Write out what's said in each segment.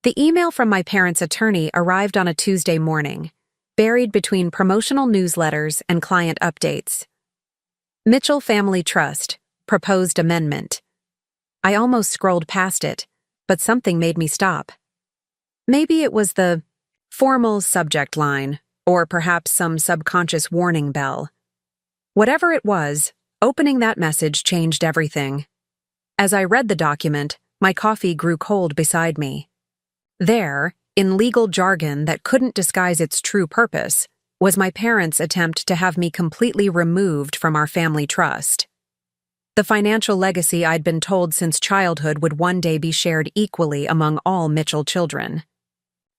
The email from my parents' attorney arrived on a Tuesday morning, buried between promotional newsletters and client updates. Mitchell Family Trust, proposed amendment. I almost scrolled past it, but something made me stop. Maybe it was the formal subject line, or perhaps some subconscious warning bell. Whatever it was, opening that message changed everything. As I read the document, my coffee grew cold beside me. There, in legal jargon that couldn't disguise its true purpose, was my parents' attempt to have me completely removed from our family trust. The financial legacy I'd been told since childhood would one day be shared equally among all Mitchell children.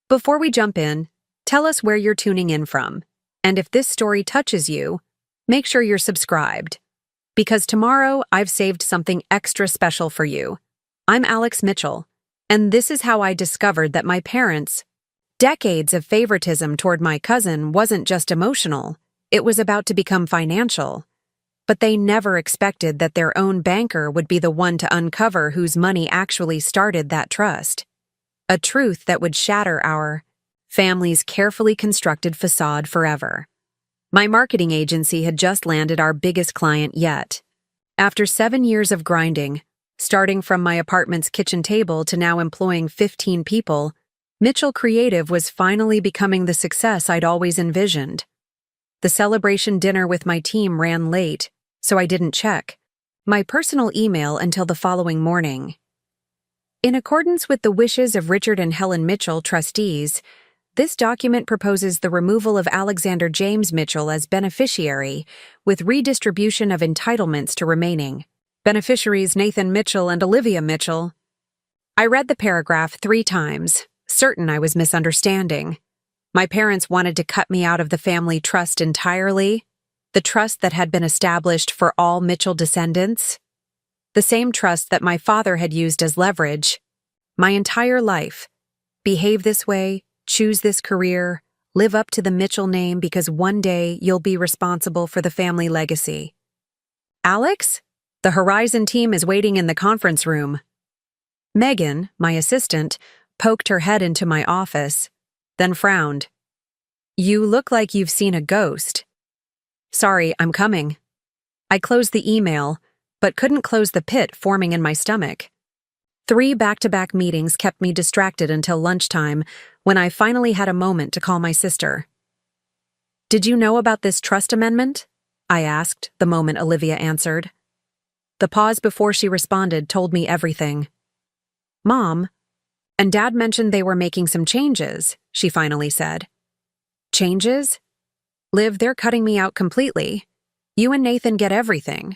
Before we jump in, tell us where you're tuning in from, and if this story touches you, make sure you're subscribed. Because tomorrow I've saved something extra special for you. I'm Alex Mitchell, and this is how I discovered that my parents' decades of favoritism toward my cousin wasn't just emotional, it was about to become financial. But they never expected that their own banker would be the one to uncover whose money actually started that trust. A truth that would shatter our family's carefully constructed facade forever. My marketing agency had just landed our biggest client yet. After 7 years of grinding, starting from my apartment's kitchen table to now employing 15 people, Mitchell Creative was finally becoming the success I'd always envisioned. The celebration dinner with my team ran late, so I didn't check my personal email until the following morning. In accordance with the wishes of Richard and Helen Mitchell, trustees, this document proposes the removal of Alexander James Mitchell as beneficiary, with redistribution of entitlements to remaining beneficiaries Nathan Mitchell and Olivia Mitchell. I read the paragraph 3 times, certain I was misunderstanding. My parents wanted to cut me out of the family trust entirely, the trust that had been established for all Mitchell descendants, the same trust that my father had used as leverage. My entire life. Behave this way, choose this career, live up to the Mitchell name because one day you'll be responsible for the family legacy. Alex? The Horizon team is waiting in the conference room. Megan, my assistant, poked her head into my office, then frowned. You look like you've seen a ghost. Sorry, I'm coming. I closed the email, but couldn't close the pit forming in my stomach. 3 back-to-back meetings kept me distracted until lunchtime, when I finally had a moment to call my sister. Did you know about this trust amendment? I asked the moment Olivia answered. The pause before she responded told me everything. Mom, and Dad mentioned they were making some changes, she finally said. Changes? Liv, they're cutting me out completely. You and Nathan get everything.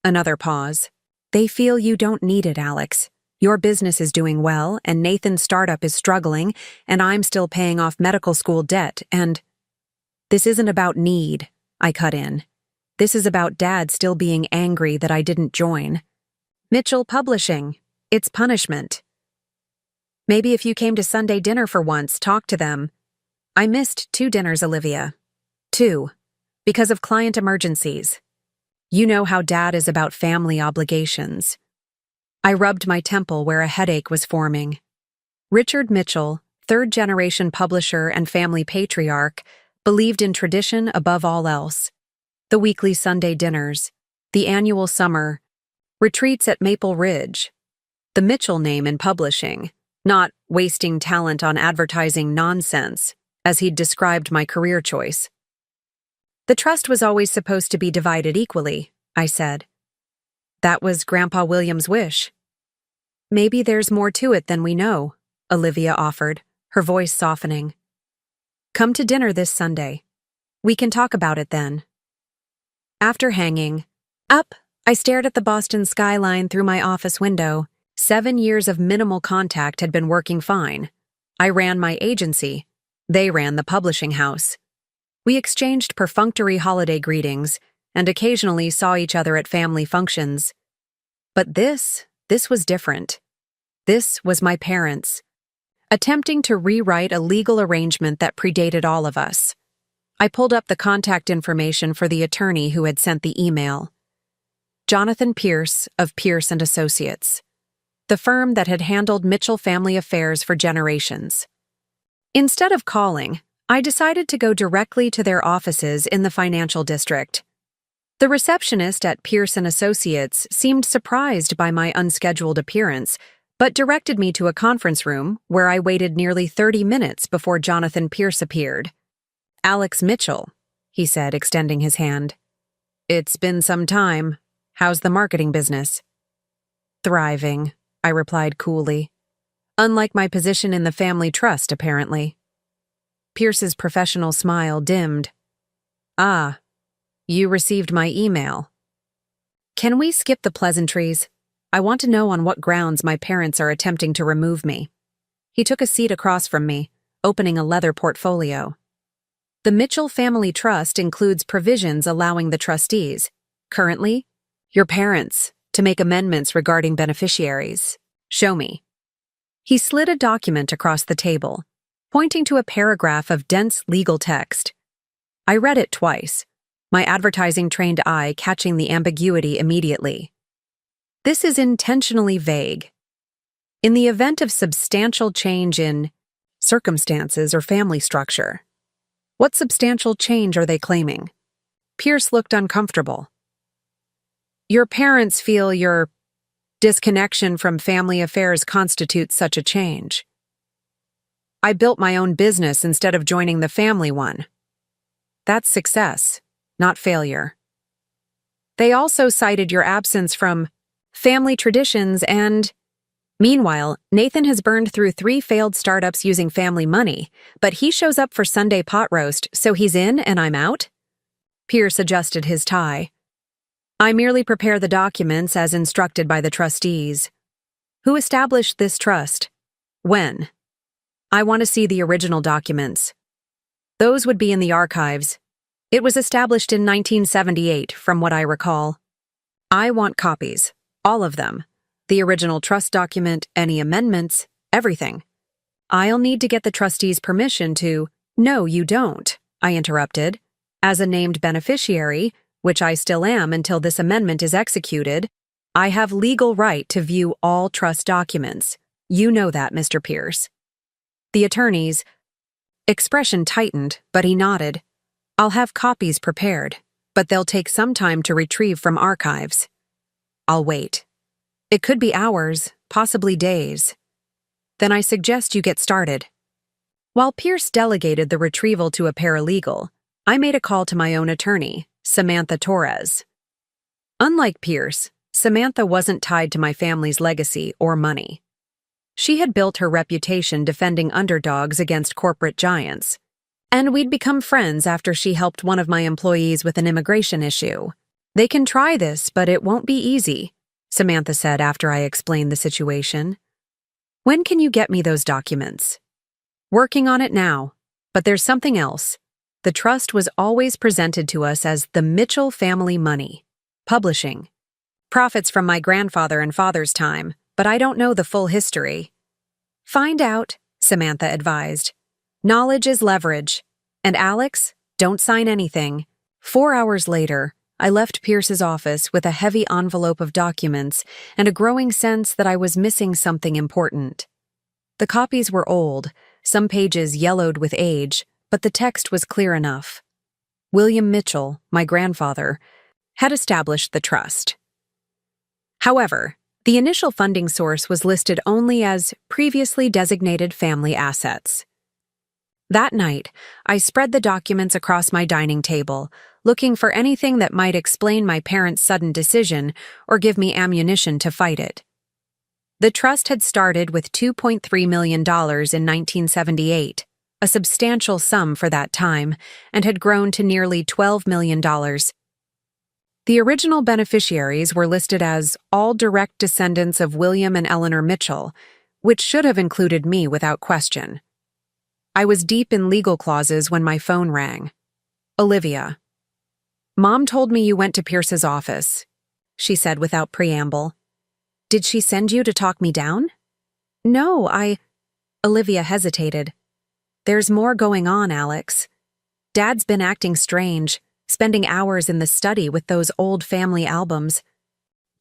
Another pause. They feel you don't need it, Alex. Your business is doing well, and Nathan's startup is struggling, and I'm still paying off medical school debt, and... This isn't about need, I cut in. This is about Dad still being angry that I didn't join. Mitchell Publishing. It's punishment. Maybe if you came to Sunday dinner for once, talk to them. I missed 2 dinners, Olivia. 2. Because of client emergencies. You know how Dad is about family obligations. I rubbed my temple where a headache was forming. Richard Mitchell, 3rd-generation publisher and family patriarch, believed in tradition above all else. The weekly Sunday dinners, the annual summer retreats at Maple Ridge, the Mitchell name in publishing, not wasting talent on advertising nonsense, as he'd described my career choice. The trust was always supposed to be divided equally, I said. That was Grandpa William's wish. Maybe there's more to it than we know, Olivia offered, her voice softening. Come to dinner this Sunday. We can talk about it then. After hanging up, I stared at the Boston skyline through my office window. 7 years of minimal contact had been working fine. I ran my agency. They ran the publishing house. We exchanged perfunctory holiday greetings and occasionally saw each other at family functions. But this was different. This was my parents, attempting to rewrite a legal arrangement that predated all of us. I pulled up the contact information for the attorney who had sent the email. Jonathan Pierce of Pierce & Associates. the firm that had handled Mitchell family affairs for generations. Instead of calling, I decided to go directly to their offices in the financial district. The receptionist at Pierce & Associates seemed surprised by my unscheduled appearance, but directed me to a conference room where I waited nearly 30 minutes before Jonathan Pierce appeared. "Alex Mitchell," he said, extending his hand. "It's been some time. How's the marketing business?" "Thriving," I replied coolly. "Unlike my position in the family trust, apparently." Pierce's professional smile dimmed. "Ah, you received my email. Can we skip the pleasantries? I want to know on what grounds my parents are attempting to remove me." He took a seat across from me, opening a leather portfolio. "The Mitchell Family Trust includes provisions allowing the trustees, currently, your parents, to make amendments regarding beneficiaries. Show me." He slid a document across the table, pointing to a paragraph of dense legal text. I read it twice, my advertising-trained eye catching the ambiguity immediately. This is intentionally vague. In the event of substantial change in circumstances or family structure. What substantial change are they claiming? Pierce looked uncomfortable. "Your parents feel your disconnection from family affairs constitutes such a change. I built my own business instead of joining the family one. That's success, not failure. They also cited your absence from family traditions and..." Meanwhile, Nathan has burned through 3 failed startups using family money, but he shows up for Sunday pot roast, so he's in and I'm out? Pierce adjusted his tie. "I merely prepare the documents as instructed by the trustees. Who established this trust? When? I want to see the original documents. Those would be in the archives. It was established in 1978, from what I recall. I want copies. All of them. The original trust document, any amendments, everything. I'll need to get the trustees' permission to..." "No, you don't," I interrupted. "As a named beneficiary, which I still am until this amendment is executed, I have legal right to view all trust documents. You know that, Mr. Pierce." The attorney's expression tightened, but he nodded. "I'll have copies prepared, but they'll take some time to retrieve from archives. I'll wait. It could be hours, possibly days. Then I suggest you get started." While Pierce delegated the retrieval to a paralegal, I made a call to my own attorney, Samantha Torres. Unlike Pierce, Samantha wasn't tied to my family's legacy or money. She had built her reputation defending underdogs against corporate giants, and we'd become friends after she helped one of my employees with an immigration issue. "They can try this, but it won't be easy," Samantha said after I explained the situation. "When can you get me those documents?" "Working on it now, but there's something else. The trust was always presented to us as the Mitchell family money. Publishing. Profits from my grandfather and father's time, but I don't know the full history." "Find out," Samantha advised. "Knowledge is leverage. And Alex, don't sign anything." 4 hours later, I left Pierce's office with a heavy envelope of documents and a growing sense that I was missing something important. The copies were old, some pages yellowed with age, but the text was clear enough. William Mitchell, my grandfather, had established the trust. However, the initial funding source was listed only as previously designated family assets. That night, I spread the documents across my dining table, looking for anything that might explain my parents' sudden decision or give me ammunition to fight it. The trust had started with $2.3 million in 1978, a substantial sum for that time, and had grown to nearly $12 million. The original beneficiaries were listed as all direct descendants of William and Eleanor Mitchell, which should have included me without question. I was deep in legal clauses when my phone rang. "Olivia. Mom told me you went to Pierce's office," she said without preamble. "Did she send you to talk me down?" "No, Olivia hesitated. "There's more going on, Alex. Dad's been acting strange, spending hours in the study with those old family albums.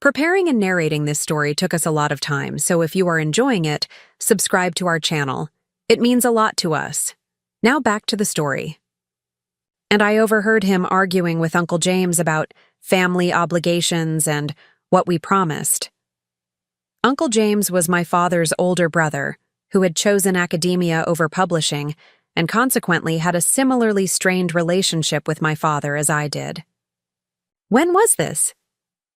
Preparing and narrating this story took us a lot of time, so if you are enjoying it, subscribe to our channel. It means a lot to us. Now back to the story. And I overheard him arguing with Uncle James about family obligations and what we promised. Uncle James was my father's older brother, who had chosen academia over publishing, and consequently had a similarly strained relationship with my father as I did. When was this?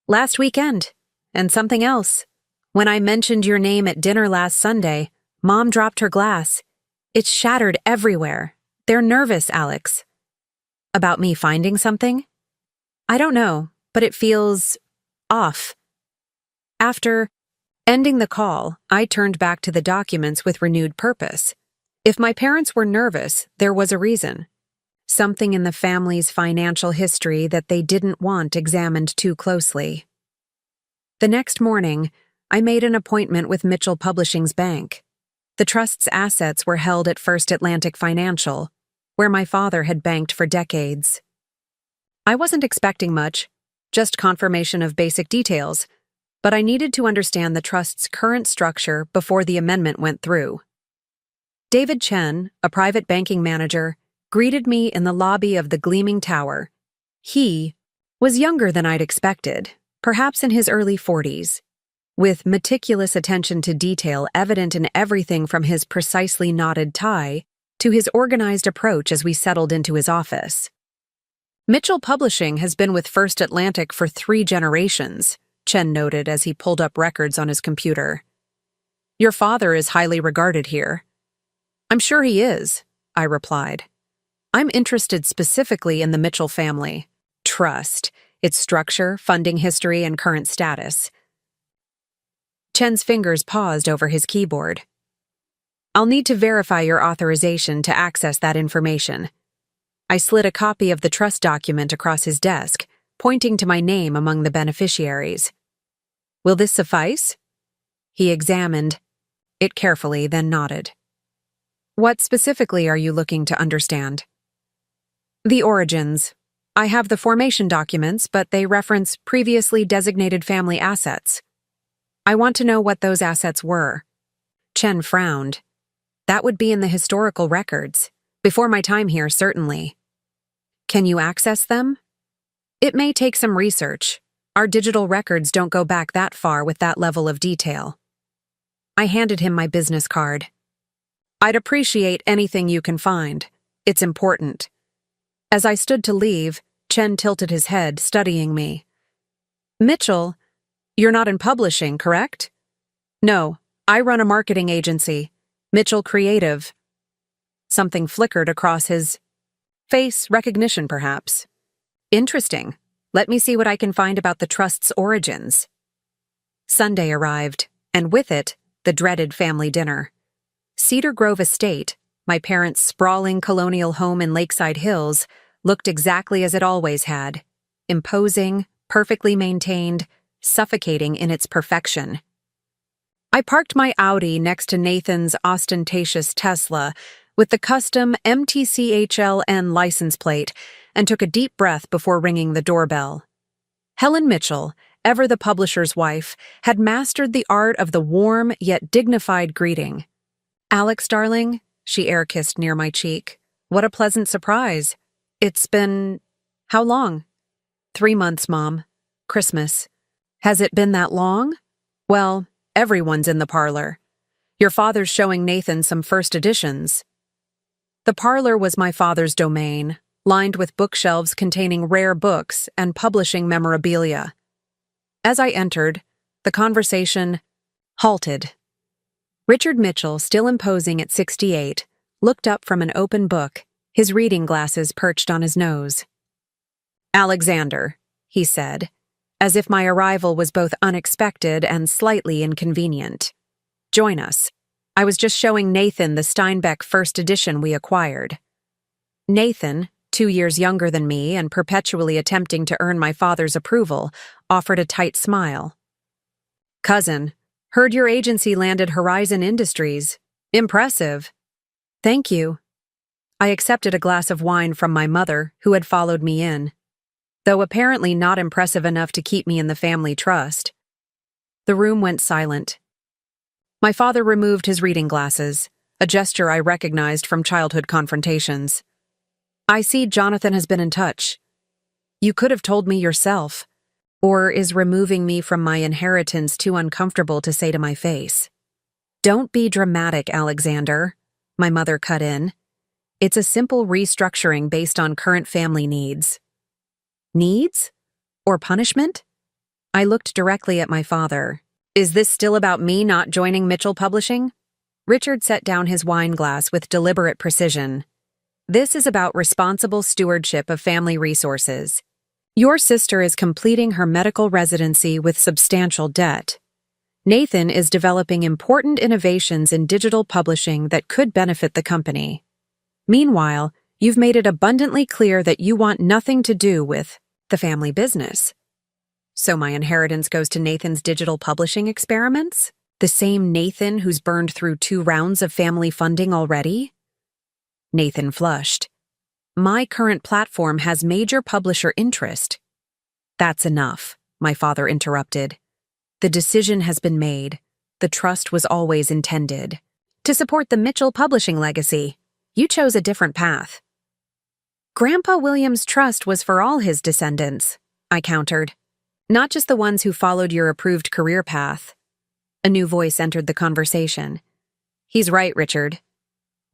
Last weekend. And something else. When I mentioned your name at dinner last Sunday, Mom dropped her glass. It's shattered everywhere. They're nervous, Alex. About me finding something? I don't know, but it feels off. After ending the call, I turned back to the documents with renewed purpose. If my parents were nervous, there was a reason. Something in the family's financial history that they didn't want examined too closely. The next morning, I made an appointment with Mitchell Publishing's bank. The trust's assets were held at First Atlantic Financial, where my father had banked for decades. I wasn't expecting much, just confirmation of basic details, but I needed to understand the trust's current structure before the amendment went through. David Chen, a private banking manager, greeted me in the lobby of the gleaming tower. He was younger than I'd expected, perhaps in his early 40s, with meticulous attention to detail evident in everything from his precisely knotted tie to his organized approach as we settled into his office. Mitchell Publishing has been with First Atlantic for 3 generations, Chen noted as he pulled up records on his computer. Your father is highly regarded here. I'm sure he is, I replied. I'm interested specifically in the Mitchell family, trust, its structure, funding history, and current status. Chen's fingers paused over his keyboard. I'll need to verify your authorization to access that information. I slid a copy of the trust document across his desk, pointing to my name among the beneficiaries. Will this suffice? He examined it carefully, then nodded. What specifically are you looking to understand? The origins. I have the formation documents, but they reference previously designated family assets. I want to know what those assets were. Chen frowned. That would be in the historical records. Before my time here, certainly. Can you access them? It may take some research. Our digital records don't go back that far with that level of detail. I handed him my business card. I'd appreciate anything you can find. It's important. As I stood to leave, Chen tilted his head, studying me. Mitchell, you're not in publishing, correct? No, I run a marketing agency, Mitchell Creative. Something flickered across his face, recognition perhaps. Interesting. Let me see what I can find about the trust's origins. Sunday arrived, and with it, the dreaded family dinner. Cedar Grove Estate, my parents' sprawling colonial home in Lakeside Hills, looked exactly as it always had. Imposing, perfectly maintained, suffocating in its perfection. I parked my Audi next to Nathan's ostentatious Tesla with the custom MTCHLN license plate and took a deep breath before ringing the doorbell. Helen Mitchell, ever the publisher's wife, had mastered the art of the warm yet dignified greeting. Alex, darling, she air-kissed near my cheek. What a pleasant surprise. It's been... how long? 3 months, Mom. Christmas. Has it been that long? Well, everyone's in the parlor. Your father's showing Nathan some first editions. The parlor was my father's domain, lined with bookshelves containing rare books and publishing memorabilia. As I entered, the conversation halted. Richard Mitchell, still imposing at 68, looked up from an open book, his reading glasses perched on his nose. Alexander, he said, as if my arrival was both unexpected and slightly inconvenient. Join us. I was just showing Nathan the Steinbeck first edition we acquired. Nathan, 2 years younger than me and perpetually attempting to earn my father's approval, offered a tight smile. Cousin, heard your agency landed Horizon Industries. Impressive. Thank you. I accepted a glass of wine from my mother, who had followed me in. Though apparently not impressive enough to keep me in the family trust, The room went silent. My father removed his reading glasses, a gesture I recognized from childhood confrontations. I see Jonathan has been in touch. You could have told me yourself. Or is removing me from my inheritance too uncomfortable to say to my face? Don't be dramatic, Alexander, my mother cut in. It's a simple restructuring based on current family needs. Needs? Or punishment? I looked directly at my father. Is this still about me not joining Mitchell Publishing? Richard set down his wine glass with deliberate precision. This is about responsible stewardship of family resources. Your sister is completing her medical residency with substantial debt. Nathan is developing important innovations in digital publishing that could benefit the company. Meanwhile, you've made it abundantly clear that you want nothing to do with the family business. So my inheritance goes to Nathan's digital publishing experiments? The same Nathan who's burned through 2 rounds of family funding already? Nathan flushed. My current platform has major publisher interest. That's enough, my father interrupted. The decision has been made. The trust was always intended. To support the Mitchell Publishing legacy, you chose a different path. Grandpa William's trust was for all his descendants, I countered. Not just the ones who followed your approved career path. A new voice entered the conversation. He's right, Richard.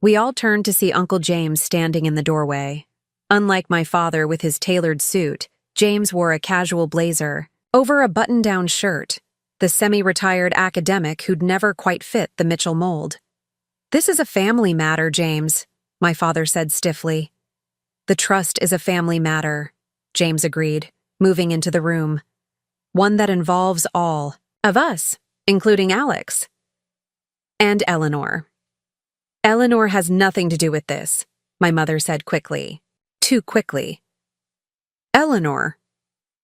We all turned to see Uncle James standing in the doorway. Unlike my father with his tailored suit, James wore a casual blazer over a button-down shirt, the semi-retired academic who'd never quite fit the Mitchell mold. This is a family matter, James, my father said stiffly. The trust is a family matter, James agreed, moving into the room. One that involves all of us, including Alex. And Eleanor. Eleanor has nothing to do with this, my mother said quickly. Too quickly. Eleanor.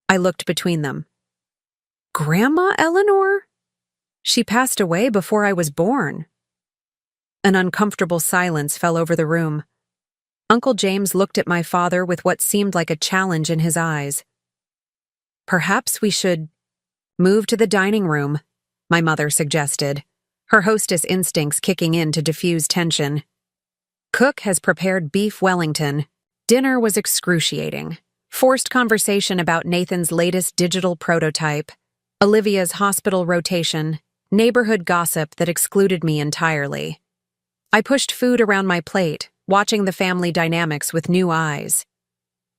I looked between them. Grandma Eleanor? She passed away before I was born. An uncomfortable silence fell over the room. Uncle James looked at my father with what seemed like a challenge in his eyes. Perhaps we should move to the dining room, my mother suggested, her hostess instincts kicking in to diffuse tension. Cook has prepared beef Wellington. Dinner was excruciating. Forced conversation about Nathan's latest digital prototype, Olivia's hospital rotation, neighborhood gossip that excluded me entirely. I pushed food around my plate, watching the family dynamics with new eyes.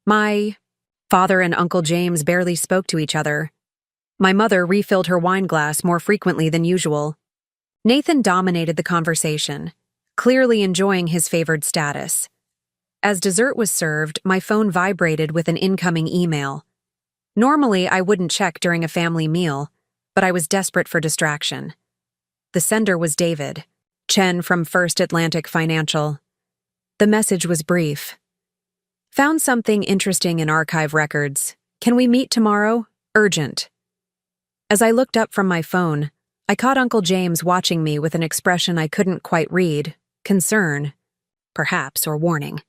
My father and Uncle James barely spoke to each other. My mother refilled her wine glass more frequently than usual. Nathan dominated the conversation, clearly enjoying his favored status. As dessert was served, my phone vibrated with an incoming email. Normally, I wouldn't check during a family meal, but I was desperate for distraction. The sender was David, Chen from First Atlantic Financial. The message was brief. Found something interesting in archive records. Can we meet tomorrow? Urgent. As I looked up from my phone, I caught Uncle James watching me with an expression I couldn't quite read. Concern, perhaps, or warning.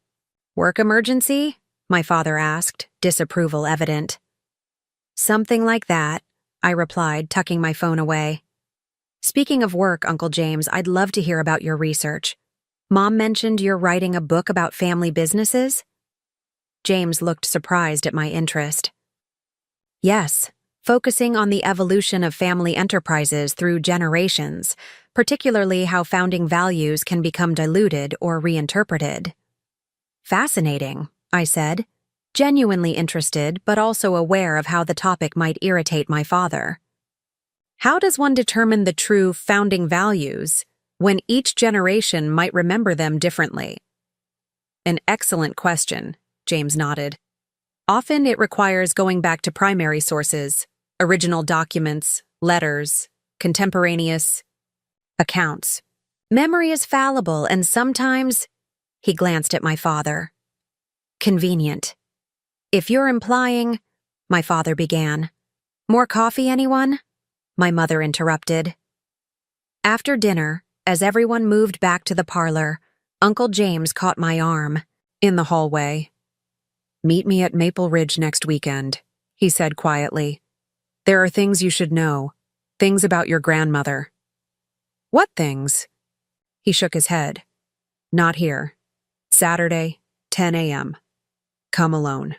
Work emergency? My father asked, disapproval evident. Something like that, I replied, tucking my phone away. Speaking of work, Uncle James, I'd love to hear about your research. Mom mentioned you're writing a book about family businesses? James looked surprised at my interest. Yes, focusing on the evolution of family enterprises through generations, particularly how founding values can become diluted or reinterpreted. Fascinating, I said, genuinely interested but also aware of how the topic might irritate my father. How does one determine the true founding values when each generation might remember them differently? An excellent question, James nodded. Often it requires going back to primary sources, original documents, letters, contemporaneous accounts. Memory is fallible and sometimes, he glanced at my father, convenient. If you're implying, my father began. More coffee, anyone? My mother interrupted. After dinner, as everyone moved back to the parlor, Uncle James caught my arm in the hallway. Meet me at Maple Ridge next weekend, he said quietly. There are things you should know. Things about your grandmother. What things? He shook his head. Not here. Saturday, 10 a.m. Come alone.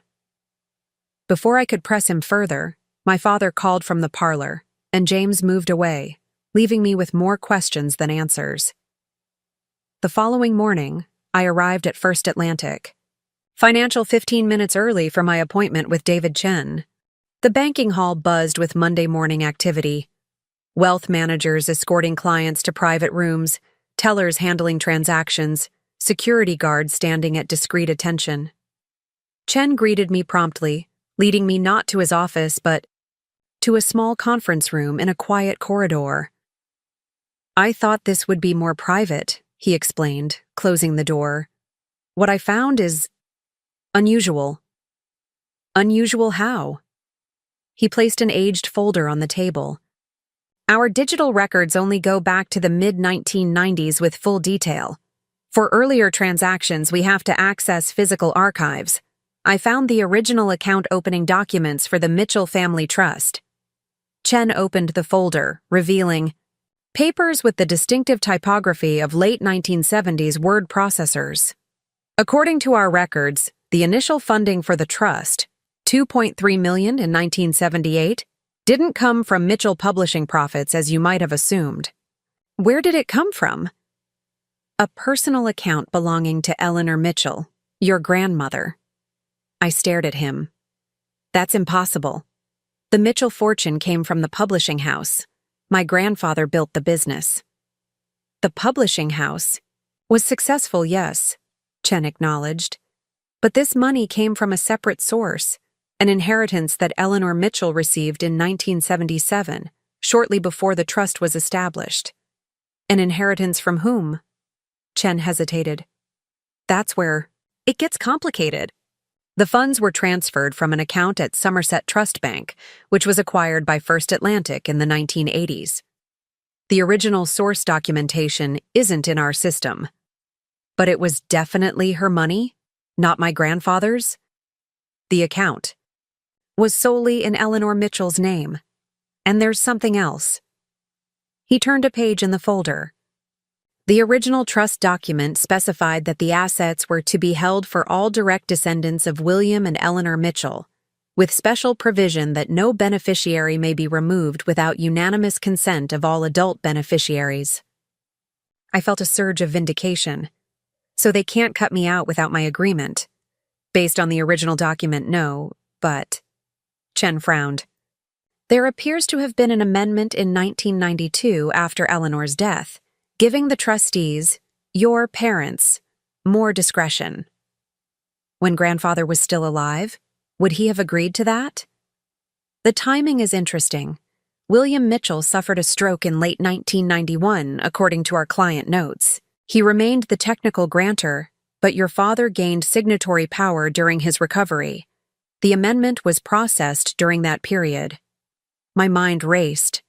Before I could press him further, my father called from the parlor, and James moved away, leaving me with more questions than answers. The following morning, I arrived at First Atlantic. Financial 15 minutes early for my appointment with David Chen. The banking hall buzzed with Monday morning activity. Wealth managers escorting clients to private rooms, tellers handling transactions, security guards standing at discreet attention. Chen greeted me promptly, leading me not to his office but to a small conference room in a quiet corridor. I thought this would be more private, he explained, closing the door. What I found is unusual. Unusual how? He placed an aged folder on the table. Our digital records only go back to the mid-1990s with full detail. For earlier transactions, we have to access physical archives. I found the original account opening documents for the Mitchell Family Trust. Chen opened the folder, revealing papers with the distinctive typography of late 1970s word processors. According to our records, the initial funding for the trust, $2.3 million in 1978, didn't come from Mitchell publishing profits as you might have assumed. Where did it come from? A personal account belonging to Eleanor Mitchell, your grandmother. I stared at him. That's impossible. The Mitchell fortune came from the publishing house. My grandfather built the business. The publishing house was successful, yes, Chen acknowledged. But this money came from a separate source, an inheritance that Eleanor Mitchell received in 1977, shortly before the trust was established. An inheritance from whom? Chen hesitated. That's where it gets complicated. The funds were transferred from an account at Somerset Trust Bank, which was acquired by First Atlantic in the 1980s. The original source documentation isn't in our system. But it was definitely her money, not my grandfather's. The account was solely in Eleanor Mitchell's name. And there's something else. He turned a page in the folder. The original trust document specified that the assets were to be held for all direct descendants of William and Eleanor Mitchell, with special provision that no beneficiary may be removed without unanimous consent of all adult beneficiaries. I felt a surge of vindication. So they can't cut me out without my agreement. Based on the original document, no, but... Chen frowned. There appears to have been an amendment in 1992 after Eleanor's death, giving the trustees, your parents, more discretion. When grandfather was still alive, would he have agreed to that? The timing is interesting. William Mitchell suffered a stroke in late 1991, according to our client notes. He remained the technical grantor, but your father gained signatory power during his recovery. The amendment was processed during that period. My mind raced.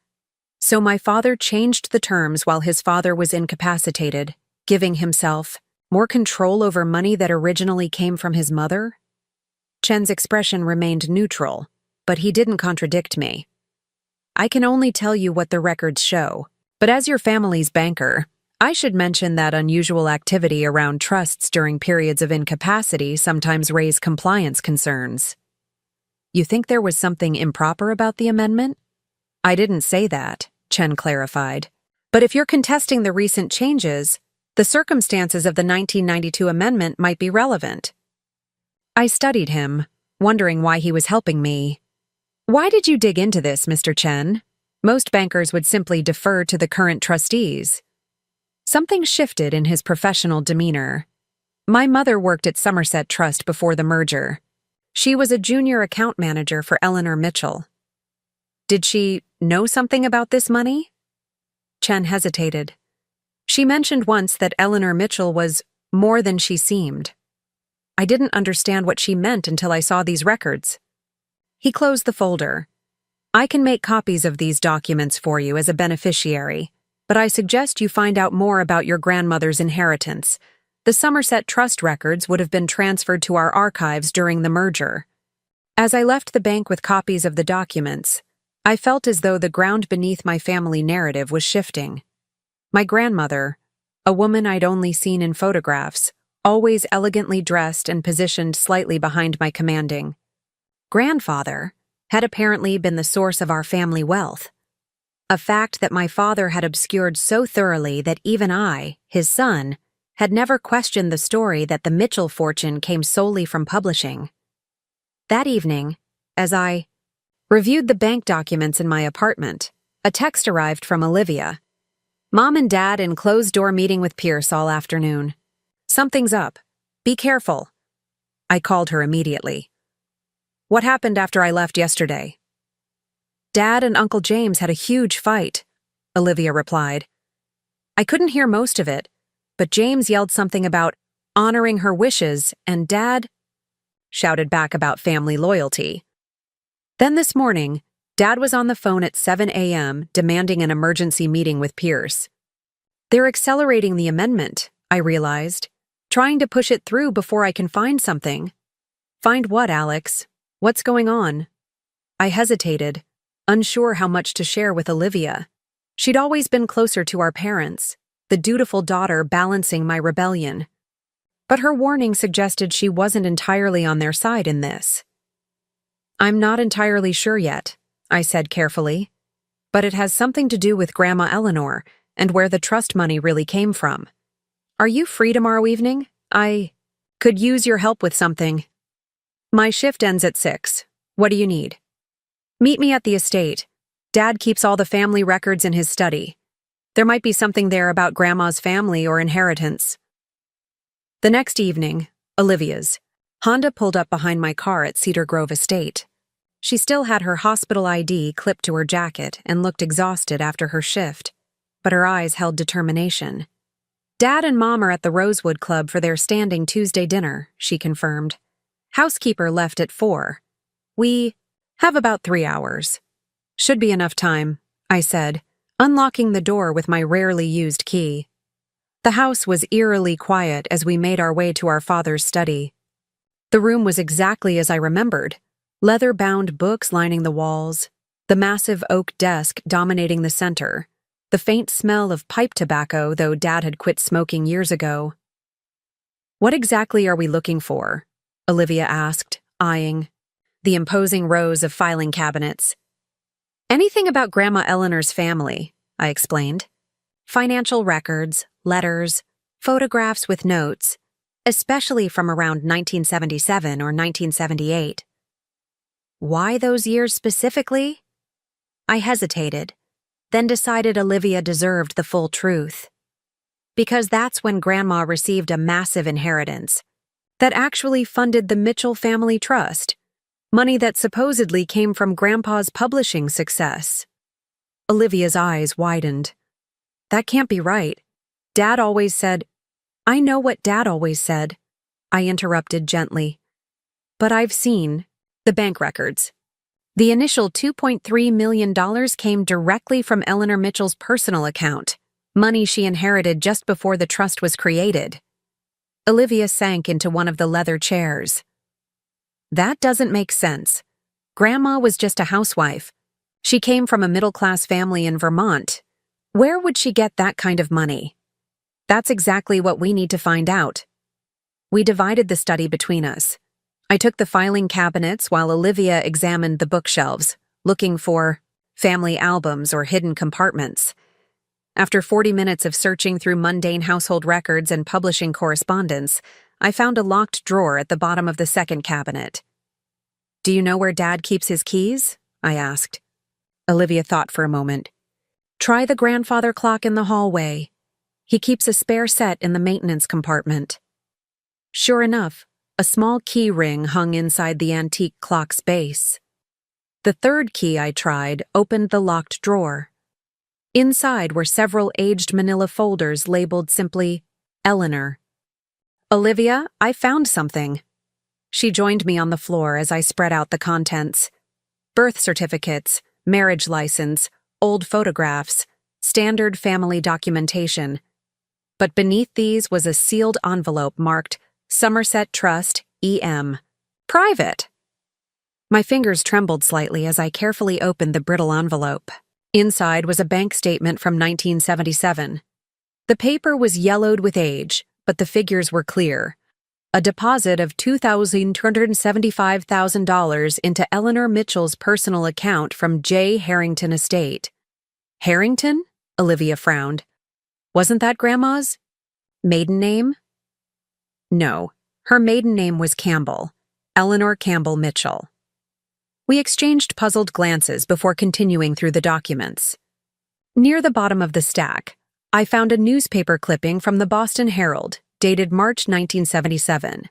So my father changed the terms while his father was incapacitated, giving himself more control over money that originally came from his mother? Chen's expression remained neutral, but he didn't contradict me. I can only tell you what the records show, but as your family's banker, I should mention that unusual activity around trusts during periods of incapacity sometimes raise compliance concerns. You think there was something improper about the amendment? I didn't say that, Chen clarified. But if you're contesting the recent changes, the circumstances of the 1992 amendment might be relevant. I studied him, wondering why he was helping me. Why did you dig into this, Mr. Chen? Most bankers would simply defer to the current trustees. Something shifted in his professional demeanor. My mother worked at Somerset Trust before the merger. She was a junior account manager for Eleanor Mitchell. Did she know something about this money? Chen hesitated. She mentioned once that Eleanor Mitchell was more than she seemed. I didn't understand what she meant until I saw these records. He closed the folder. I can make copies of these documents for you as a beneficiary, but I suggest you find out more about your grandmother's inheritance. The Somerset Trust records would have been transferred to our archives during the merger. As I left the bank with copies of the documents, I felt as though the ground beneath my family narrative was shifting. My grandmother, a woman I'd only seen in photographs, always elegantly dressed and positioned slightly behind my commanding grandfather, had apparently been the source of our family wealth. A fact that my father had obscured so thoroughly that even I, his son, had never questioned the story that the Mitchell fortune came solely from publishing. That evening, as I reviewed the bank documents in my apartment, a text arrived from Olivia. "Mom and Dad in closed-door meeting with Pierce all afternoon. Something's up. Be careful." I called her immediately. "What happened after I left yesterday?" "Dad and Uncle James had a huge fight," Olivia replied. "I couldn't hear most of it, but James yelled something about honoring her wishes, and Dad shouted back about family loyalty. Then this morning, Dad was on the phone at 7 a.m. demanding an emergency meeting with Pierce. They're accelerating the amendment, I realized, trying to push it through before I can find something. Find what, Alex? What's going on?" I hesitated, unsure how much to share with Olivia. She'd always been closer to our parents, the dutiful daughter balancing my rebellion. But her warning suggested she wasn't entirely on their side in this. "I'm not entirely sure yet," I said carefully, "but it has something to do with Grandma Eleanor and where the trust money really came from. Are you free tomorrow evening? I could use your help with something." "My shift ends at 6. What do you need?" "Meet me at the estate. Dad keeps all the family records in his study. There might be something there about Grandma's family or inheritance." The next evening, Olivia's, Honda pulled up behind my car at Cedar Grove Estate. She still had her hospital ID clipped to her jacket and looked exhausted after her shift, but her eyes held determination. "Dad and Mom are at the Rosewood Club for their standing Tuesday dinner," she confirmed. "Housekeeper left at 4. We have about 3 hours. "Should be enough time," I said, unlocking the door with my rarely used key. The house was eerily quiet as we made our way to our father's study. The room was exactly as I remembered, leather-bound books lining the walls, the massive oak desk dominating the center, the faint smell of pipe tobacco, though Dad had quit smoking years ago. "What exactly are we looking for?" Olivia asked, eyeing the imposing rows of filing cabinets. "Anything about Grandma Eleanor's family," I explained. "Financial records, letters, photographs with notes, especially from around 1977 or 1978. "Why those years specifically?" I hesitated, then decided Olivia deserved the full truth. "Because that's when Grandma received a massive inheritance that actually funded the Mitchell Family Trust, money that supposedly came from Grandpa's publishing success." Olivia's eyes widened. "That can't be right. Dad always said—" "I know what Dad always said," I interrupted gently. "But I've seen the bank records. The initial $2.3 million came directly from Eleanor Mitchell's personal account, money she inherited just before the trust was created." Olivia sank into one of the leather chairs. "That doesn't make sense. Grandma was just a housewife. She came from a middle-class family in Vermont. Where would she get that kind of money?" "That's exactly what we need to find out." We divided the study between us. I took the filing cabinets while Olivia examined the bookshelves, looking for family albums or hidden compartments. After 40 minutes of searching through mundane household records and publishing correspondence, I found a locked drawer at the bottom of the second cabinet. "Do you know where Dad keeps his keys?" I asked. Olivia thought for a moment. "Try the grandfather clock in the hallway. He keeps a spare set in the maintenance compartment." Sure enough, a small key ring hung inside the antique clock's base. The third key I tried opened the locked drawer. Inside were several aged manila folders labeled simply Eleanor. "Olivia, I found something." She joined me on the floor as I spread out the contents. Birth certificates, marriage license, old photographs, standard family documentation. But beneath these was a sealed envelope marked Somerset Trust, E.M. Private. My fingers trembled slightly as I carefully opened the brittle envelope. Inside was a bank statement from 1977. The paper was yellowed with age, but the figures were clear. A deposit of $275,000 into Eleanor Mitchell's personal account from J. Harrington Estate. Harrington? Olivia frowned. Wasn't that Grandma's maiden name? No, her maiden name was Campbell, Eleanor Campbell Mitchell. We exchanged puzzled glances before continuing through the documents. Near the bottom of the stack, I found a newspaper clipping from the Boston Herald, dated March 1977.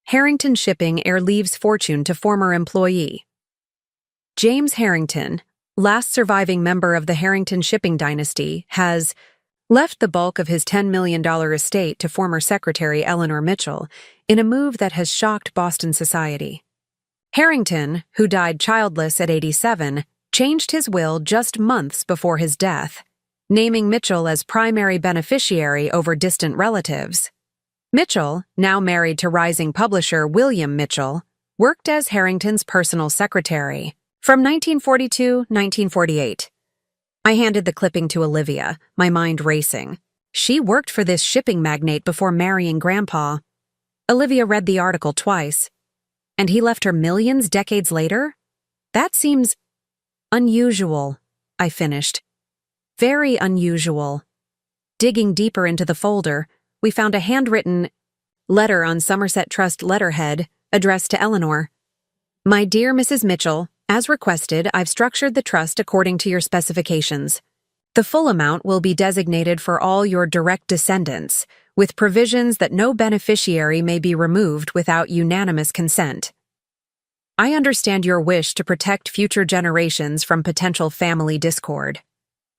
Harrington Shipping heir leaves fortune to former employee. James Harrington, last surviving member of the Harrington shipping dynasty, has left the bulk of his $10 million estate to former Secretary Eleanor Mitchell in a move that has shocked Boston society. Harrington, who died childless at 87, changed his will just months before his death, naming Mitchell as primary beneficiary over distant relatives. Mitchell, now married to rising publisher William Mitchell, worked as Harrington's personal secretary from 1942-1948. I handed the clipping to Olivia, my mind racing. She worked for this shipping magnate before marrying Grandpa. Olivia read the article twice. And he left her millions decades later? That seems unusual, I finished. Very unusual. Digging deeper into the folder, we found a handwritten letter on Somerset Trust letterhead addressed to Eleanor. My dear Mrs. Mitchell, as requested, I've structured the trust according to your specifications. The full amount will be designated for all your direct descendants, with provisions that no beneficiary may be removed without unanimous consent. I understand your wish to protect future generations from potential family discord.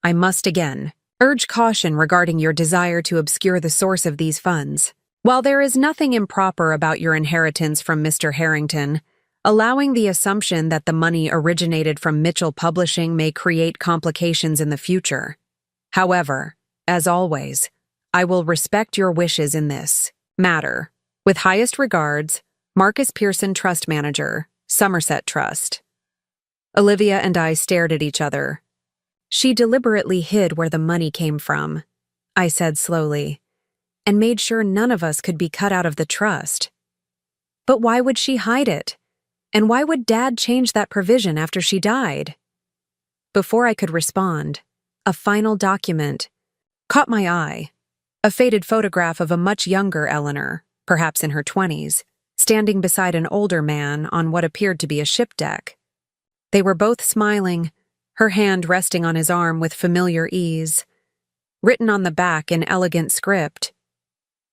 I must again urge caution regarding your desire to obscure the source of these funds. While there is nothing improper about your inheritance from Mr. Harrington, allowing the assumption that the money originated from Mitchell Publishing may create complications in the future. However, as always, I will respect your wishes in this matter. With highest regards, Marcus Pearson, Trust Manager, Somerset Trust. Olivia and I stared at each other. She deliberately hid where the money came from, I said slowly, and made sure none of us could be cut out of the trust. But why would she hide it? And why would Dad change that provision after she died? Before I could respond, a final document caught my eye. A faded photograph of a much younger Eleanor, perhaps in her 20s, standing beside an older man on what appeared to be a ship deck. They were both smiling, her hand resting on his arm with familiar ease. Written on the back in elegant script,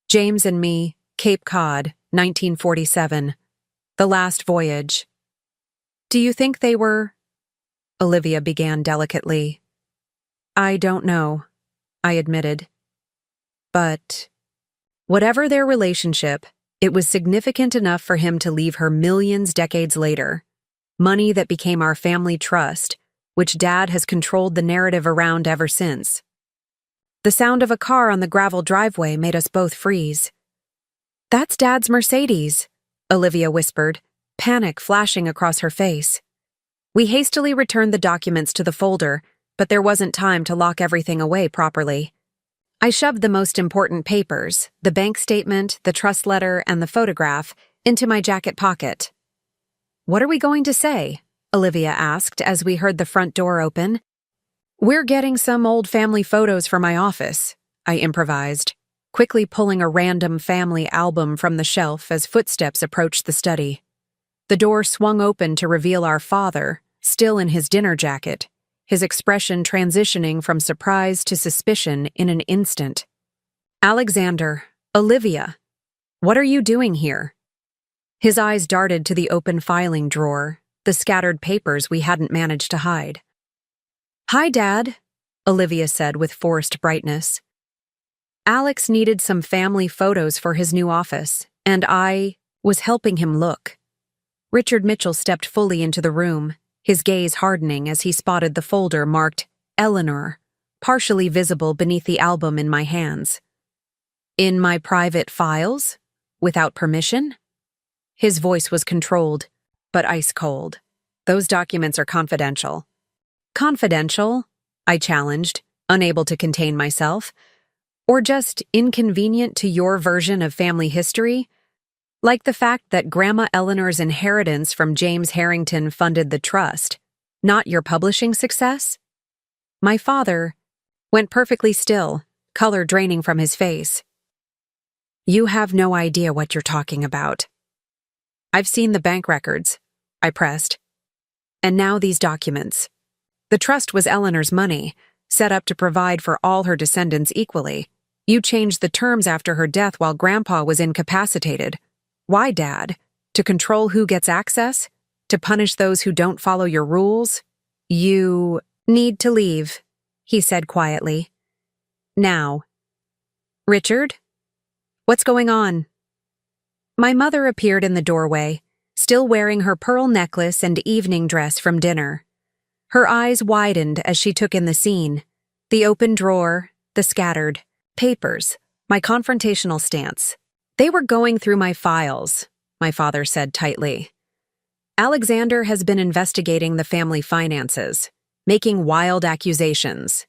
James and me, Cape Cod, 1947. The last voyage. Do you think they were? Olivia began delicately. I don't know, I admitted. But whatever their relationship, it was significant enough for him to leave her millions decades later. Money that became our family trust, which Dad has controlled the narrative around ever since. The sound of a car on the gravel driveway made us both freeze. That's Dad's Mercedes, Olivia whispered, panic flashing across her face. We hastily returned the documents to the folder, but there wasn't time to lock everything away properly. I shoved the most important papers, the bank statement, the trust letter, and the photograph, into my jacket pocket. What are we going to say? Olivia asked as we heard the front door open. We're getting some old family photos for my office, I improvised, quickly pulling a random family album from the shelf as footsteps approached the study. The door swung open to reveal our father, still in his dinner jacket, his expression transitioning from surprise to suspicion in an instant. Alexander, Olivia, what are you doing here? His eyes darted to the open filing drawer, the scattered papers we hadn't managed to hide. Hi, Dad, Olivia said with forced brightness. Alex needed some family photos for his new office, and I was helping him look. Richard Mitchell stepped fully into the room, his gaze hardening as he spotted the folder marked Eleanor, partially visible beneath the album in my hands. In my private files? Without permission? His voice was controlled, but ice cold. Those documents are confidential. Confidential? I challenged, unable to contain myself. Or just inconvenient to your version of family history? Like the fact that Grandma Eleanor's inheritance from James Harrington funded the trust, not your publishing success? My father went perfectly still, color draining from his face. You have no idea what you're talking about. I've seen the bank records, I pressed. And now these documents. The trust was Eleanor's money, set up to provide for all her descendants equally. You changed the terms after her death while Grandpa was incapacitated. Why, Dad? To control who gets access? To punish those who don't follow your rules? You need to leave, he said quietly. Now. Richard? What's going on? My mother appeared in the doorway, still wearing her pearl necklace and evening dress from dinner. Her eyes widened as she took in the scene. The open drawer, the scattered papers, my confrontational stance. They were going through my files, my father said tightly. Alexander has been investigating the family finances, making wild accusations.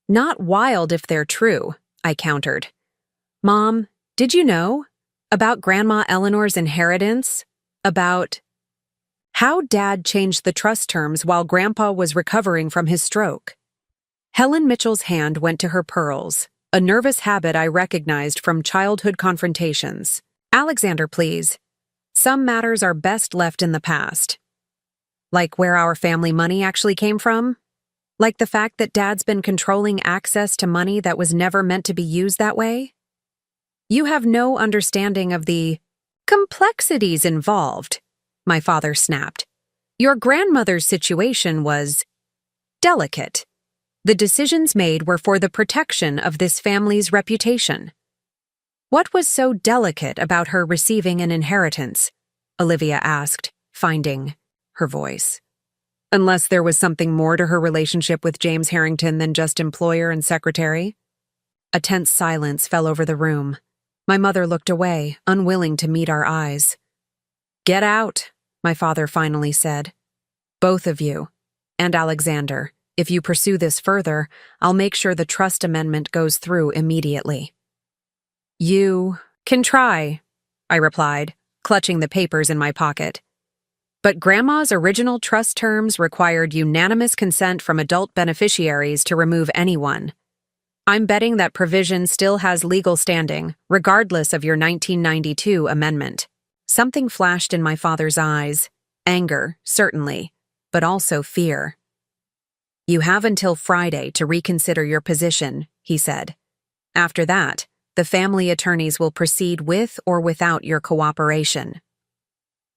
Not wild if they're true, I countered. Mom, did you know? About Grandma Eleanor's inheritance? About how Dad changed the trust terms while Grandpa was recovering from his stroke. Helen Mitchell's hand went to her pearls, a nervous habit I recognized from childhood confrontations. Alexander, please. Some matters are best left in the past. Like where our family money actually came from? Like the fact that Dad's been controlling access to money that was never meant to be used that way? You have no understanding of the complexities involved, my father snapped. Your grandmother's situation was delicate. The decisions made were for the protection of this family's reputation. What was so delicate about her receiving an inheritance? Olivia asked, finding her voice. Unless there was something more to her relationship with James Harrington than just employer and secretary? A tense silence fell over the room. My mother looked away, unwilling to meet our eyes. Get out, my father finally said. Both of you, and Alexander. If you pursue this further, I'll make sure the trust amendment goes through immediately. You can try, I replied, clutching the papers in my pocket. But Grandma's original trust terms required unanimous consent from adult beneficiaries to remove anyone. I'm betting that provision still has legal standing, regardless of your 1992 amendment. Something flashed in my father's eyes. Anger, certainly, but also fear. You have until Friday to reconsider your position, he said. After that, the family attorneys will proceed with or without your cooperation.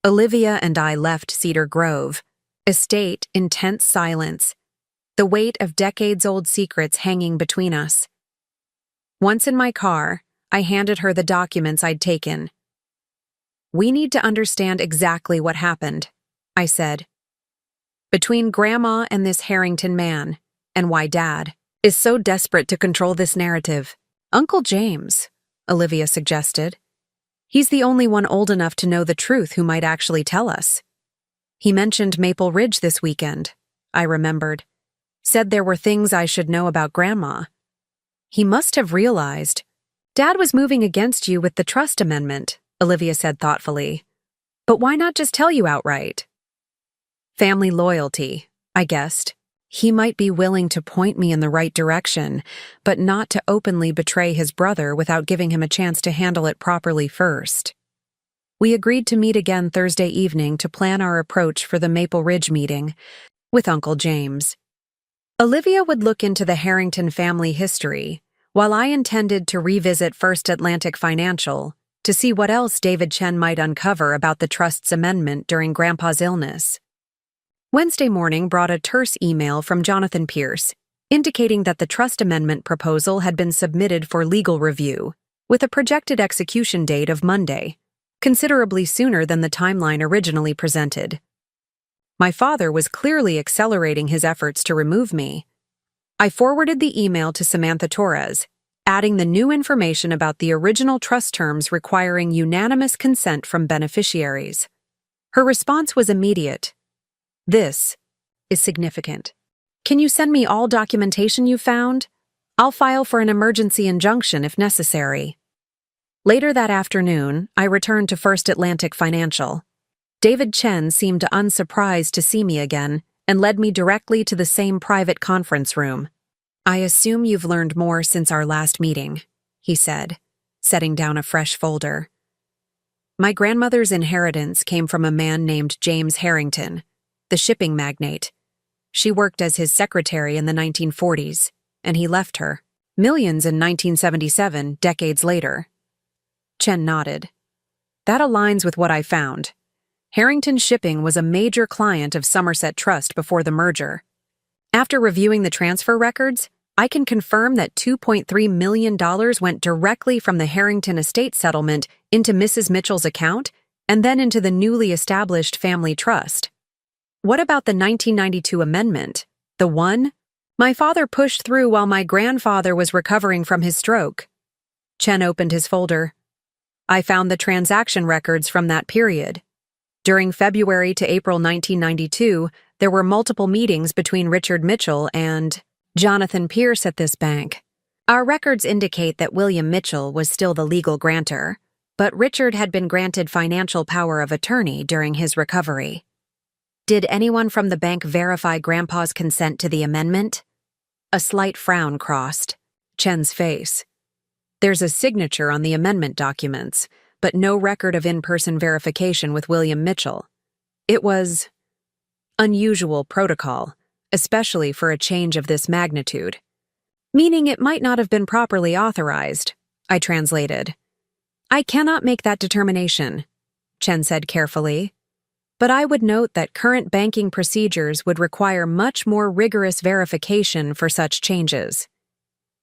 Olivia and I left Cedar Grove, estate in tense silence, the weight of decades-old secrets hanging between us. Once in my car, I handed her the documents I'd taken. We need to understand exactly what happened, I said. Between Grandma and this Harrington man, and why Dad is so desperate to control this narrative. Uncle James, Olivia suggested. He's the only one old enough to know the truth who might actually tell us. He mentioned Maple Ridge this weekend, I remembered. Said there were things I should know about Grandma. He must have realized. Dad was moving against you with the trust amendment, Olivia said thoughtfully. But why not just tell you outright? Family loyalty, I guessed. He might be willing to point me in the right direction, but not to openly betray his brother without giving him a chance to handle it properly first. We agreed to meet again Thursday evening to plan our approach for the Maple Ridge meeting with Uncle James. Olivia would look into the Harrington family history, while I intended to revisit First Atlantic Financial to see what else David Chen might uncover about the trust's amendment during Grandpa's illness. Wednesday morning brought a terse email from Jonathan Pierce, indicating that the trust amendment proposal had been submitted for legal review, with a projected execution date of Monday, considerably sooner than the timeline originally presented. My father was clearly accelerating his efforts to remove me. I forwarded the email to Samantha Torres, adding the new information about the original trust terms requiring unanimous consent from beneficiaries. Her response was immediate. This is significant. Can you send me all documentation you found? I'll file for an emergency injunction if necessary. Later that afternoon, I returned to First Atlantic Financial. David Chen seemed unsurprised to see me again and led me directly to the same private conference room. "I assume you've learned more since our last meeting," he said, setting down a fresh folder. My grandmother's inheritance came from a man named James Harrington, the shipping magnate. She worked as his secretary in the 1940s, and he left her millions in 1977, decades later. Chen nodded. "That aligns with what I found. Harrington Shipping was a major client of Somerset Trust before the merger. After reviewing the transfer records, I can confirm that $2.3 million went directly from the Harrington estate settlement into Mrs. Mitchell's account and then into the newly established family trust. What about the 1992 amendment? The one my father pushed through while my grandfather was recovering from his stroke?" Chen opened his folder. "I found the transaction records from that period. During February to April 1992, there were multiple meetings between Richard Mitchell and Jonathan Pierce at this bank. Our records indicate that William Mitchell was still the legal grantor, but Richard had been granted financial power of attorney during his recovery. Did anyone from the bank verify Grandpa's consent to the amendment?" A slight frown crossed Chen's face. "There's a signature on the amendment documents, but no record of in-person verification with William Mitchell. It was unusual protocol, especially for a change of this magnitude. Meaning it might not have been properly authorized," I translated. "I cannot make that determination," Chen said carefully. "But I would note that current banking procedures would require much more rigorous verification for such changes."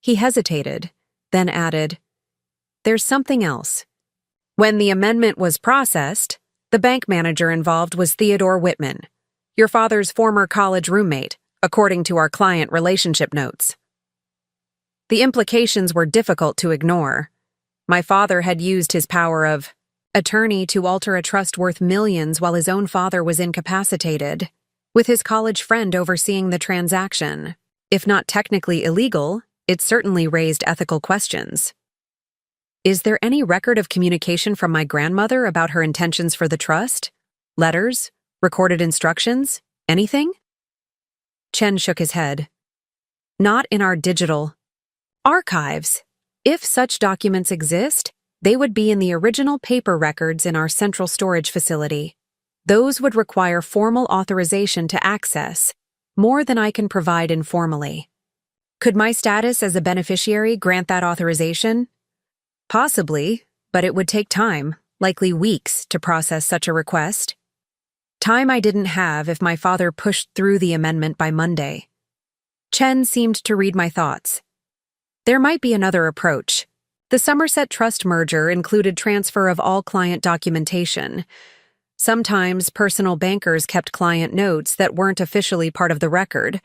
He hesitated, then added, "There's something else. When the amendment was processed, the bank manager involved was Theodore Whitman, your father's former college roommate, according to our client relationship notes. The implications were difficult to ignore. My father had used his power of attorney to alter a trust worth millions while his own father was incapacitated, with his college friend overseeing the transaction. If not technically illegal, it certainly raised ethical questions. Is there any record of communication from my grandmother about her intentions for the trust? Letters? Recorded instructions? Anything?" Chen shook his head. "Not in our digital archives. If such documents exist, they would be in the original paper records in our central storage facility. Those would require formal authorization to access, more than I can provide informally. Could my status as a beneficiary grant that authorization? Possibly, but it would take time, likely weeks, to process such a request. Time I didn't have if my father pushed through the amendment by Monday." Chen seemed to read my thoughts. "There might be another approach. The Somerset Trust merger included transfer of all client documentation. Sometimes personal bankers kept client notes that weren't officially part of the record.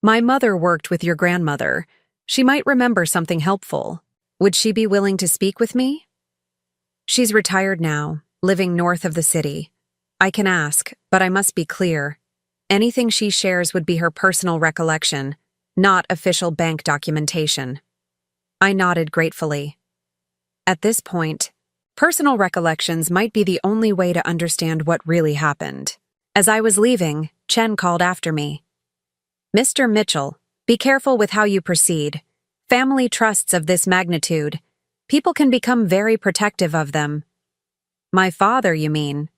My mother worked with your grandmother. She might remember something helpful. Would she be willing to speak with me?" "She's retired now, living north of the city. I can ask, but I must be clear. Anything she shares would be her personal recollection, not official bank documentation." I nodded gratefully. At this point, personal recollections might be the only way to understand what really happened. As I was leaving, Chen called after me. "Mr. Mitchell, be careful with how you proceed. Family trusts of this magnitude, people can become very protective of them." "My father, you mean?"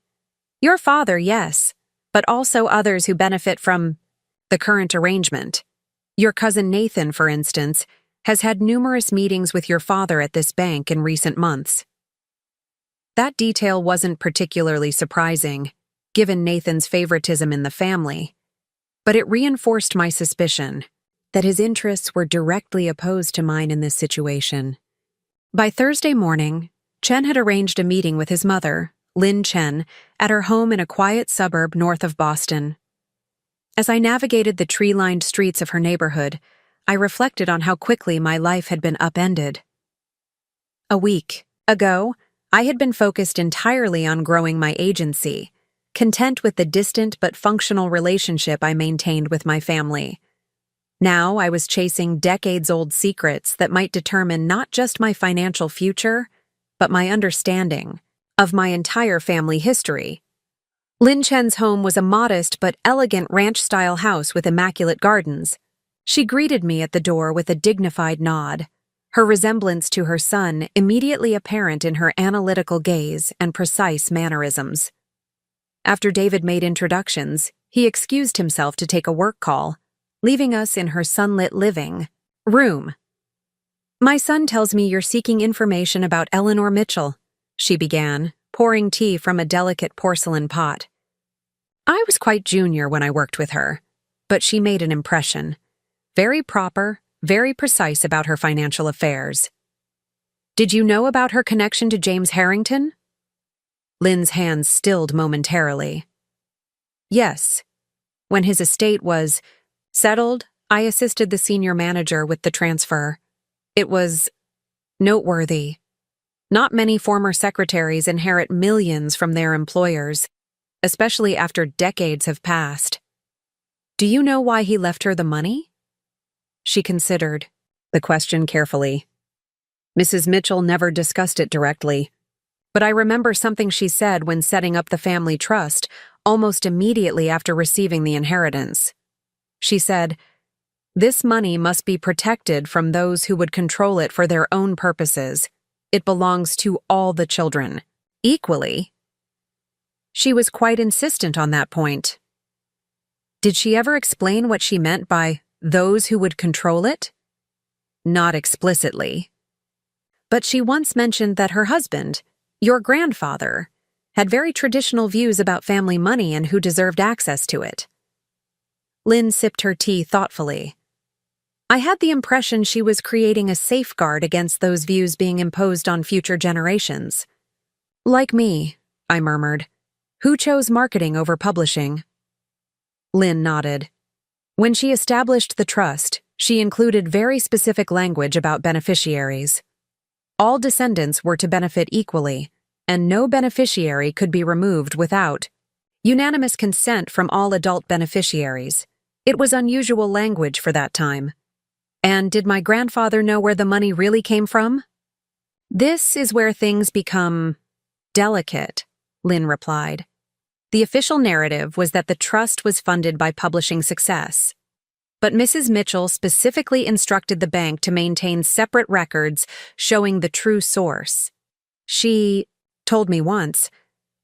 "Your father, yes, but also others who benefit from the current arrangement. Your cousin Nathan, for instance, has had numerous meetings with your father at this bank in recent months." That detail wasn't particularly surprising, given Nathan's favoritism in the family, but it reinforced my suspicion that his interests were directly opposed to mine in this situation. By Thursday morning, Chen had arranged a meeting with his mother, Lynn Chen, at her home in a quiet suburb north of Boston. As I navigated the tree-lined streets of her neighborhood, I reflected on how quickly my life had been upended. A week ago, I had been focused entirely on growing my agency, content with the distant but functional relationship I maintained with my family. Now I was chasing decades-old secrets that might determine not just my financial future, but my understanding of my entire family history. Lin Chen's home was a modest but elegant ranch-style house with immaculate gardens. She greeted me at the door with a dignified nod, her resemblance to her son immediately apparent in her analytical gaze and precise mannerisms. After David made introductions, he excused himself to take a work call, leaving us in her sunlit living room. "My son tells me you're seeking information about Eleanor Mitchell," she began, pouring tea from a delicate porcelain pot. I was quite junior when I worked with her, but she made an impression. Very proper, very precise about her financial affairs. "Did you know about her connection to James Harrington?" Lynn's hands stilled momentarily. "Yes. When his estate was settled, I assisted the senior manager with the transfer. It was noteworthy. Not many former secretaries inherit millions from their employers, especially after decades have passed. Do you know why he left her the money?" She considered the question carefully. Mrs. Mitchell never discussed it directly, but I remember something she said when setting up the family trust almost immediately after receiving the inheritance. She said, "This money must be protected from those who would control it for their own purposes. It belongs to all the children, equally." She was quite insistent on that point. Did she ever explain what she meant by those who would control it? Not explicitly. But she once mentioned that her husband, your grandfather, had very traditional views about family money and who deserved access to it. Lynn sipped her tea thoughtfully. I had the impression she was creating a safeguard against those views being imposed on future generations. "Like me," I murmured. "Who chose marketing over publishing?" Lynn nodded. When she established the trust, she included very specific language about beneficiaries. All descendants were to benefit equally, and no beneficiary could be removed without unanimous consent from all adult beneficiaries. It was unusual language for that time. And did my grandfather know where the money really came from? "This is where things become delicate," Lynn replied. The official narrative was that the trust was funded by publishing success. But Mrs. Mitchell specifically instructed the bank to maintain separate records showing the true source. She told me once,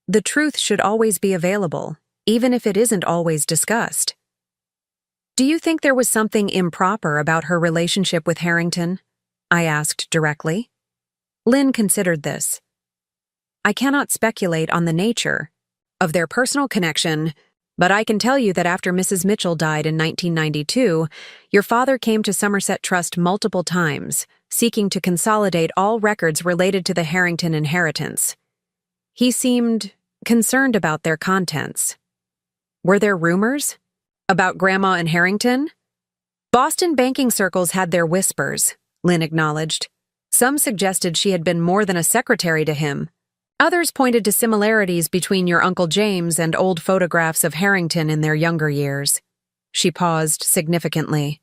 "The truth should always be available, even if it isn't always discussed." "Do you think there was something improper about her relationship with Harrington?" I asked directly. Lynn considered this. "I cannot speculate on the nature of their personal connection, but I can tell you that after Mrs. Mitchell died in 1992, your father came to Somerset Trust multiple times, seeking to consolidate all records related to the Harrington inheritance. He seemed concerned about their contents. Were there rumors about Grandma and Harrington?" "Boston banking circles had their whispers," Lynn acknowledged. "Some suggested she had been more than a secretary to him. Others pointed to similarities between your Uncle James and old photographs of Harrington in their younger years." She paused significantly.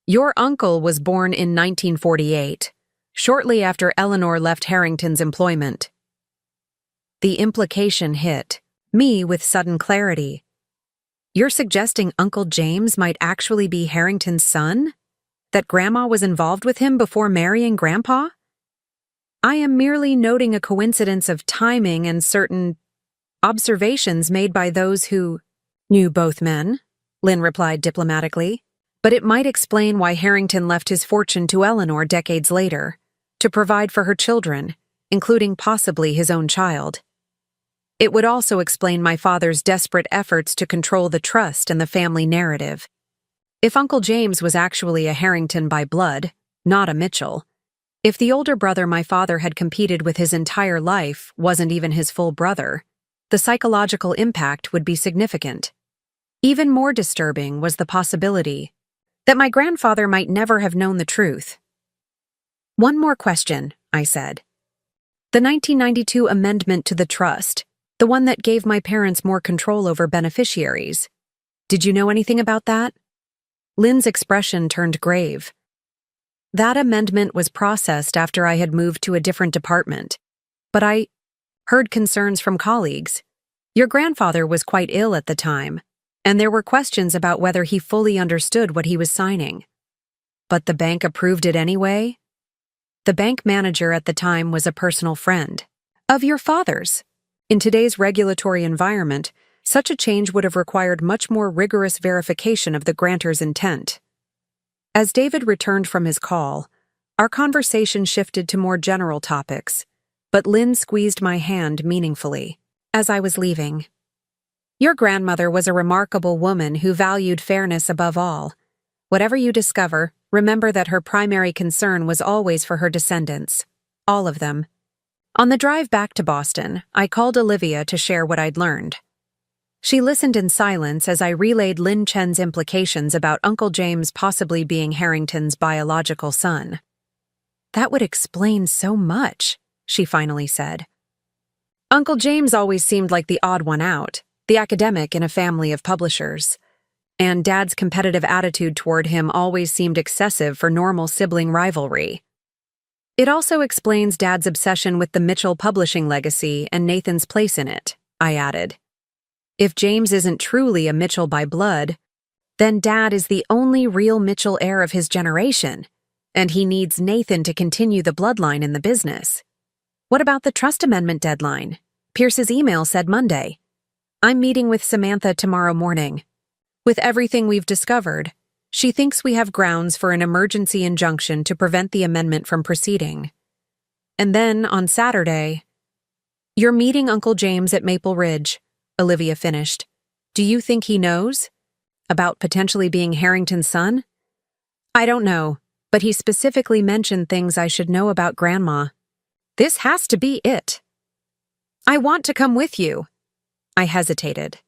"Your uncle was born in 1948, shortly after Eleanor left Harrington's employment." The implication hit me with sudden clarity. "You're suggesting Uncle James might actually be Harrington's son? That Grandma was involved with him before marrying Grandpa?" "I am merely noting a coincidence of timing and certain observations made by those who knew both men," Lynn replied diplomatically. "But it might explain why Harrington left his fortune to Eleanor decades later, to provide for her children, including possibly his own child. It would also explain my father's desperate efforts to control the trust and the family narrative. If Uncle James was actually a Harrington by blood, not a Mitchell, if the older brother my father had competed with his entire life wasn't even his full brother, the psychological impact would be significant. Even more disturbing was the possibility that my grandfather might never have known the truth." "One more question," I said. "The 1992 amendment to the trust, The one that gave my parents more control over beneficiaries. Did you know anything about that? Lynn's expression turned grave. That amendment was processed after I had moved to a different department. But I heard concerns from colleagues. Your grandfather was quite ill at the time, and there were questions about whether he fully understood what he was signing. But the bank approved it anyway? The bank manager at the time was a personal friend of your father's. In today's regulatory environment, such a change would have required much more rigorous verification of the grantor's intent. As David returned from his call, our conversation shifted to more general topics, but Lynn squeezed my hand meaningfully as I was leaving. Your grandmother was a remarkable woman who valued fairness above all. Whatever you discover, remember that her primary concern was always for her descendants. All of them. On the drive back to Boston, I called Olivia to share what I'd learned. She listened in silence as I relayed Lin Chen's implications about Uncle James possibly being Harrington's biological son. That would explain so much, she finally said. Uncle James always seemed like the odd one out, the academic in a family of publishers. And Dad's competitive attitude toward him always seemed excessive for normal sibling rivalry. It also explains Dad's obsession with the Mitchell publishing legacy and Nathan's place in it, I added. If James isn't truly a Mitchell by blood, then Dad is the only real Mitchell heir of his generation, and he needs Nathan to continue the bloodline in the business. What about the trust amendment deadline? Pierce's email said Monday. I'm meeting with Samantha tomorrow morning. With everything we've discovered, she thinks we have grounds for an emergency injunction to prevent the amendment from proceeding. And then, on Saturday, you're meeting Uncle James at Maple Ridge, Olivia finished. Do you think he knows? About potentially being Harrington's son? I don't know, but he specifically mentioned things I should know about Grandma. This has to be it. I want to come with you. I hesitated.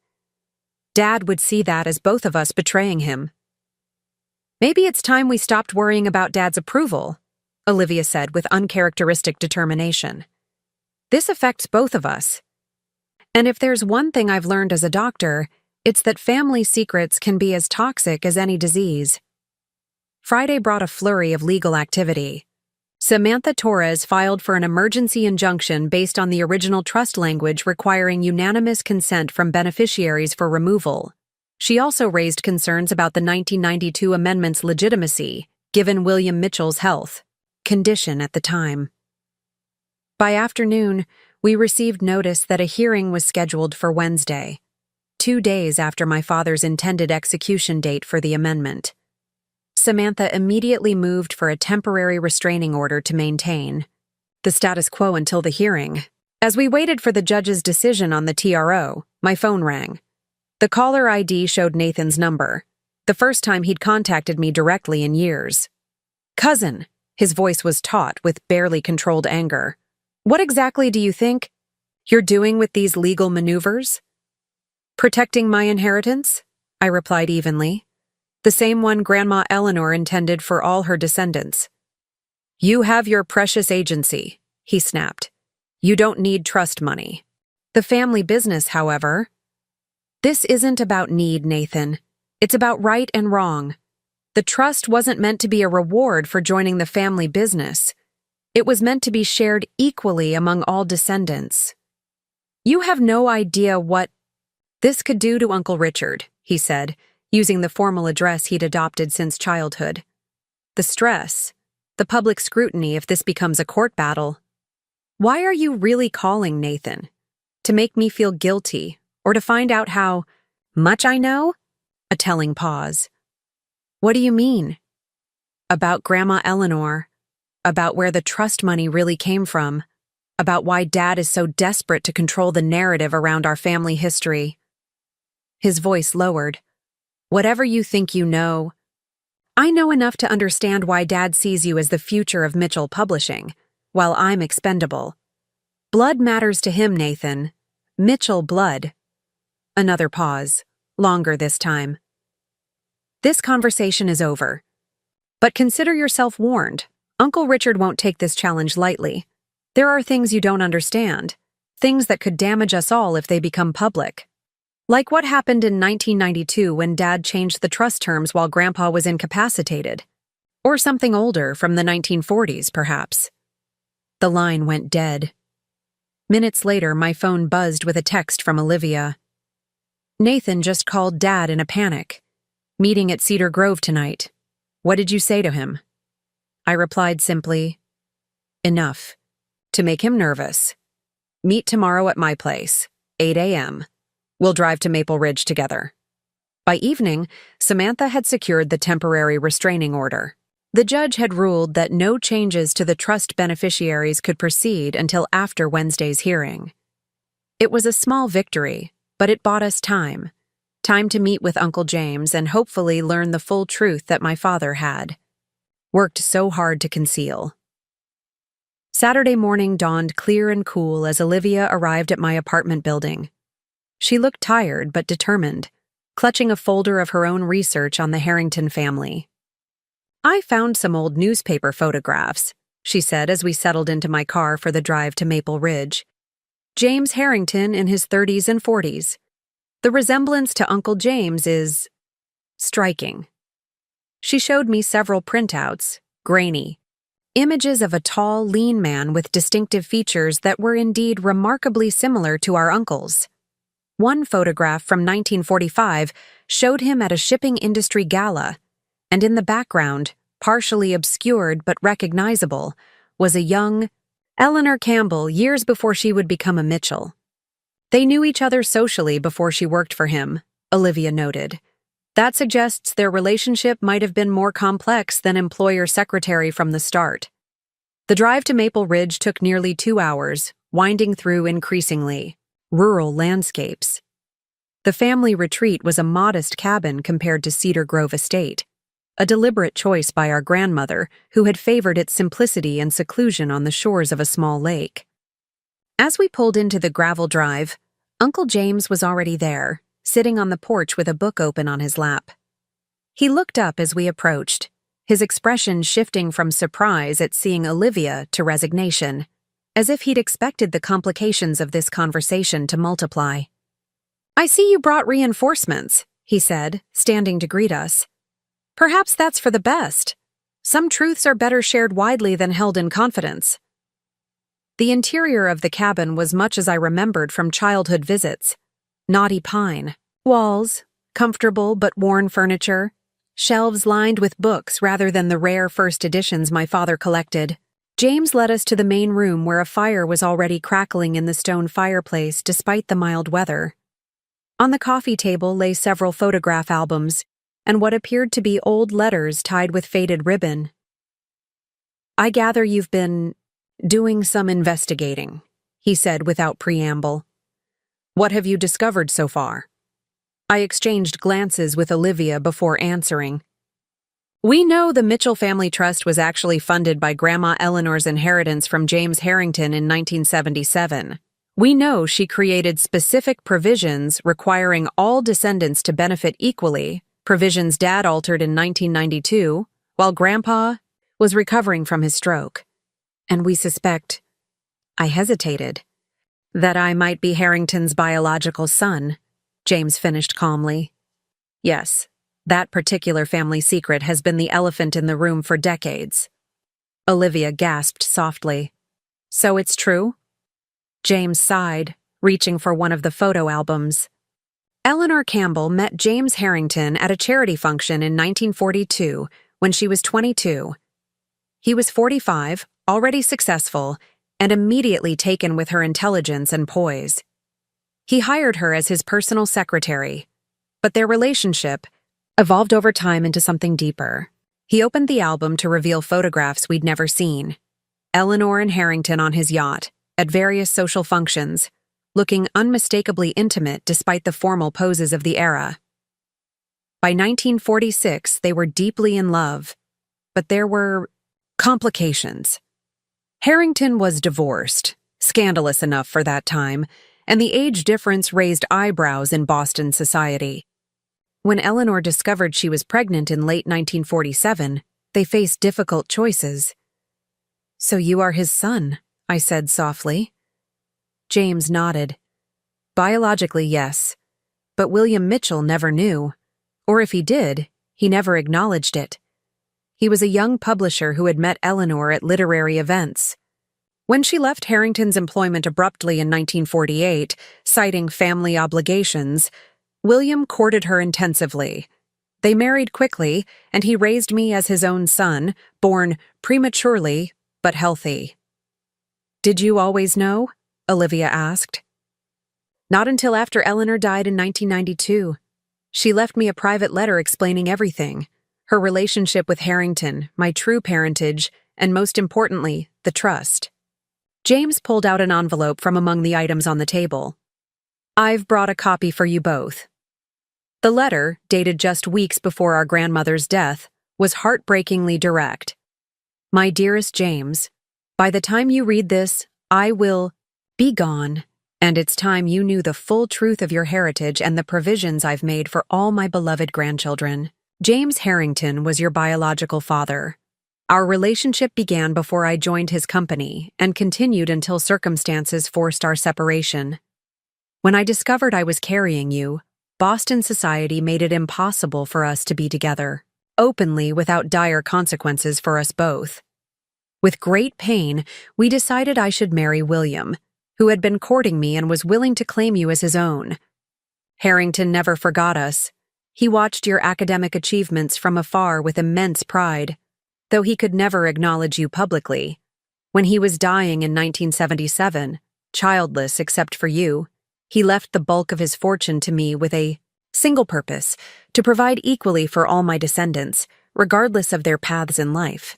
Dad would see that as both of us betraying him. Maybe it's time we stopped worrying about Dad's approval, Olivia said with uncharacteristic determination. This affects both of us. And if there's one thing I've learned as a doctor, it's that family secrets can be as toxic as any disease. Friday brought a flurry of legal activity. Samantha Torres filed for an emergency injunction based on the original trust language requiring unanimous consent from beneficiaries for removal. She also raised concerns about the 1992 amendment's legitimacy, given William Mitchell's health condition at the time. By afternoon, we received notice that a hearing was scheduled for Wednesday, 2 days after my father's intended execution date for the amendment. Samantha immediately moved for a temporary restraining order to maintain the status quo until the hearing. As we waited for the judge's decision on the TRO, my phone rang. The caller ID showed Nathan's number, the first time he'd contacted me directly in years. Cousin, his voice was taut with barely controlled anger. What exactly do you think you're doing with these legal maneuvers? Protecting my inheritance, I replied evenly. The same one Grandma Eleanor intended for all her descendants. You have your precious agency, he snapped. You don't need trust money. The family business, however. This isn't about need, Nathan. It's about right and wrong. The trust wasn't meant to be a reward for joining the family business. It was meant to be shared equally among all descendants. You have no idea what this could do to Uncle Richard, he said, using the formal address he'd adopted since childhood. The stress, the public scrutiny if this becomes a court battle. Why are you really calling, Nathan? To make me feel guilty, or to find out how much I know? A telling pause. What do you mean? About Grandma Eleanor, about where the trust money really came from, about why Dad is so desperate to control the narrative around our family history. His voice lowered. Whatever you think you know, I know enough to understand why Dad sees you as the future of Mitchell Publishing, while I'm expendable. Blood matters to him, Nathan. Mitchell blood. Another pause, longer this time. This conversation is over. But consider yourself warned. Uncle Richard won't take this challenge lightly. There are things you don't understand. things that could damage us all if they become public. Like what happened in 1992 when Dad changed the trust terms while Grandpa was incapacitated. Or something older, from the 1940s, perhaps. The line went dead. Minutes later, my phone buzzed with a text from Olivia. "Nathan just called Dad in a panic. Meeting at Cedar Grove tonight. What did you say to him?" I replied simply, "Enough. To make him nervous. Meet tomorrow at my place, 8 a.m. We'll drive to Maple Ridge together." By evening, Samantha had secured the temporary restraining order. The judge had ruled that no changes to the trust beneficiaries could proceed until after Wednesday's hearing. It was a small victory, but it bought us time. Time to meet with Uncle James and hopefully learn the full truth that my father had worked so hard to conceal. Saturday morning dawned clear and cool as Olivia arrived at my apartment building. She looked tired but determined, clutching a folder of her own research on the Harrington family. "I found some old newspaper photographs," she said as we settled into my car for the drive to Maple Ridge. "James Harrington in his 30s and 40s. The resemblance to Uncle James is striking." She showed me several printouts, grainy, images of a tall, lean man with distinctive features that were indeed remarkably similar to our uncle's. One photograph from 1945 showed him at a shipping industry gala, and in the background, partially obscured but recognizable, was a young Eleanor Campbell years before she would become a Mitchell. They knew each other socially before she worked for him, Olivia noted. That suggests their relationship might have been more complex than employer-secretary from the start. The drive to Maple Ridge took nearly 2 hours, winding through increasingly rural landscapes. The family retreat was a modest cabin compared to Cedar Grove Estate, a deliberate choice by our grandmother, who had favored its simplicity and seclusion on the shores of a small lake. As we pulled into the gravel drive, Uncle James was already there, sitting on the porch with a book open on his lap. He looked up as we approached, his expression shifting from surprise at seeing Olivia to resignation, as if he'd expected the complications of this conversation to multiply. "I see you brought reinforcements," he said, standing to greet us. "Perhaps that's for the best. Some truths are better shared widely than held in confidence." The interior of the cabin was much as I remembered from childhood visits. Knotty pine, walls, comfortable but worn furniture, shelves lined with books rather than the rare first editions my father collected. James led us to the main room where a fire was already crackling in the stone fireplace despite the mild weather. On the coffee table lay several photograph albums and what appeared to be old letters tied with faded ribbon. "I gather you've been doing some investigating," he said without preamble. "What have you discovered so far?" I exchanged glances with Olivia before answering. "We know the Mitchell Family Trust was actually funded by Grandma Eleanor's inheritance from James Harrington in 1977. We know she created specific provisions requiring all descendants to benefit equally, provisions Dad altered in 1992, while Grandpa was recovering from his stroke. And we suspect," I hesitated, "that I might be Harrington's biological son," James finished calmly. "Yes, that particular family secret has been the elephant in the room for decades." Olivia gasped softly. "So it's true?" James sighed, reaching for one of the photo albums. Eleanor Campbell met James Harrington at a charity function in 1942 when she was 22. He was 45, already successful, and immediately taken with her intelligence and poise. He hired her as his personal secretary, but their relationship evolved over time into something deeper. He opened the album to reveal photographs we'd never seen. Eleanor and Harrington on his yacht, at various social functions, looking unmistakably intimate despite the formal poses of the era. By 1946, they were deeply in love, but there were complications. Harrington was divorced, scandalous enough for that time, and the age difference raised eyebrows in Boston society. When Eleanor discovered she was pregnant in late 1947, they faced difficult choices. "So you are his son," I said softly. James nodded. Biologically, yes. But William Mitchell never knew. Or if he did, he never acknowledged it. He was a young publisher who had met Eleanor at literary events. When she left Harrington's employment abruptly in 1948, citing family obligations, William courted her intensively. They married quickly, and he raised me as his own son, born prematurely but healthy. Did you always know? Olivia asked. Not until after Eleanor died in 1992. She left me a private letter explaining everything: her relationship with Harrington, my true parentage, and most importantly, the trust. James pulled out an envelope from among the items on the table. I've brought a copy for you both. The letter, dated just weeks before our grandmother's death, was heartbreakingly direct. My dearest James, by the time you read this, I will be gone, and it's time you knew the full truth of your heritage and the provisions I've made for all my beloved grandchildren. James Harrington was your biological father. Our relationship began before I joined his company and continued until circumstances forced our separation. When I discovered I was carrying you, Boston society made it impossible for us to be together, openly without dire consequences for us both. With great pain, we decided I should marry William, who had been courting me and was willing to claim you as his own. Harrington never forgot us. He watched your academic achievements from afar with immense pride, though he could never acknowledge you publicly. When he was dying in 1977, childless except for you, he left the bulk of his fortune to me with a single purpose: to provide equally for all my descendants, regardless of their paths in life.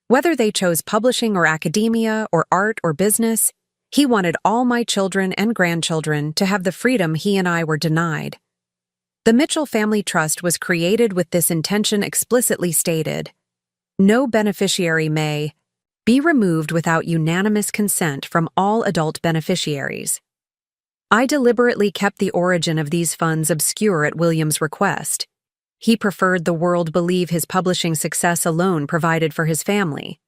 Whether they chose publishing or academia or art or business, he wanted all my children and grandchildren to have the freedom he and I were denied. The Mitchell Family Trust was created with this intention explicitly stated. No beneficiary may be removed without unanimous consent from all adult beneficiaries. I deliberately kept the origin of these funds obscure at William's request. He preferred the world believe his publishing success alone provided for his family.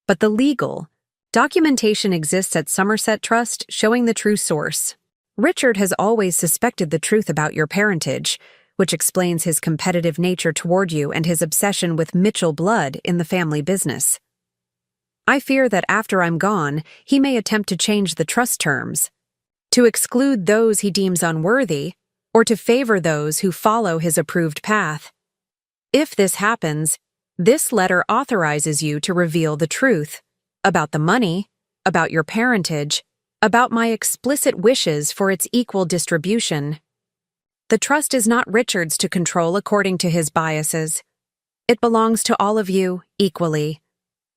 But the legal documentation exists at Somerset Trust showing the true source. Richard has always suspected the truth about your parentage, which explains his competitive nature toward you and his obsession with Mitchell blood in the family business. I fear that after I'm gone, he may attempt to change the trust terms, to exclude those he deems unworthy, or to favor those who follow his approved path. If this happens, this letter authorizes you to reveal the truth about the money, about your parentage, about my explicit wishes for its equal distribution. The trust is not Richard's to control according to his biases. It belongs to all of you equally.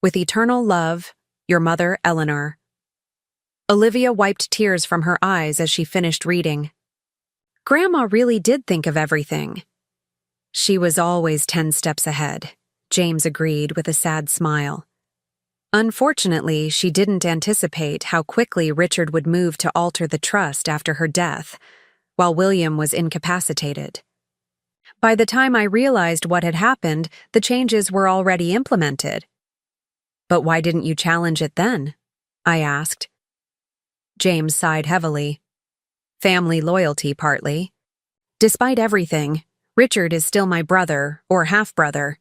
With eternal love, your mother, Eleanor. Olivia wiped tears from her eyes as she finished reading. Grandma really did think of everything. She was always 10 steps ahead, James agreed with a sad smile. Unfortunately, she didn't anticipate how quickly Richard would move to alter the trust after her death, while William was incapacitated. By the time I realized what had happened, the changes were already implemented. But why didn't you challenge it then? I asked. James sighed heavily. Family loyalty, partly. Despite everything, Richard is still my brother, or half-brother,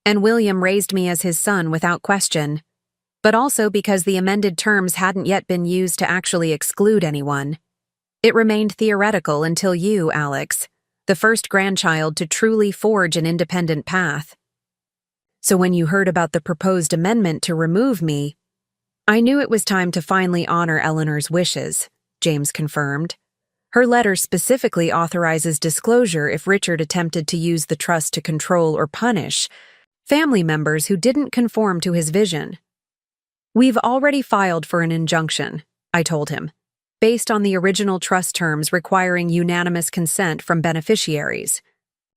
and William raised me as his son without question, but also because the amended terms hadn't yet been used to actually exclude anyone. It remained theoretical until you, Alex, the first grandchild to truly forge an independent path. So when you heard about the proposed amendment to remove me, I knew it was time to finally honor Eleanor's wishes, James confirmed. Her letter specifically authorizes disclosure if Richard attempted to use the trust to control or punish family members who didn't conform to his vision. We've already filed for an injunction, I told him, based on the original trust terms requiring unanimous consent from beneficiaries.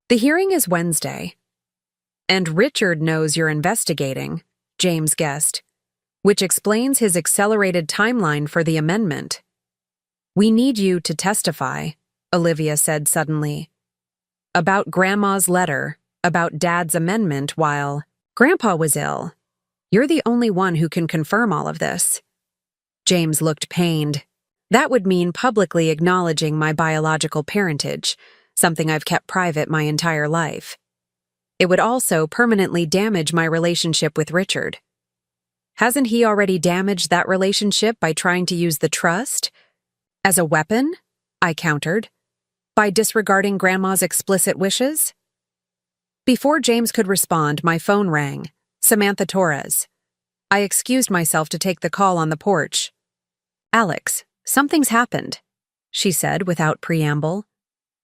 The hearing is Wednesday. And Richard knows you're investigating, James guessed, which explains his accelerated timeline for the amendment. We need you to testify, Olivia said suddenly. About Grandma's letter, about Dad's amendment while Grandpa was ill. You're the only one who can confirm all of this. James looked pained. That would mean publicly acknowledging my biological parentage, something I've kept private my entire life. It would also permanently damage my relationship with Richard. Hasn't he already damaged that relationship by trying to use the trust as a weapon? I countered. By disregarding Grandma's explicit wishes? Before James could respond, my phone rang. Samantha Torres. I excused myself to take the call on the porch. "Alex, something's happened," she said without preamble.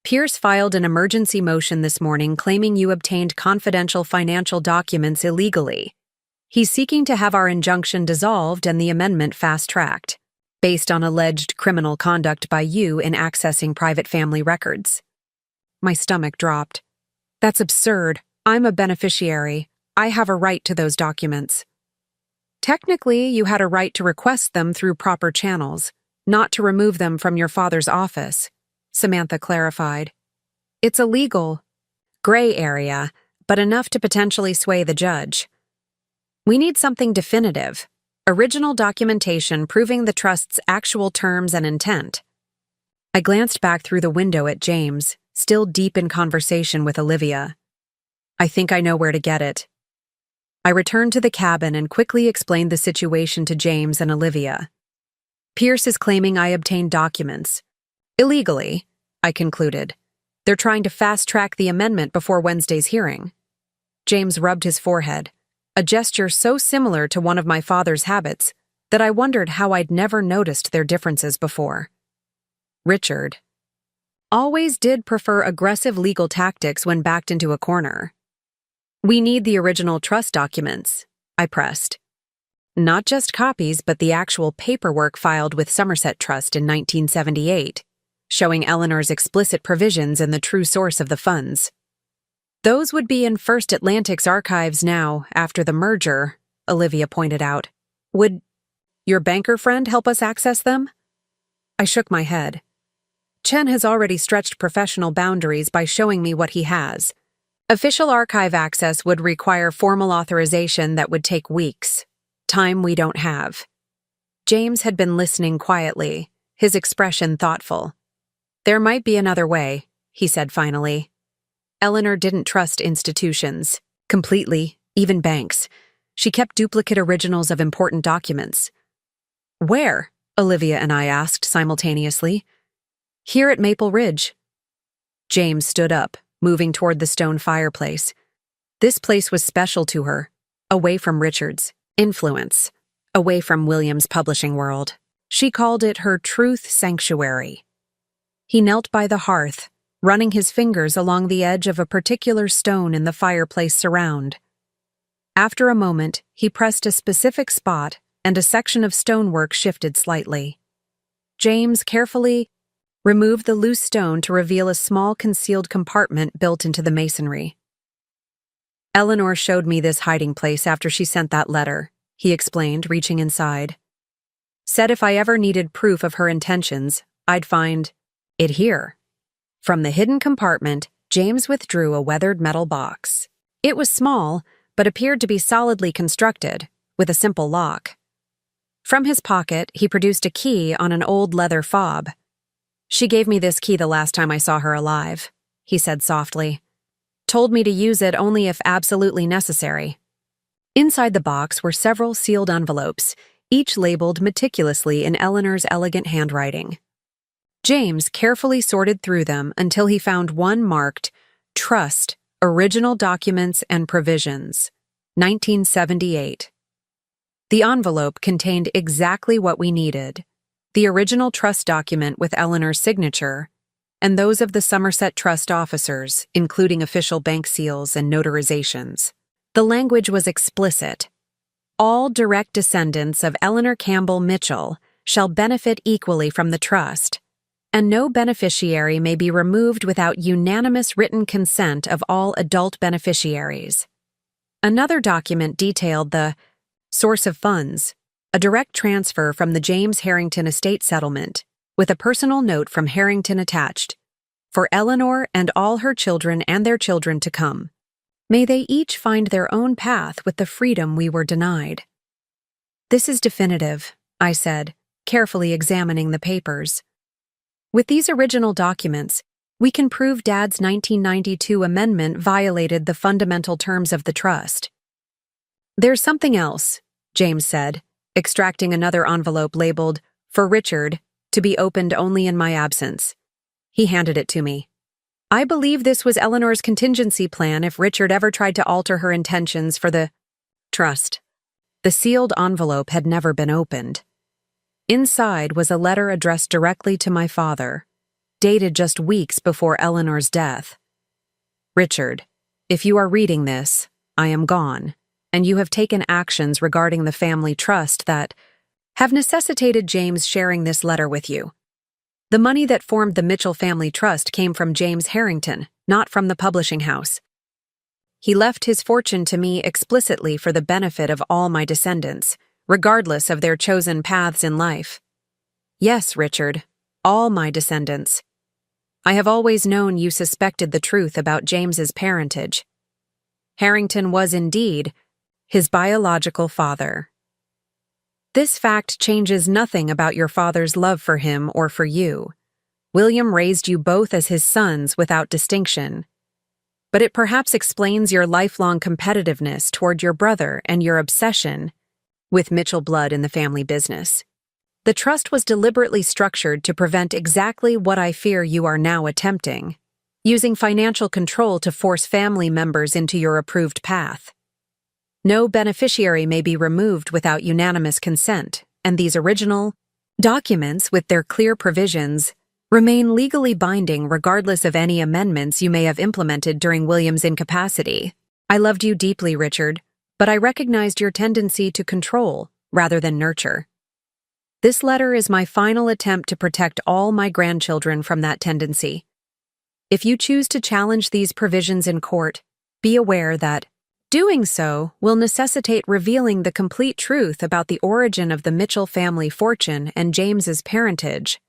"Pierce filed an emergency motion this morning claiming you obtained confidential financial documents illegally. He's seeking to have our injunction dissolved and the amendment fast-tracked, based on alleged criminal conduct by you in accessing private family records." My stomach dropped. "That's absurd. I'm a beneficiary. I have a right to those documents." "Technically, you had a right to request them through proper channels, not to remove them from your father's office," Samantha clarified. "It's a legal gray area, but enough to potentially sway the judge. We need something definitive, original documentation proving the trust's actual terms and intent." I glanced back through the window at James, still deep in conversation with Olivia. "I think I know where to get it." I returned to the cabin and quickly explained the situation to James and Olivia. "Pierce is claiming I obtained documents. Illegally," I concluded. "They're trying to fast-track the amendment before Wednesday's hearing." James rubbed his forehead, a gesture so similar to one of my father's habits that I wondered how I'd never noticed their differences before. Richard always did prefer aggressive legal tactics when backed into a corner. "We need the original trust documents," I pressed. "Not just copies, but the actual paperwork filed with Somerset Trust in 1978, showing Eleanor's explicit provisions and the true source of the funds. Those would be in First Atlantic's archives now, after the merger," Olivia pointed out. "Would your banker friend help us access them?" I shook my head. "Chen has already stretched professional boundaries by showing me what he has. Official archive access would require formal authorization that would take weeks, time we don't have." James had been listening quietly, his expression thoughtful. "There might be another way," he said finally. "Eleanor didn't trust institutions completely, even banks. She kept duplicate originals of important documents." "Where?" Olivia and I asked simultaneously. "Here at Maple Ridge." James stood up, moving toward the stone fireplace. This place was special to her, away from Richard's influence, away from William's publishing world. She called it her truth sanctuary. He knelt by the hearth, running his fingers along the edge of a particular stone in the fireplace surround. After a moment, he pressed a specific spot, and a section of stonework shifted slightly. James carefully removed the loose stone to reveal a small concealed compartment built into the masonry. "Eleanor showed me this hiding place after she sent that letter," he explained, reaching inside. "Said if I ever needed proof of her intentions, I'd find it here." From the hidden compartment, James withdrew a weathered metal box. It was small, but appeared to be solidly constructed, with a simple lock. From his pocket, he produced a key on an old leather fob. "She gave me this key the last time I saw her alive," he said softly. "Told me to use it only if absolutely necessary." Inside the box were several sealed envelopes, each labeled meticulously in Eleanor's elegant handwriting. James carefully sorted through them until he found one marked Trust, Original Documents and Provisions, 1978. The envelope contained exactly what we needed: the original trust document with Eleanor's signature, and those of the Somerset Trust officers, including official bank seals and notarizations. The language was explicit. "All direct descendants of Eleanor Campbell Mitchell shall benefit equally from the trust, and no beneficiary may be removed without unanimous written consent of all adult beneficiaries." Another document detailed the source of funds, a direct transfer from the James Harrington estate settlement, with a personal note from Harrington attached, "For Eleanor and all her children and their children to come. May they each find their own path with the freedom we were denied." "This is definitive," I said, carefully examining the papers. With these original documents, we can prove Dad's 1992 amendment violated the fundamental terms of the trust. There's something else, James said, extracting another envelope labeled, "For Richard, to be opened only in my absence." He handed it to me. I believe this was Eleanor's contingency plan if Richard ever tried to alter her intentions for the trust. The sealed envelope had never been opened. Inside was a letter addressed directly to my father, dated just weeks before Eleanor's death. Richard, if you are reading this, I am gone, and you have taken actions regarding the family trust that have necessitated James sharing this letter with you. The money that formed the Mitchell family trust came from James Harrington, not from the publishing house. He left his fortune to me explicitly for the benefit of all my descendants, regardless of their chosen paths in life. Yes, Richard, all my descendants. I have always known you suspected the truth about James's parentage. Harrington was indeed his biological father. This fact changes nothing about your father's love for him or for you. William raised you both as his sons without distinction. But it perhaps explains your lifelong competitiveness toward your brother and your obsession with Mitchell blood in the family business. The trust was deliberately structured to prevent exactly what I fear you are now attempting, using financial control to force family members into your approved path. No beneficiary may be removed without unanimous consent, and these original documents, with their clear provisions, remain legally binding regardless of any amendments you may have implemented during William's incapacity. I loved you deeply, Richard, but I recognized your tendency to control rather than nurture. This letter is my final attempt to protect all my grandchildren from that tendency. If you choose to challenge these provisions in court, be aware that doing so will necessitate revealing the complete truth about the origin of the Mitchell family fortune and James's parentage.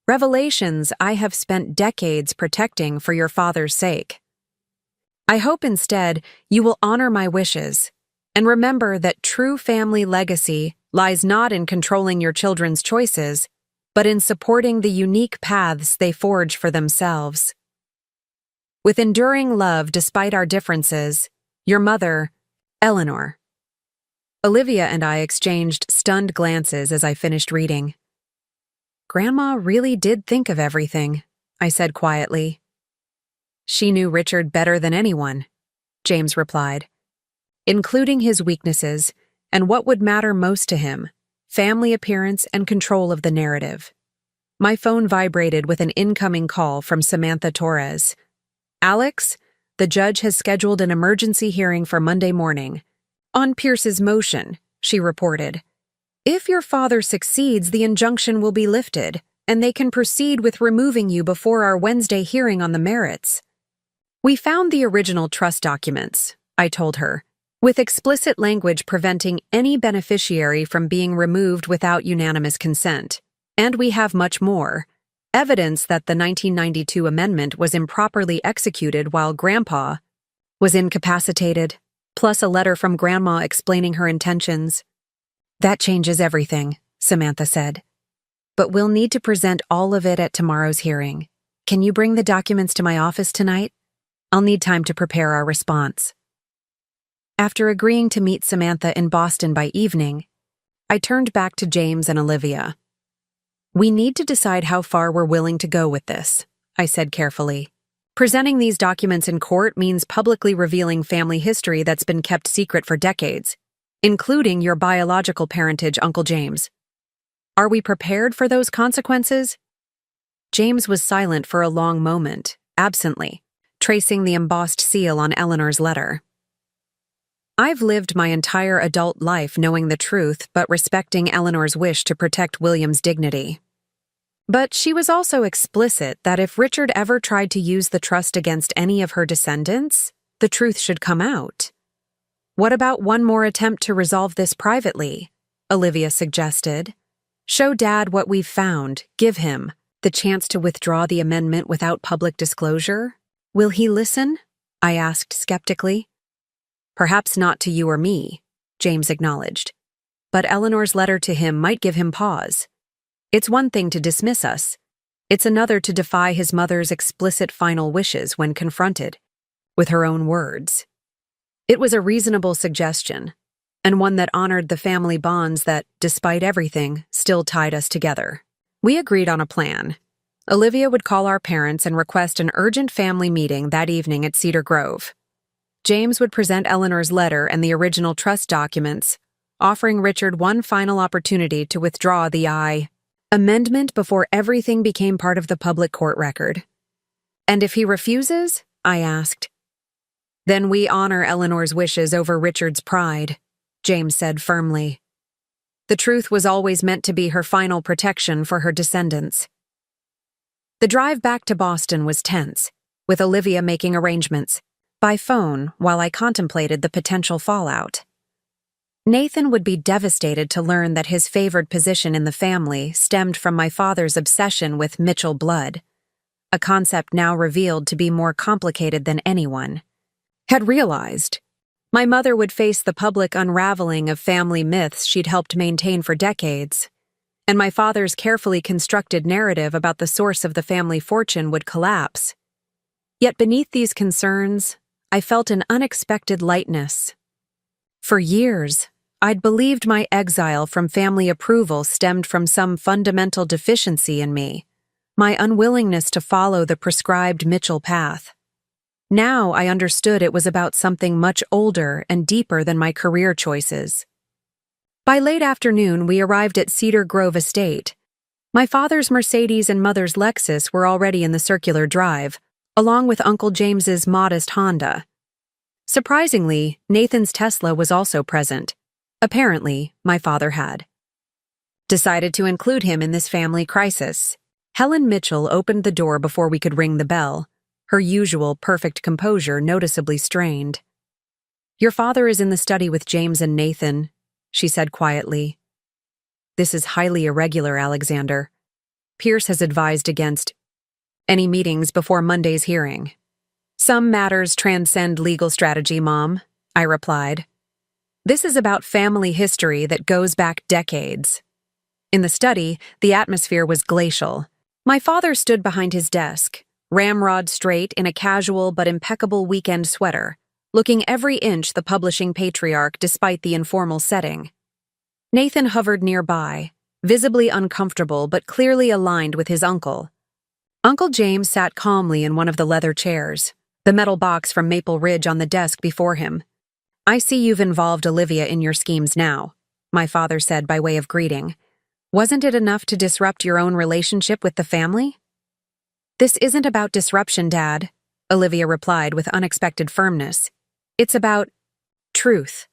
Revelations I have spent decades protecting for your father's sake. I hope instead you will honor my wishes and remember that true family legacy lies not in controlling your children's choices, but in supporting the unique paths they forge for themselves. With enduring love despite our differences, your mother, Eleanor. Olivia and I exchanged stunned glances as I finished reading. Grandma really did think of everything, I said quietly. She knew Richard better than anyone, James replied, including his weaknesses and what would matter most to him, family appearance and control of the narrative. My phone vibrated with an incoming call from Samantha Torres. Alex, the judge has scheduled an emergency hearing for Monday morning. On Pierce's motion, she reported. If your father succeeds, the injunction will be lifted, and they can proceed with removing you before our Wednesday hearing on the merits. We found the original trust documents, I told her, with explicit language preventing any beneficiary from being removed without unanimous consent. And we have much more. Evidence that the 1992 amendment was improperly executed while Grandpa was incapacitated, plus a letter from Grandma explaining her intentions. That changes everything, Samantha said. But we'll need to present all of it at tomorrow's hearing. Can you bring the documents to my office tonight? I'll need time to prepare our response. After agreeing to meet Samantha in Boston by evening, I turned back to James and Olivia. We need to decide how far we're willing to go with this, I said carefully. Presenting these documents in court means publicly revealing family history that's been kept secret for decades, including your biological parentage, Uncle James. Are we prepared for those consequences? James was silent for a long moment, absently, tracing the embossed seal on Eleanor's letter. I've lived my entire adult life knowing the truth but respecting Eleanor's wish to protect William's dignity. But she was also explicit that if Richard ever tried to use the trust against any of her descendants, the truth should come out. What about one more attempt to resolve this privately? Olivia suggested. Show Dad what we've found, give him the chance to withdraw the amendment without public disclosure. Will he listen? I asked skeptically. Perhaps not to you or me, James acknowledged. But Eleanor's letter to him might give him pause. It's one thing to dismiss us. It's another to defy his mother's explicit final wishes when confronted with her own words. It was a reasonable suggestion, and one that honored the family bonds that, despite everything, still tied us together. We agreed on a plan. Olivia would call our parents and request an urgent family meeting that evening at Cedar Grove. James would present Eleanor's letter and the original trust documents, offering Richard one final opportunity to withdraw the amendment before everything became part of the public court record. And if he refuses? I asked. Then we honor Eleanor's wishes over Richard's pride, James said firmly. The truth was always meant to be her final protection for her descendants. The drive back to Boston was tense, with Olivia making arrangements by phone while I contemplated the potential fallout. Nathan would be devastated to learn that his favored position in the family stemmed from my father's obsession with Mitchell blood, a concept now revealed to be more complicated than anyone had realized. My mother would face the public unraveling of family myths she'd helped maintain for decades, and my father's carefully constructed narrative about the source of the family fortune would collapse. Yet beneath these concerns, I felt an unexpected lightness. For years, I'd believed my exile from family approval stemmed from some fundamental deficiency in me, my unwillingness to follow the prescribed Mitchell path. Now I understood it was about something much older and deeper than my career choices. By late afternoon, we arrived at Cedar Grove Estate. My father's Mercedes and mother's Lexus were already in the circular drive, along with Uncle James's modest Honda. Surprisingly, Nathan's Tesla was also present. Apparently, my father had decided to include him in this family crisis. Helen Mitchell opened the door before we could ring the bell, her usual perfect composure noticeably strained. "Your father is in the study with James and Nathan," she said quietly. "This is highly irregular, Alexander. Pierce has advised against any meetings before Monday's hearing." "Some matters transcend legal strategy, Mom," I replied. "This is about family history that goes back decades." In the study, the atmosphere was glacial. My father stood behind his desk, ramrod straight in a casual but impeccable weekend sweater, looking every inch the publishing patriarch despite the informal setting. Nathan hovered nearby, visibly uncomfortable but clearly aligned with his uncle. Uncle James sat calmly in one of the leather chairs, the metal box from Maple Ridge on the desk before him. "I see you've involved Olivia in your schemes now," my father said by way of greeting. "Wasn't it enough to disrupt your own relationship with the family?" "This isn't about disruption, Dad," Olivia replied with unexpected firmness. "It's about truth.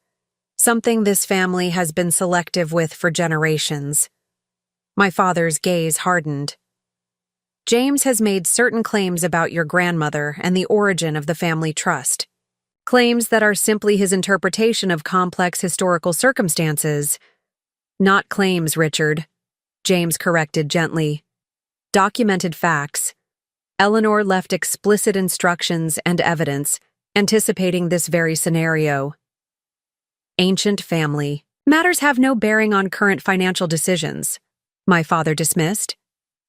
Something this family has been selective with for generations." My father's gaze hardened. "James has made certain claims about your grandmother and the origin of the family trust. Claims that are simply his interpretation of complex historical circumstances." "Not claims, Richard," James corrected gently. "Documented facts. Eleanor left explicit instructions and evidence, anticipating this very scenario." "Ancient family. Matters have no bearing on current financial decisions," my father dismissed.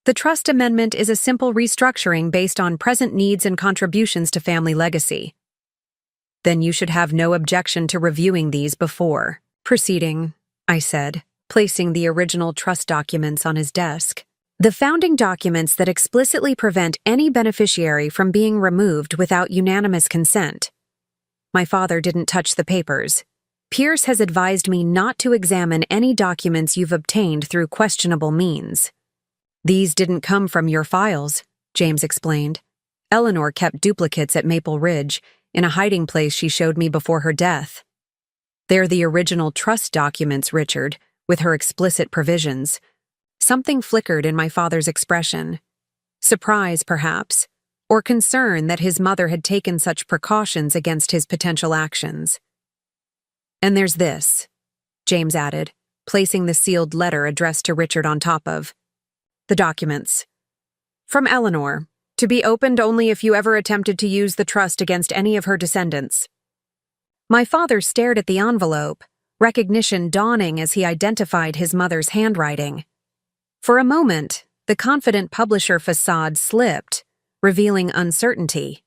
"The trust amendment is a simple restructuring based on present needs and contributions to family legacy." "Then you should have no objection to reviewing these before proceeding," I said, placing the original trust documents on his desk. "The founding documents that explicitly prevent any beneficiary from being removed without unanimous consent." My father didn't touch the papers. "Pierce has advised me not to examine any documents you've obtained through questionable means." "These didn't come from your files," James explained. "Eleanor kept duplicates at Maple Ridge, in a hiding place she showed me before her death. They're the original trust documents, Richard, with her explicit provisions." Something flickered in my father's expression. Surprise, perhaps, or concern that his mother had taken such precautions against his potential actions. "And there's this," James added, placing the sealed letter addressed to Richard on top of the documents. "From Eleanor, to be opened only if you ever attempted to use the trust against any of her descendants." My father stared at the envelope, recognition dawning as he identified his mother's handwriting. For a moment, the confident publisher facade slipped, revealing uncertainty.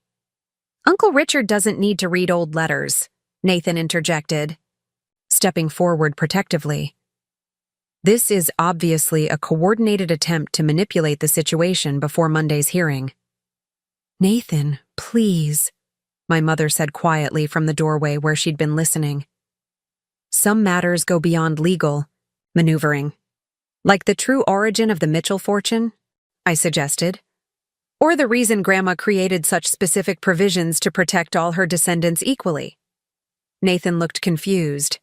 "Uncle Richard doesn't need to read old letters," Nathan interjected, stepping forward protectively. This is obviously a coordinated attempt to manipulate the situation before Monday's hearing. "Nathan, please," my mother said quietly from the doorway where she'd been listening. "Some matters go beyond legal maneuvering. Like the true origin of the Mitchell fortune," I suggested. "Or the reason Grandma created such specific provisions to protect all her descendants equally." Nathan looked confused.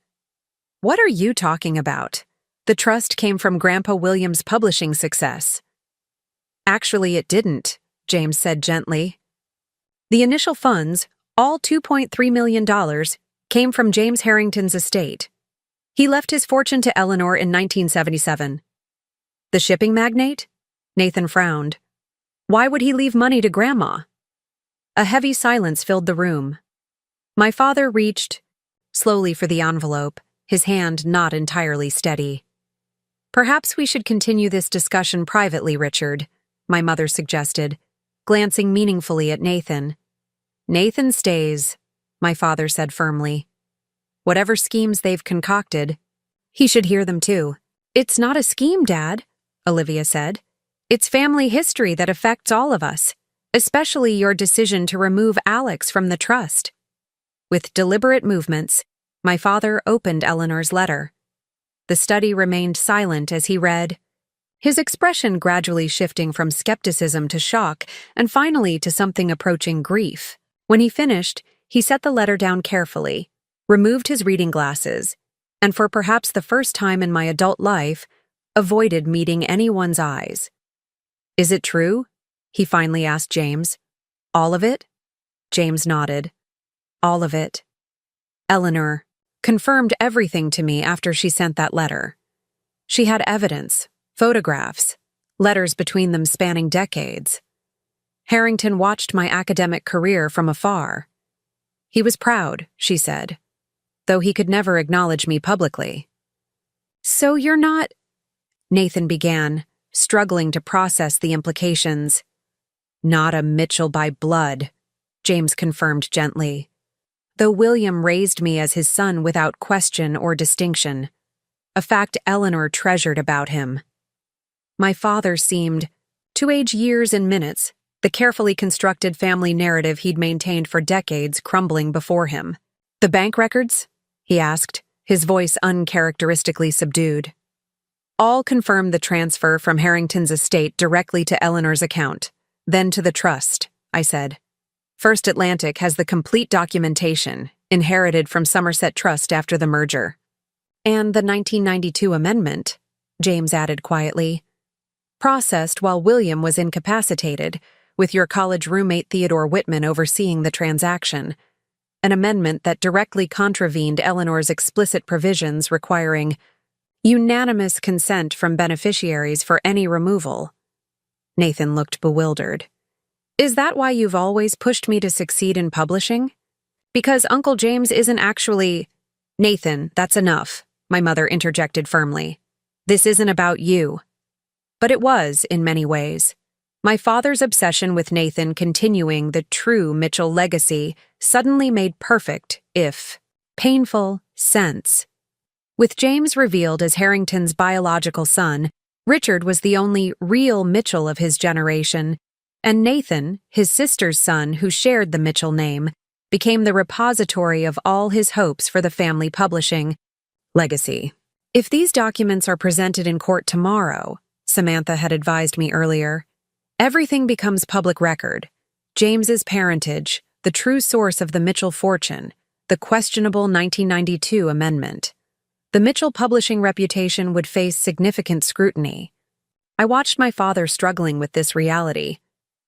"What are you talking about? The trust came from Grandpa William's publishing success." "Actually, it didn't," James said gently. "The initial funds, all $2.3 million, came from James Harrington's estate. He left his fortune to Eleanor in 1977. "The shipping magnate?" Nathan frowned. "Why would he leave money to Grandma?" A heavy silence filled the room. My father reached slowly for the envelope, his hand not entirely steady. "Perhaps we should continue this discussion privately, Richard," my mother suggested, glancing meaningfully at Nathan. "Nathan stays," my father said firmly. "Whatever schemes they've concocted, he should hear them too." "It's not a scheme, Dad," Olivia said. "It's family history that affects all of us, especially your decision to remove Alex from the trust." With deliberate movements, my father opened Eleanor's letter. The study remained silent as he read, his expression gradually shifting from skepticism to shock and finally to something approaching grief. When he finished, he set the letter down carefully, removed his reading glasses, and for perhaps the first time in my adult life, avoided meeting anyone's eyes. "Is it true?" he finally asked James. "All of it?" James nodded. "All of it." Eleanor confirmed everything to me after she sent that letter. She had evidence, photographs, letters between them spanning decades. Harrington watched my academic career from afar. He was proud, she said, though he could never acknowledge me publicly. "So you're not—" Nathan began, struggling to process the implications. "Not a Mitchell by blood," James confirmed gently, though William raised me as his son without question or distinction, a fact Eleanor treasured about him. My father seemed to age years in minutes, the carefully constructed family narrative he'd maintained for decades crumbling before him. "The bank records?" he asked, his voice uncharacteristically subdued. "All confirmed the transfer from Harrington's estate directly to Eleanor's account, then to the trust," I said. "First Atlantic has the complete documentation, inherited from Somerset Trust after the merger." "And the 1992 amendment," James added quietly, "processed while William was incapacitated, with your college roommate Theodore Whitman overseeing the transaction. An amendment that directly contravened Eleanor's explicit provisions requiring unanimous consent from beneficiaries for any removal." Nathan looked bewildered. "Is that why you've always pushed me to succeed in publishing? Because Uncle James isn't actually—" "Nathan, that's enough," my mother interjected firmly. "This isn't about you." But it was, in many ways. My father's obsession with Nathan continuing the true Mitchell legacy suddenly made perfect, if painful, sense. With James revealed as Harrington's biological son, Richard was the only real Mitchell of his generation, and Nathan, his sister's son who shared the Mitchell name, became the repository of all his hopes for the family publishing legacy. "If these documents are presented in court tomorrow," Samantha had advised me earlier, "everything becomes public record. James's parentage, the true source of the Mitchell fortune, the questionable 1992 amendment. The Mitchell publishing reputation would face significant scrutiny." I watched my father struggling with this reality,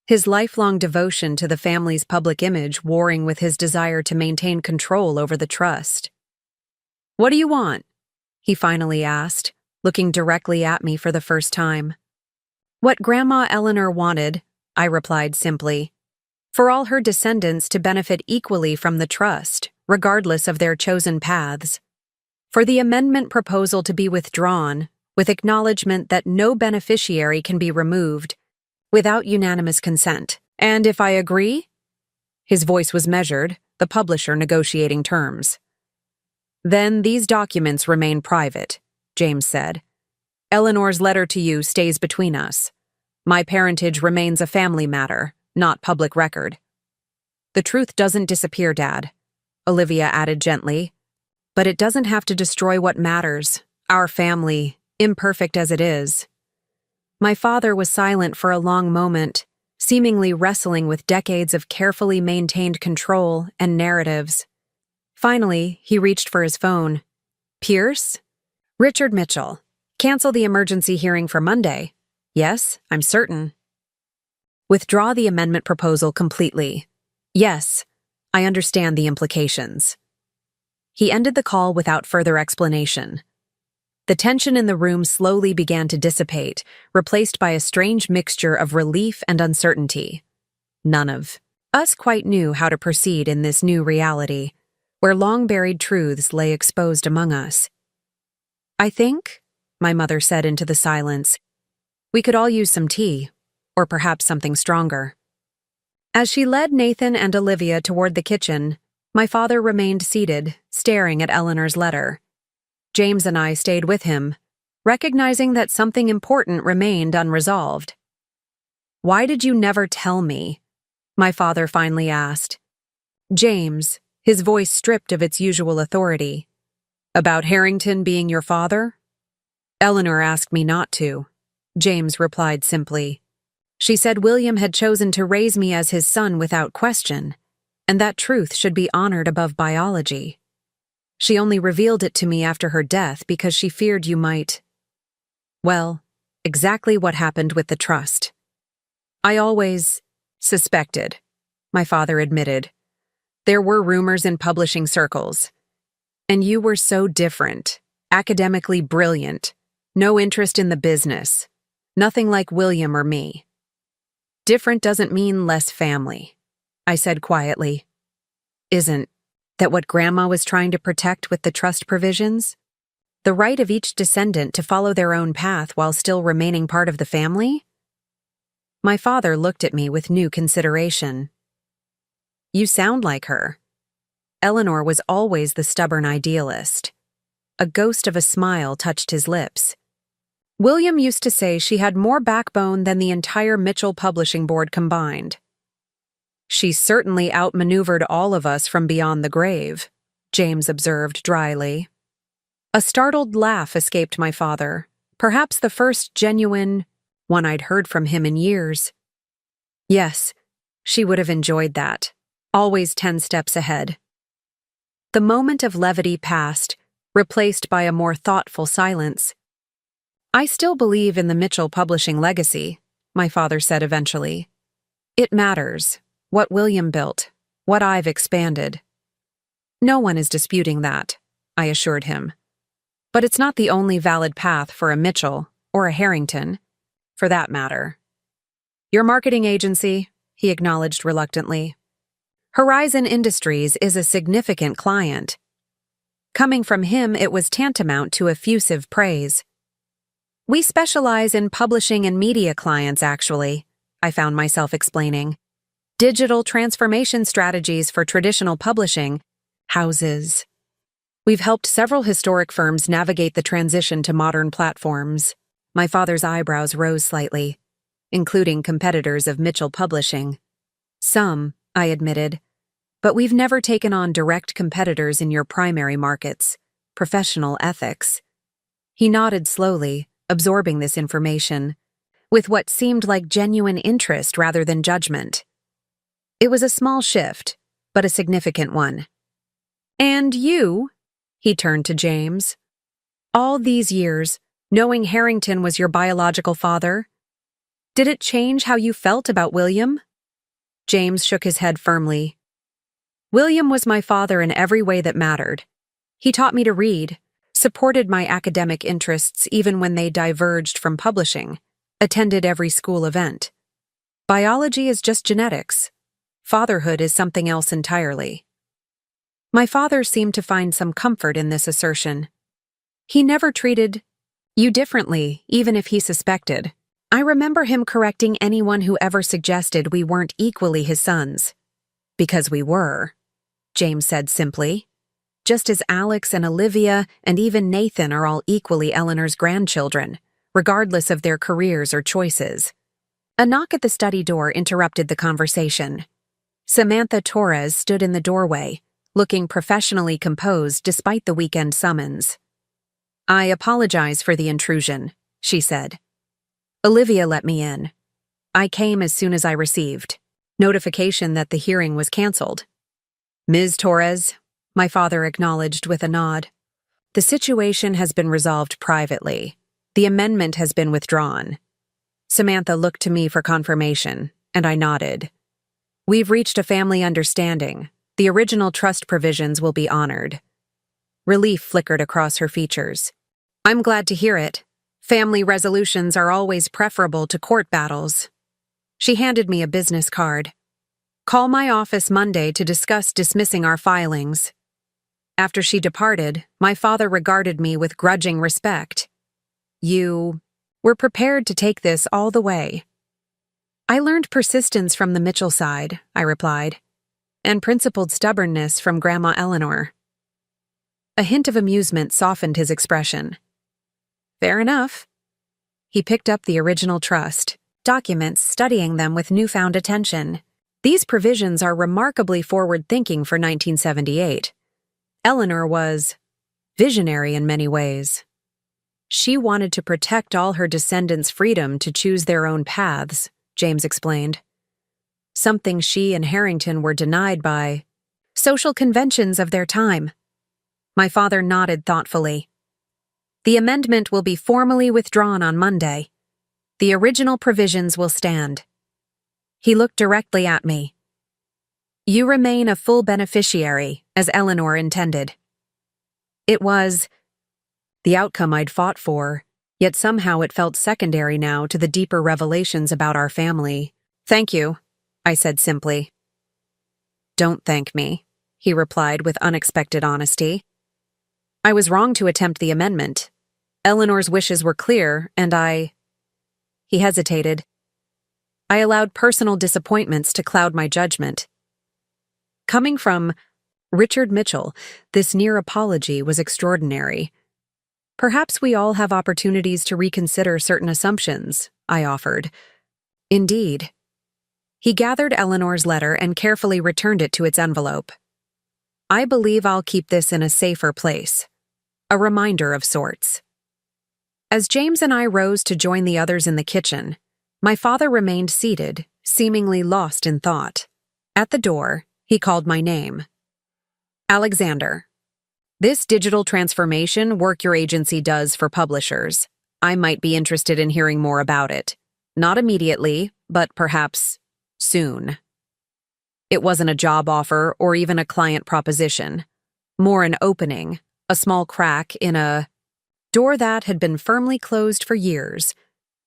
his lifelong devotion to the family's public image warring with his desire to maintain control over the trust. "What do you want?" he finally asked, looking directly at me for the first time. "What Grandma Eleanor wanted," I replied simply, "for all her descendants to benefit equally from the trust, regardless of their chosen paths. For the amendment proposal to be withdrawn, with acknowledgement that no beneficiary can be removed without unanimous consent. And if I agree? His voice was measured, the publisher negotiating terms. Then these documents remain private, James said. Eleanor's letter to you stays between us. My parentage remains a family matter, not public record. The truth doesn't disappear, Dad, Olivia added gently. But it doesn't have to destroy what matters, our family, imperfect as it is. My father was silent for a long moment, seemingly wrestling with decades of carefully maintained control and narratives. Finally, he reached for his phone. Pierce? Richard Mitchell. Cancel the emergency hearing for Monday. Yes, I'm certain. Withdraw the amendment proposal completely. Yes, I understand the implications. He ended the call without further explanation. The tension in the room slowly began to dissipate, replaced by a strange mixture of relief and uncertainty. None of us quite knew how to proceed in this new reality, where long-buried truths lay exposed among us. I think, my mother said into the silence, we could all use some tea, or perhaps something stronger. As she led Nathan and Olivia toward the kitchen, my father remained seated, staring at Eleanor's letter. James and I stayed with him, recognizing that something important remained unresolved. Why did you never tell me? My father finally asked. James, his voice stripped of its usual authority. About Harrington being your father? Eleanor asked me not to, James replied simply. She said William had chosen to raise me as his son without question, and that truth should be honored above biology. She only revealed it to me after her death because she feared you might… Well, exactly what happened with the trust. I always suspected, my father admitted. There were rumors in publishing circles. And you were so different, academically brilliant, no interest in the business, nothing like William or me. Different doesn't mean less family, I said quietly. Isn't that what Grandma was trying to protect with the trust provisions? The right of each descendant to follow their own path while still remaining part of the family? My father looked at me with new consideration. You sound like her. Eleanor was always the stubborn idealist. A ghost of a smile touched his lips. William used to say she had more backbone than the entire Mitchell Publishing Board combined. She certainly outmaneuvered all of us from beyond the grave, James observed dryly. A startled laugh escaped my father, perhaps the first genuine one I'd heard from him in years. Yes, she would have enjoyed that, always 10 steps ahead. The moment of levity passed, replaced by a more thoughtful silence. I still believe in the Mitchell Publishing legacy, my father said eventually. It matters, what William built, what I've expanded. No one is disputing that, I assured him. But it's not the only valid path for a Mitchell or a Harrington, for that matter. Your marketing agency, he acknowledged reluctantly. Horizon Industries is a significant client. Coming from him, it was tantamount to effusive praise. We specialize in publishing and media clients, actually, I found myself explaining. Digital transformation strategies for traditional publishing houses. We've helped several historic firms navigate the transition to modern platforms. My father's eyebrows rose slightly, including competitors of Mitchell Publishing. Some, I admitted, but we've never taken on direct competitors in your primary markets, professional ethics. He nodded slowly, absorbing this information, with what seemed like genuine interest rather than judgment. It was a small shift, but a significant one. And you, he turned to James, all these years, knowing Harrington was your biological father, did it change how you felt about William? James shook his head firmly. William was my father in every way that mattered. He taught me to read, supported my academic interests even when they diverged from publishing, attended every school event. Biology is just genetics. Fatherhood is something else entirely. My father seemed to find some comfort in this assertion. He never treated You differently, even if he suspected. I remember him correcting anyone who ever suggested we weren't equally his sons. Because we were, James said simply. Just as Alex and Olivia and even Nathan are all equally Eleanor's grandchildren, regardless of their careers or choices. A knock at the study door interrupted the conversation. Samantha Torres stood in the doorway, looking professionally composed despite the weekend summons. I apologize for the intrusion, she said. Olivia let me in. I came as soon as I received notification that the hearing was canceled. Ms. Torres, my father acknowledged with a nod. The situation has been resolved privately. The amendment has been withdrawn. Samantha looked to me for confirmation, and I nodded. We've reached a family understanding. The original trust provisions will be honored. Relief flickered across her features. I'm glad to hear it. Family resolutions are always preferable to court battles. She handed me a business card. Call my office Monday to discuss dismissing our filings. After she departed, my father regarded me with grudging respect. You were prepared to take this all the way. I learned persistence from the Mitchell side, I replied, and principled stubbornness from Grandma Eleanor. A hint of amusement softened his expression. Fair enough. He picked up the original trust documents, studying them with newfound attention. These provisions are remarkably forward-thinking for 1978. Eleanor was visionary in many ways. She wanted to protect all her descendants' freedom to choose their own paths, James explained. Something she and Harrington were denied by social conventions of their time. My father nodded thoughtfully. The amendment will be formally withdrawn on Monday. The original provisions will stand. He looked directly at me. You remain a full beneficiary, as Eleanor intended. It was the outcome I'd fought for, yet somehow it felt secondary now to the deeper revelations about our family. Thank you, I said simply. Don't thank me, he replied with unexpected honesty. I was wrong to attempt the amendment. Eleanor's wishes were clear, and He hesitated. I allowed personal disappointments to cloud my judgment. Coming from Richard Mitchell, this near apology was extraordinary. Perhaps we all have opportunities to reconsider certain assumptions, I offered. Indeed. He gathered Eleanor's letter and carefully returned it to its envelope. I believe I'll keep this in a safer place. A reminder of sorts. As James and I rose to join the others in the kitchen, my father remained seated, seemingly lost in thought. At the door, he called my name. Alexander. This digital transformation work your agency does for publishers. I might be interested in hearing more about it. Not immediately, but perhaps soon. It wasn't a job offer or even a client proposition. More an opening, a small crack in a door that had been firmly closed for years.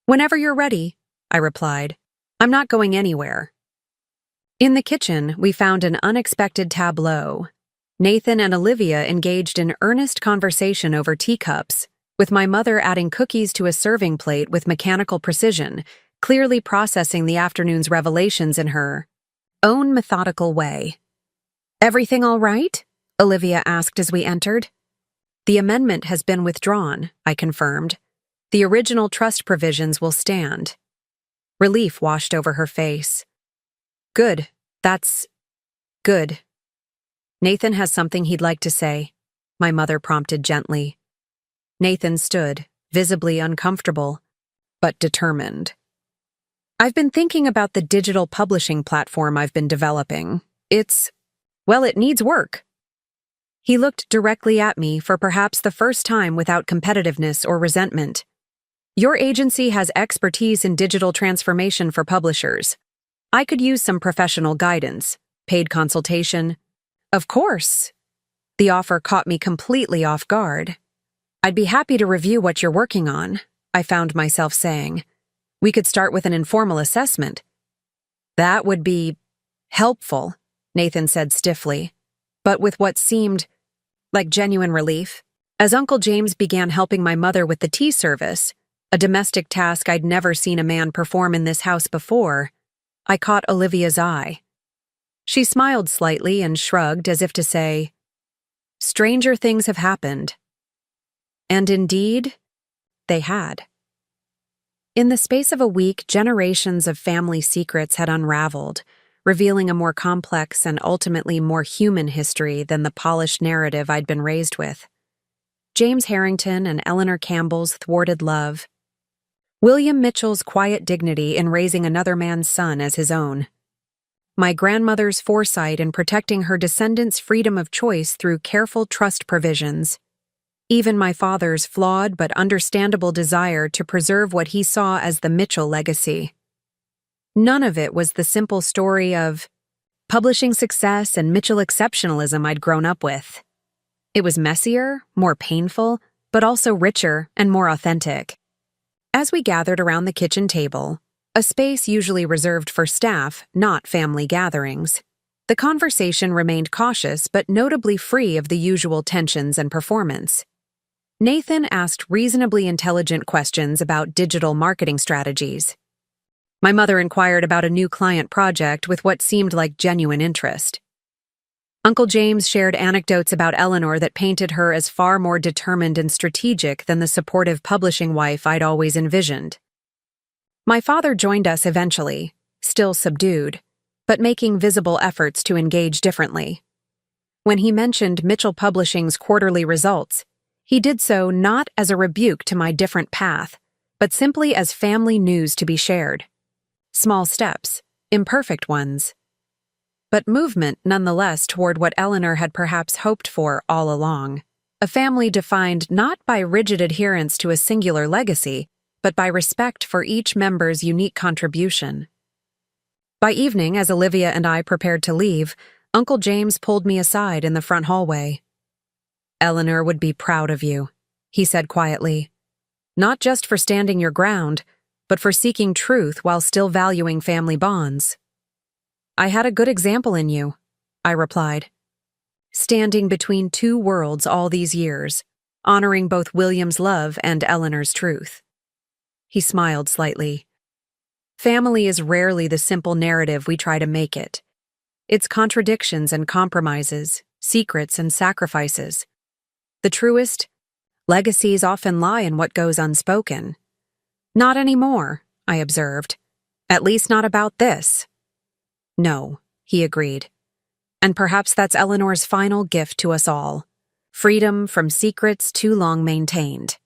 Whenever you're ready, I replied. I'm not going anywhere. In the kitchen, we found an unexpected tableau. Nathan and Olivia engaged in earnest conversation over teacups, with my mother adding cookies to a serving plate with mechanical precision, clearly processing the afternoon's revelations in her own methodical way. Everything all right? Olivia asked as we entered. The amendment has been withdrawn, I confirmed. The original trust provisions will stand. Relief washed over her face. Good. That's good. Nathan has something he'd like to say, my mother prompted gently. Nathan stood, visibly uncomfortable, but determined. I've been thinking about the digital publishing platform I've been developing. It needs work. He looked directly at me for perhaps the first time without competitiveness or resentment. Your agency has expertise in digital transformation for publishers. I could use some professional guidance, paid consultation. Of course. The offer caught me completely off guard. I'd be happy to review what you're working on, I found myself saying. We could start with an informal assessment. That would be helpful, Nathan said stiffly, but with what seemed like genuine relief. As Uncle James began helping my mother with the tea service, a domestic task I'd never seen a man perform in this house before, I caught Olivia's eye. She smiled slightly and shrugged as if to say, "Stranger things have happened." And indeed, they had. In the space of a week, generations of family secrets had unraveled, revealing a more complex and ultimately more human history than the polished narrative I'd been raised with. James Harrington and Eleanor Campbell's thwarted love. William Mitchell's quiet dignity in raising another man's son as his own. My grandmother's foresight in protecting her descendants' freedom of choice through careful trust provisions. Even my father's flawed but understandable desire to preserve what he saw as the Mitchell legacy. None of it was the simple story of publishing success and Mitchell exceptionalism I'd grown up with. It was messier, more painful, but also richer and more authentic. As we gathered around the kitchen table, a space usually reserved for staff, not family gatherings, the conversation remained cautious but notably free of the usual tensions and performance. Nathan asked reasonably intelligent questions about digital marketing strategies. My mother inquired about a new client project with what seemed like genuine interest. Uncle James shared anecdotes about Eleanor that painted her as far more determined and strategic than the supportive publishing wife I'd always envisioned. My father joined us eventually, still subdued, but making visible efforts to engage differently. When he mentioned Mitchell Publishing's quarterly results, he did so not as a rebuke to my different path, but simply as family news to be shared. Small steps, imperfect ones, but movement nonetheless toward what Eleanor had perhaps hoped for all along, a family defined not by rigid adherence to a singular legacy, but by respect for each member's unique contribution. By evening, as Olivia and I prepared to leave, Uncle James pulled me aside in the front hallway. "Eleanor would be proud of you," he said quietly. "Not just for standing your ground, but for seeking truth while still valuing family bonds." "I had a good example in you," I replied. "Standing between two worlds all these years, honoring both William's love and Eleanor's truth." He smiled slightly. "Family is rarely the simple narrative we try to make it. It's contradictions and compromises, secrets and sacrifices. The truest legacies often lie in what goes unspoken." "Not anymore," I observed. "At least not about this." "No," he agreed. "And perhaps that's Eleanor's final gift to us all. Freedom from secrets too long maintained."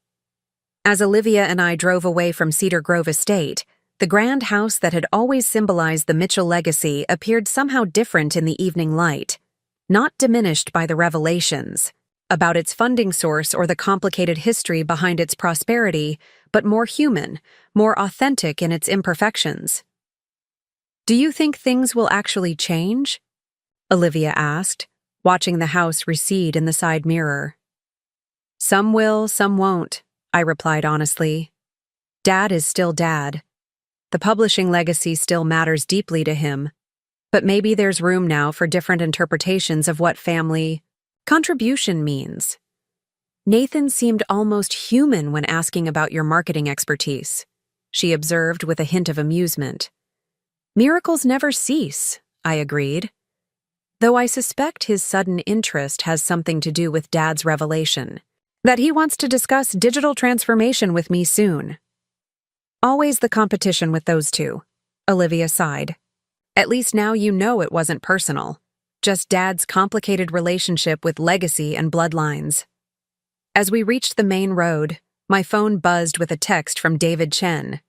As Olivia and I drove away from Cedar Grove Estate, the grand house that had always symbolized the Mitchell legacy appeared somehow different in the evening light, not diminished by the revelations about its funding source or the complicated history behind its prosperity, but more human, more authentic in its imperfections. "Do you think things will actually change?" Olivia asked, watching the house recede in the side mirror. "Some will, some won't," I replied honestly. "Dad is still Dad. The publishing legacy still matters deeply to him, but maybe there's room now for different interpretations of what family contribution means." "Nathan seemed almost human when asking about your marketing expertise," she observed with a hint of amusement. "Miracles never cease," I agreed, though I suspect his sudden interest has something to do with Dad's revelation, that he wants to discuss digital transformation with me soon. "Always the competition with those two," Olivia sighed. "At least now you know it wasn't personal, just Dad's complicated relationship with legacy and bloodlines." As we reached the main road, my phone buzzed with a text from David Chen.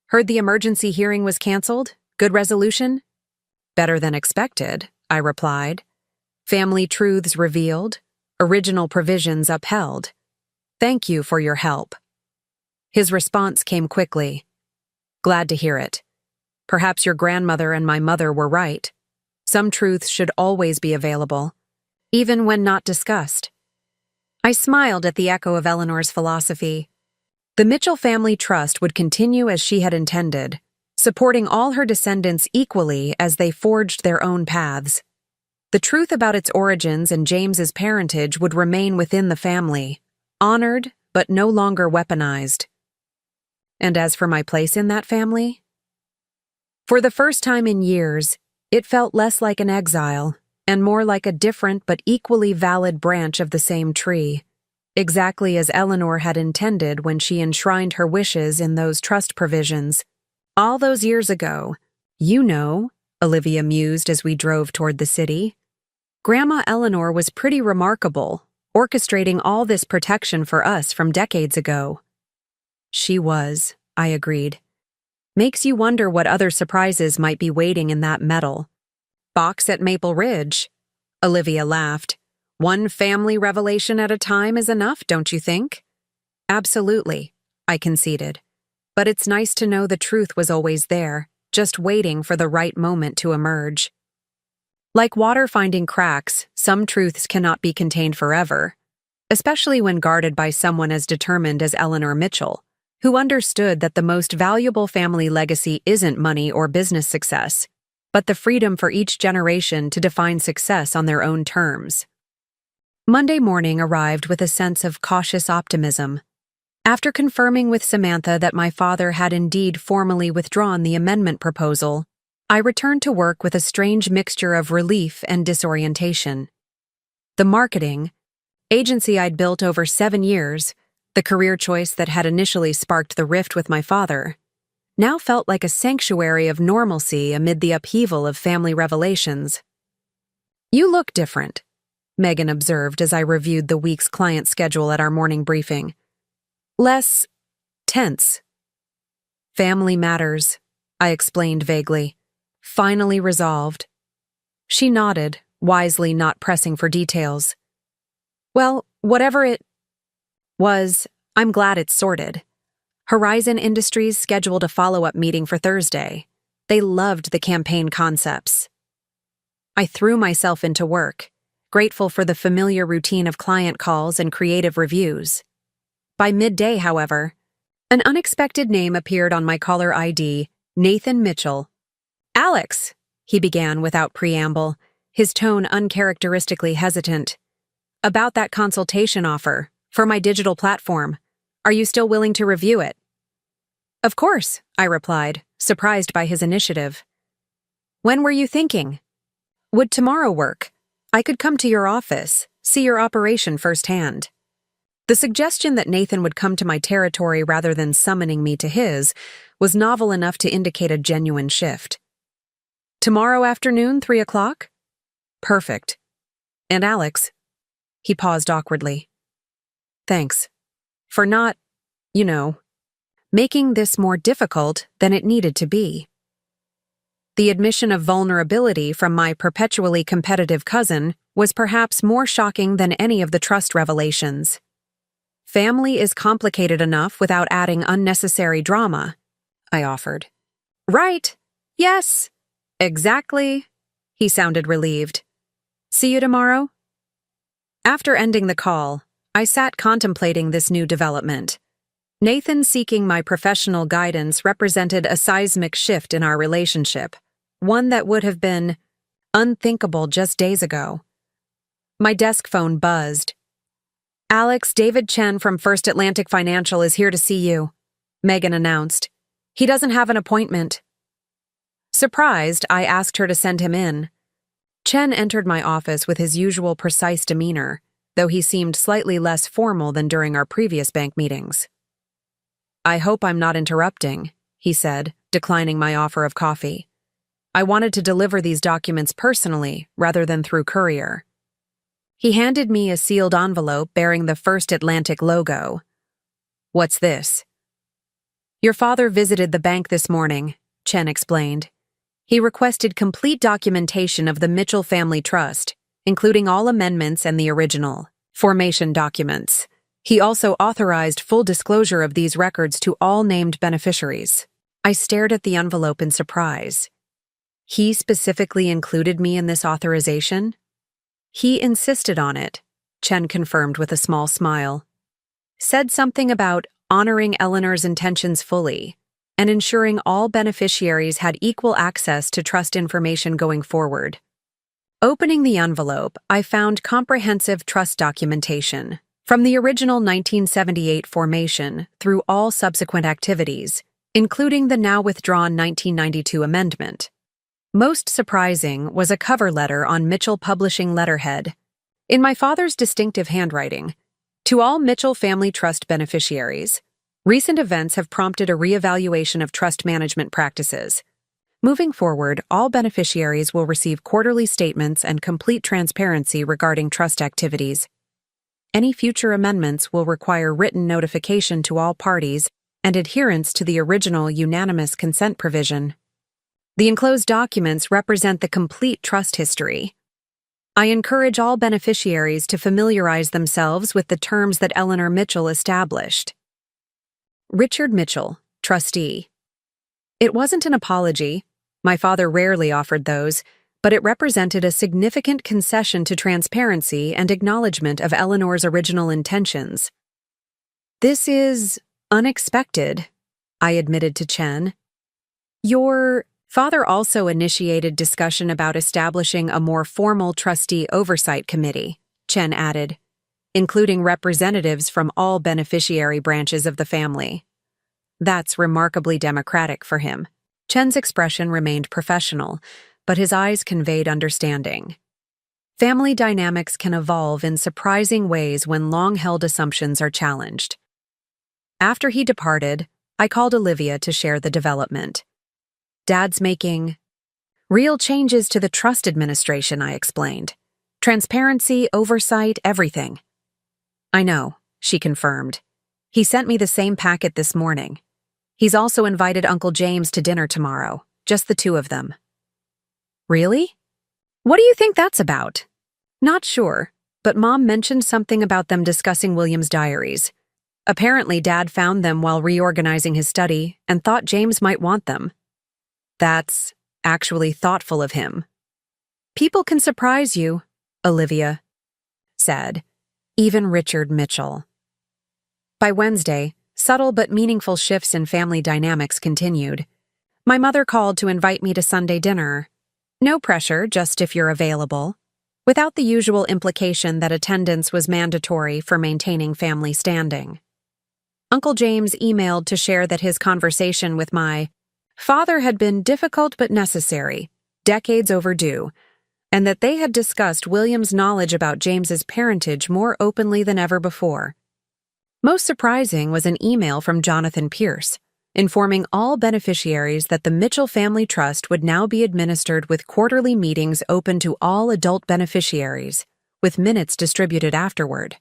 "Heard the emergency hearing was canceled? Good resolution?" "Better than expected," I replied. "Family truths revealed, original provisions upheld. Thank you for your help." His response came quickly. "Glad to hear it. Perhaps your grandmother and my mother were right. Some truths should always be available, even when not discussed." I smiled at the echo of Eleanor's philosophy. The Mitchell family trust would continue as she had intended, supporting all her descendants equally as they forged their own paths. The truth about its origins and James's parentage would remain within the family, honored but no longer weaponized. And as for my place in that family? For the first time in years, it felt less like an exile and more like a different but equally valid branch of the same tree, exactly as Eleanor had intended when she enshrined her wishes in those trust provisions. All those years ago, you know, Olivia mused as we drove toward the city. Grandma Eleanor was pretty remarkable, orchestrating all this protection for us from decades ago. She was, I agreed. Makes you wonder what other surprises might be waiting in that metal. Box at Maple Ridge. Olivia laughed. One family revelation at a time is enough, don't you think? Absolutely, I conceded. But it's nice to know the truth was always there, just waiting for the right moment to emerge. Like water finding cracks, some truths cannot be contained forever, especially when guarded by someone as determined as Eleanor Mitchell, who understood that the most valuable family legacy isn't money or business success, but the freedom for each generation to define success on their own terms. Monday morning arrived with a sense of cautious optimism. After confirming with Samantha that my father had indeed formally withdrawn the amendment proposal, I returned to work with a strange mixture of relief and disorientation. The marketing agency I'd built over 7 years, the career choice that had initially sparked the rift with my father, now felt like a sanctuary of normalcy amid the upheaval of family revelations. You look different, Megan observed as I reviewed the week's client schedule at our morning briefing. Less tense. Family matters, I explained vaguely. Finally resolved. She nodded, wisely not pressing for details. Well, whatever it was, I'm glad it's sorted. Horizon Industries scheduled a follow-up meeting for Thursday. They loved the campaign concepts. I threw myself into work, grateful for the familiar routine of client calls and creative reviews. By midday, however, an unexpected name appeared on my caller ID, Nathan Mitchell. Alex, he began without preamble, his tone uncharacteristically hesitant. About that consultation offer, for my digital platform. Are you still willing to review it? Of course, I replied, surprised by his initiative. When were you thinking? Would tomorrow work? I could come to your office, see your operation firsthand. The suggestion that Nathan would come to my territory rather than summoning me to his was novel enough to indicate a genuine shift. Tomorrow afternoon, 3 o'clock? Perfect. And Alex? He paused awkwardly. Thanks. For not, making this more difficult than it needed to be. The admission of vulnerability from my perpetually competitive cousin was perhaps more shocking than any of the trust revelations. Family is complicated enough without adding unnecessary drama, I offered. Right. Yes. Exactly. He sounded relieved. See you tomorrow? After ending the call, I sat contemplating this new development. Nathan seeking my professional guidance represented a seismic shift in our relationship, one that would have been unthinkable just days ago. My desk phone buzzed. Alex, David Chen from First Atlantic Financial is here to see you, Megan announced. He doesn't have an appointment. Surprised, I asked her to send him in. Chen entered my office with his usual precise demeanor, though he seemed slightly less formal than during our previous bank meetings. I hope I'm not interrupting, he said, declining my offer of coffee. I wanted to deliver these documents personally rather than through courier. He handed me a sealed envelope bearing the First Atlantic logo. What's this? Your father visited the bank this morning, Chen explained. He requested complete documentation of the Mitchell Family Trust, including all amendments and the original formation documents. He also authorized full disclosure of these records to all named beneficiaries. I stared at the envelope in surprise. He specifically included me in this authorization? He insisted on it, Chen confirmed with a small smile. Said something about honoring Eleanor's intentions fully and ensuring all beneficiaries had equal access to trust information going forward. Opening the envelope, I found comprehensive trust documentation, From the original 1978 formation through all subsequent activities, including the now withdrawn 1992 amendment. Most surprising was a cover letter on Mitchell Publishing letterhead, in my father's distinctive handwriting. To all Mitchell Family Trust beneficiaries, recent events have prompted a reevaluation of trust management practices. Moving forward, all beneficiaries will receive quarterly statements and complete transparency regarding trust activities. Any future amendments will require written notification to all parties and adherence to the original unanimous consent provision. The enclosed documents represent the complete trust history. I encourage all beneficiaries to familiarize themselves with the terms that Eleanor Mitchell established. Richard Mitchell, trustee. It wasn't an apology. My father rarely offered those, but it represented a significant concession to transparency and acknowledgement of Eleanor's original intentions. This is unexpected, I admitted to Chen. Your father also initiated discussion about establishing a more formal trustee oversight committee, Chen added, including representatives from all beneficiary branches of the family. That's remarkably democratic for him. Chen's expression remained professional, but his eyes conveyed understanding. Family dynamics can evolve in surprising ways when long-held assumptions are challenged. After he departed, I called Olivia to share the development. Dad's making real changes to the trust administration, I explained. Transparency, oversight, everything. I know, she confirmed. He sent me the same packet this morning. He's also invited Uncle James to dinner tomorrow, just the two of them. Really? What do you think that's about? Not sure, but Mom mentioned something about them discussing William's diaries. Apparently, Dad found them while reorganizing his study and thought James might want them. That's actually thoughtful of him. People can surprise you, Olivia said, even Richard Mitchell. By Wednesday, subtle but meaningful shifts in family dynamics continued. My mother called to invite me to Sunday dinner. No pressure, just if you're available, without the usual implication that attendance was mandatory for maintaining family standing. Uncle James emailed to share that his conversation with my father had been difficult but necessary, decades overdue, and that they had discussed William's knowledge about James's parentage more openly than ever before. Most surprising was an email from Jonathan Pierce, informing all beneficiaries that the Mitchell Family Trust would now be administered with quarterly meetings open to all adult beneficiaries, with minutes distributed afterward.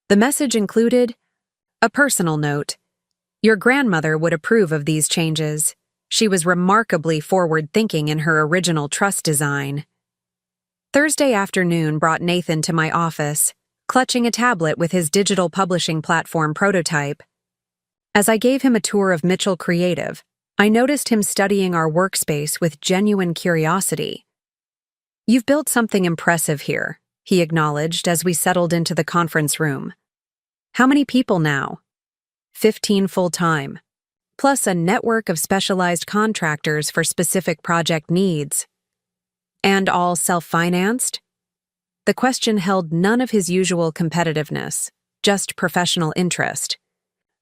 The message included a personal note. Your grandmother would approve of these changes. She was remarkably forward-thinking in her original trust design. Thursday afternoon brought Nathan to my office, clutching a tablet with his digital publishing platform prototype. As I gave him a tour of Mitchell Creative, I noticed him studying our workspace with genuine curiosity. You've built something impressive here, he acknowledged as we settled into the conference room. How many people now? 15 full-time, plus a network of specialized contractors for specific project needs. And all self-financed? The question held none of his usual competitiveness, just professional interest.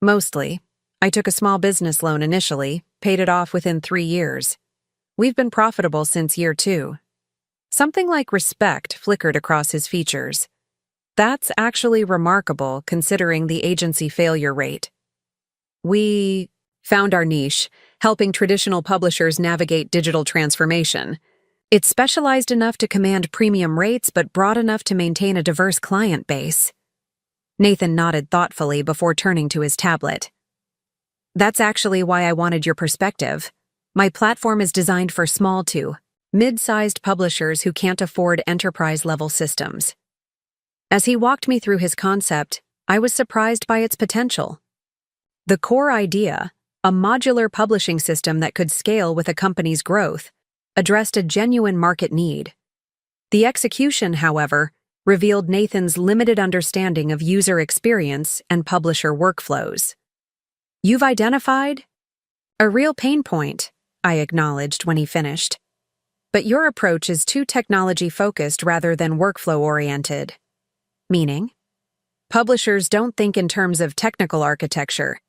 Mostly. I took a small business loan initially, paid it off within 3 years. We've been profitable since year 2. Something like respect flickered across his features. That's actually remarkable considering the agency failure rate. We found our niche, helping traditional publishers navigate digital transformation. It's specialized enough to command premium rates but broad enough to maintain a diverse client base. Nathan nodded thoughtfully before turning to his tablet. That's actually why I wanted your perspective. My platform is designed for small to mid-sized publishers who can't afford enterprise-level systems. As he walked me through his concept, I was surprised by its potential. The core idea, a modular publishing system that could scale with a company's growth, addressed a genuine market need. The execution, however, revealed Nathan's limited understanding of user experience and publisher workflows. You've identified a real pain point, I acknowledged when he finished. But your approach is too technology-focused rather than workflow-oriented. Meaning? Publishers don't think in terms of technical architecture.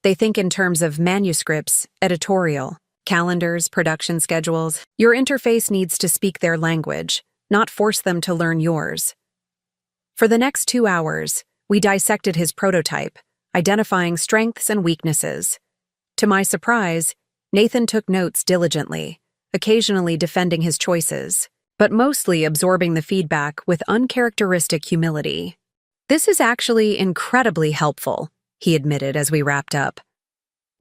They think in terms of manuscripts, editorial, calendars, production schedules. Your interface needs to speak their language, not force them to learn yours. For the next 2 hours, we dissected his prototype, identifying strengths and weaknesses. To my surprise, Nathan took notes diligently, occasionally defending his choices, but mostly absorbing the feedback with uncharacteristic humility. "This is actually incredibly helpful," he admitted as we wrapped up.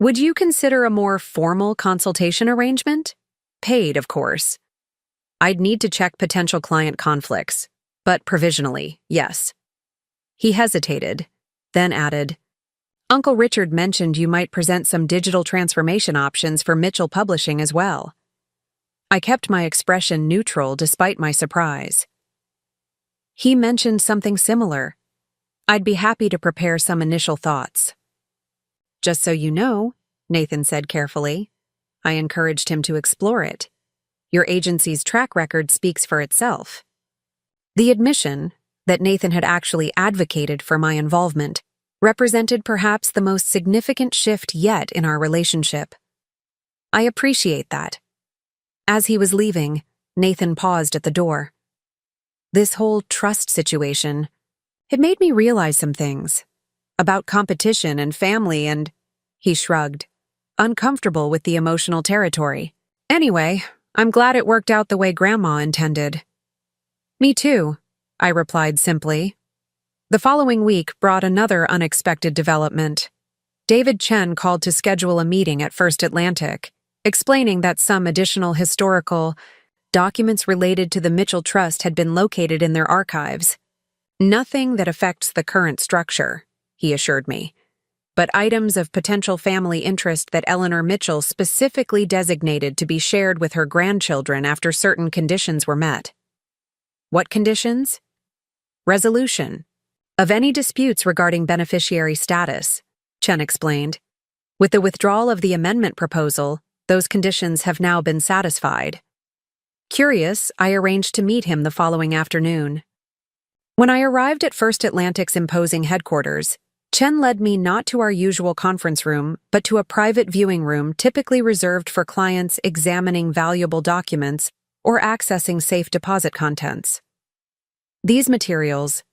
"Would you consider a more formal consultation arrangement? Paid, of course. I'd need to check potential client conflicts, but provisionally, yes." He hesitated, then added, "Uncle Richard mentioned you might present some digital transformation options for Mitchell Publishing as well." I kept my expression neutral despite my surprise. "He mentioned something similar. I'd be happy to prepare some initial thoughts." "Just so you know," Nathan said carefully, I encouraged him to explore it. "Your agency's track record speaks for itself." The admission that Nathan had actually advocated for my involvement represented perhaps the most significant shift yet in our relationship. "I appreciate that." As he was leaving, Nathan paused at the door. "This whole trust situation, it made me realize some things. About competition and family and—" he shrugged, uncomfortable with the emotional territory. "Anyway, I'm glad it worked out the way Grandma intended." "Me too," I replied simply. The following week brought another unexpected development. David Chen called to schedule a meeting at First Atlantic, explaining that some additional historical documents related to the Mitchell Trust had been located in their archives. "Nothing that affects the current structure," he assured me, "but items of potential family interest that Eleanor Mitchell specifically designated to be shared with her grandchildren after certain conditions were met." "What conditions?" "Resolution of any disputes regarding beneficiary status," Chen explained. "With the withdrawal of the amendment proposal, those conditions have now been satisfied." Curious, I arranged to meet him the following afternoon. When I arrived at First Atlantic's imposing headquarters, Chen led me not to our usual conference room, but to a private viewing room typically reserved for clients examining valuable documents or accessing safe deposit contents. These materials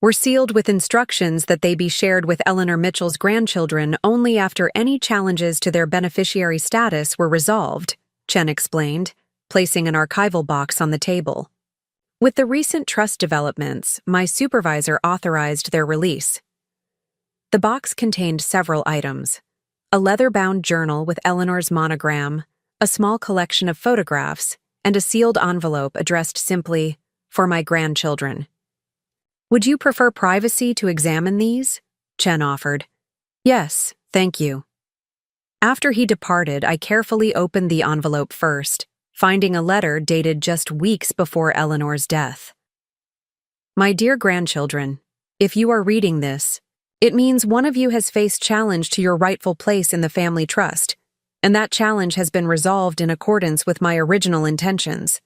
were sealed with instructions that they be shared with Eleanor Mitchell's grandchildren only after any challenges to their beneficiary status were resolved, Chen explained, placing an archival box on the table. With the recent trust developments, my supervisor authorized their release. The box contained several items: a leather-bound journal with Eleanor's monogram, a small collection of photographs, and a sealed envelope addressed simply, "For my grandchildren." "Would you prefer privacy to examine these?" Chen offered. "Yes, thank you." After he departed, I carefully opened the envelope first, finding a letter dated just weeks before Eleanor's death. "My dear grandchildren, if you are reading this, it means one of you has faced challenge to your rightful place in the family trust, and that challenge has been resolved in accordance with my original intentions.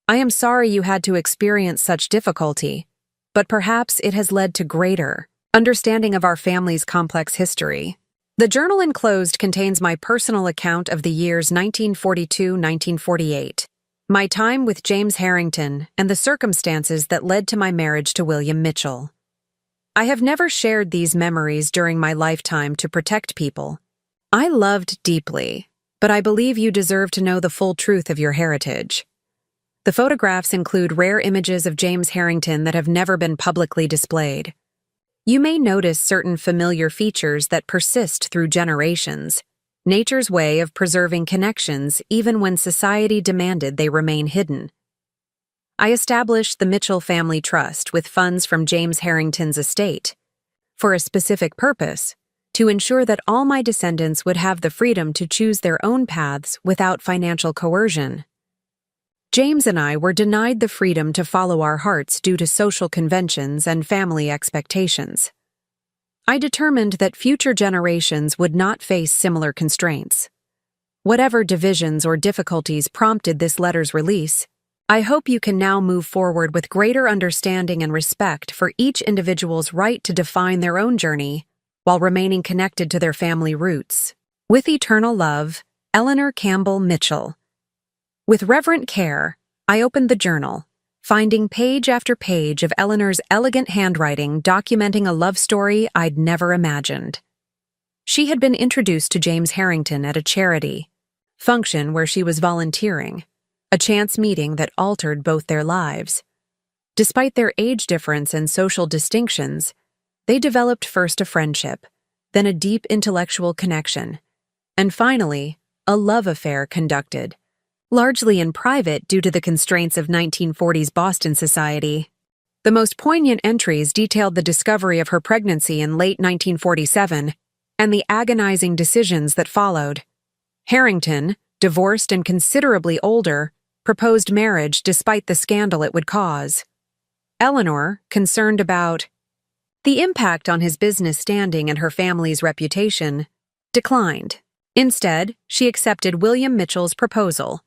I am sorry you had to experience such difficulty, but perhaps it has led to greater understanding of our family's complex history. The journal enclosed contains my personal account of the years 1942-1948, my time with James Harrington, and the circumstances that led to my marriage to William Mitchell. I have never shared these memories during my lifetime to protect people. I loved deeply, but I believe you deserve to know the full truth of your heritage. The photographs include rare images of James Harrington that have never been publicly displayed. You may notice certain familiar features that persist through generations, nature's way of preserving connections even when society demanded they remain hidden. I established the Mitchell Family Trust with funds from James Harrington's estate, for a specific purpose, to ensure that all my descendants would have the freedom to choose their own paths without financial coercion. James and I were denied the freedom to follow our hearts due to social conventions and family expectations. I determined that future generations would not face similar constraints. Whatever divisions or difficulties prompted this letter's release, I hope you can now move forward with greater understanding and respect for each individual's right to define their own journey while remaining connected to their family roots. With eternal love, Eleanor Campbell Mitchell. With reverent care, I opened the journal, finding page after page of Eleanor's elegant handwriting documenting a love story I'd never imagined. She had been introduced to James Harrington at a charity function where she was volunteering, a chance meeting that altered both their lives. Despite their age difference and social distinctions, they developed first a friendship, then a deep intellectual connection, and finally, a love affair conducted, largely in private due to the constraints of 1940s Boston society. The most poignant entries detailed the discovery of her pregnancy in late 1947 and the agonizing decisions that followed. Harrington, divorced and considerably older, proposed marriage despite the scandal it would cause. Eleanor, concerned about the impact on his business standing and her family's reputation, declined. Instead, she accepted William Mitchell's proposal,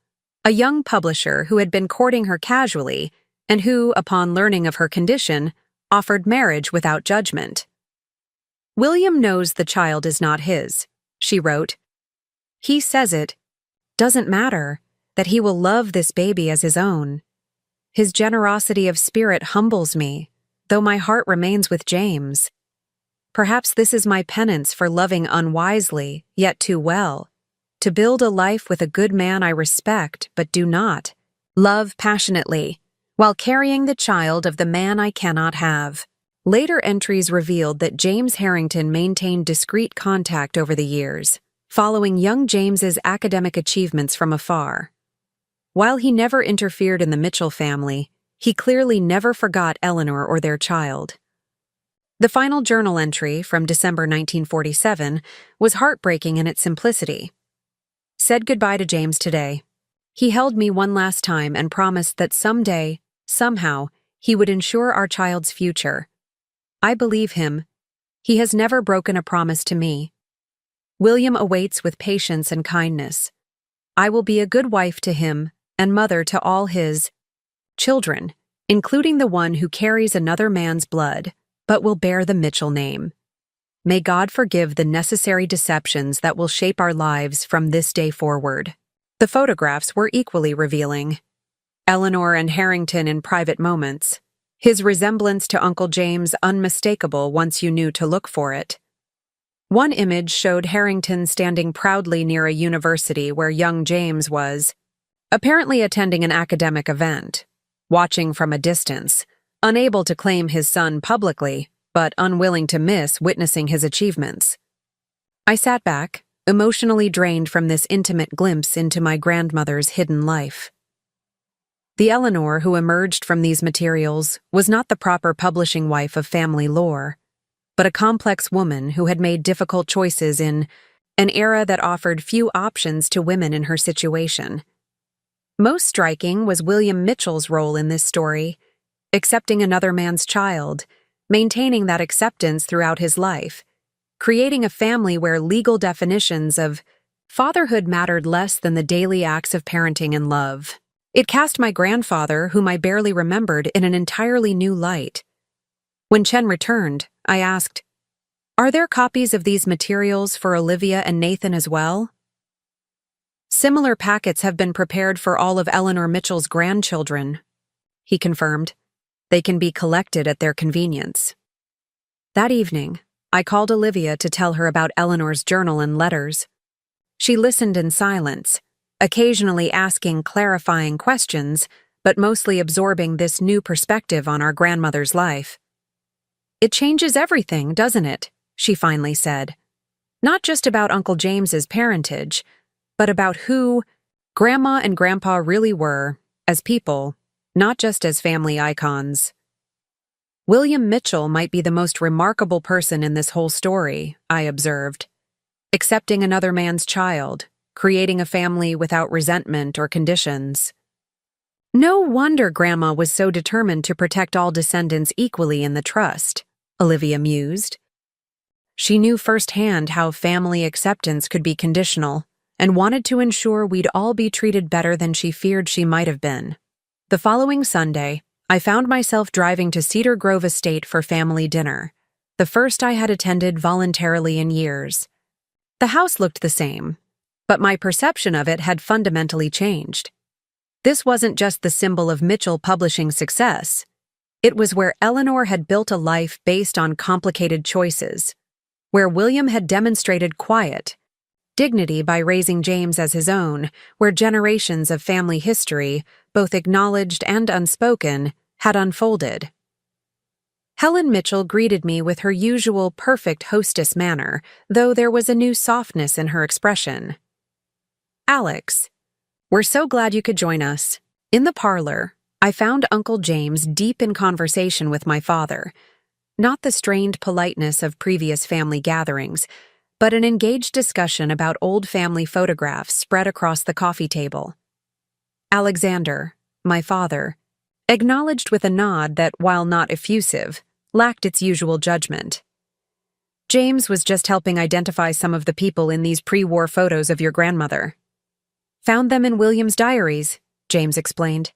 a young publisher who had been courting her casually and who, upon learning of her condition, offered marriage without judgment. "William knows the child is not his," she wrote. "He says it doesn't matter, that he will love this baby as his own. His generosity of spirit humbles me, though my heart remains with James. Perhaps this is my penance for loving unwisely, yet too well, to build a life with a good man I respect but do not love passionately, while carrying the child of the man I cannot have." Later entries revealed that James Harrington maintained discreet contact over the years, following young James's academic achievements from afar. While he never interfered in the Mitchell family, he clearly never forgot Eleanor or their child. The final journal entry from December 1947 was heartbreaking in its simplicity. "Said goodbye to James today. He held me one last time and promised that someday, somehow, he would ensure our child's future. I believe him. He has never broken a promise to me. William awaits with patience and kindness. I will be a good wife to him and mother to all his children, including the one who carries another man's blood, but will bear the Mitchell name. May God forgive the necessary deceptions that will shape our lives from this day forward." The photographs were equally revealing. Eleanor and Harrington in private moments, his resemblance to Uncle James unmistakable once you knew to look for it. One image showed Harrington standing proudly near a university where young James was, apparently attending an academic event, watching from a distance, unable to claim his son publicly, but unwilling to miss witnessing his achievements. I sat back, emotionally drained from this intimate glimpse into my grandmother's hidden life. The Eleanor who emerged from these materials was not the proper publishing wife of family lore, but a complex woman who had made difficult choices in an era that offered few options to women in her situation. Most striking was William Mitchell's role in this story, accepting another man's child, maintaining that acceptance throughout his life, creating a family where legal definitions of fatherhood mattered less than the daily acts of parenting and love. It cast my grandfather, whom I barely remembered, in an entirely new light. When Chen returned, I asked, "Are there copies of these materials for Olivia and Nathan as well?" "Similar packets have been prepared for all of Eleanor Mitchell's grandchildren," he confirmed. "They can be collected at their convenience." That evening, I called Olivia to tell her about Eleanor's journal and letters. She listened in silence, occasionally asking clarifying questions, but mostly absorbing this new perspective on our grandmother's life. "It changes everything, doesn't it?" she finally said. "Not just about Uncle James's parentage, but about who Grandma and Grandpa really were, as people, not just as family icons." "William Mitchell might be the most remarkable person in this whole story," I observed. "Accepting another man's child, creating a family without resentment or conditions." "No wonder Grandma was so determined to protect all descendants equally in the trust," Olivia mused. "She knew firsthand how family acceptance could be conditional and wanted to ensure we'd all be treated better than she feared she might have been." The following Sunday, I found myself driving to Cedar Grove Estate for family dinner, the first I had attended voluntarily in years. The house looked the same, but my perception of it had fundamentally changed. This wasn't just the symbol of Mitchell Publishing's success. It was where Eleanor had built a life based on complicated choices, where William had demonstrated quiet dignity by raising James as his own, where generations of family history, both acknowledged and unspoken, had unfolded. Helen Mitchell greeted me with her usual perfect hostess manner, though there was a new softness in her expression. "Alex, we're so glad you could join us." In the parlor, I found Uncle James deep in conversation with my father, not the strained politeness of previous family gatherings, but an engaged discussion about old family photographs spread across the coffee table. Alexander, my father, acknowledged with a nod that, while not effusive, lacked its usual judgment. "James was just helping identify some of the people in these pre-war photos of your grandmother. Found them in William's diaries," James explained.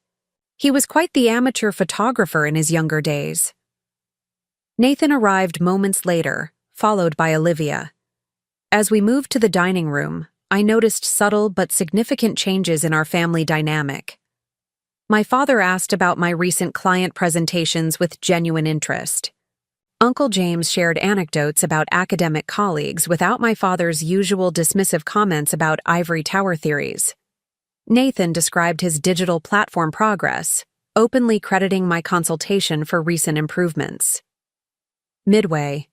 "He was quite the amateur photographer in his younger days." Nathan arrived moments later, followed by Olivia. As we moved to the dining room, I noticed subtle but significant changes in our family dynamic. My father asked about my recent client presentations with genuine interest. Uncle James shared anecdotes about academic colleagues without my father's usual dismissive comments about ivory tower theories. Nathan described his digital platform progress, openly crediting my consultation for recent improvements. Midway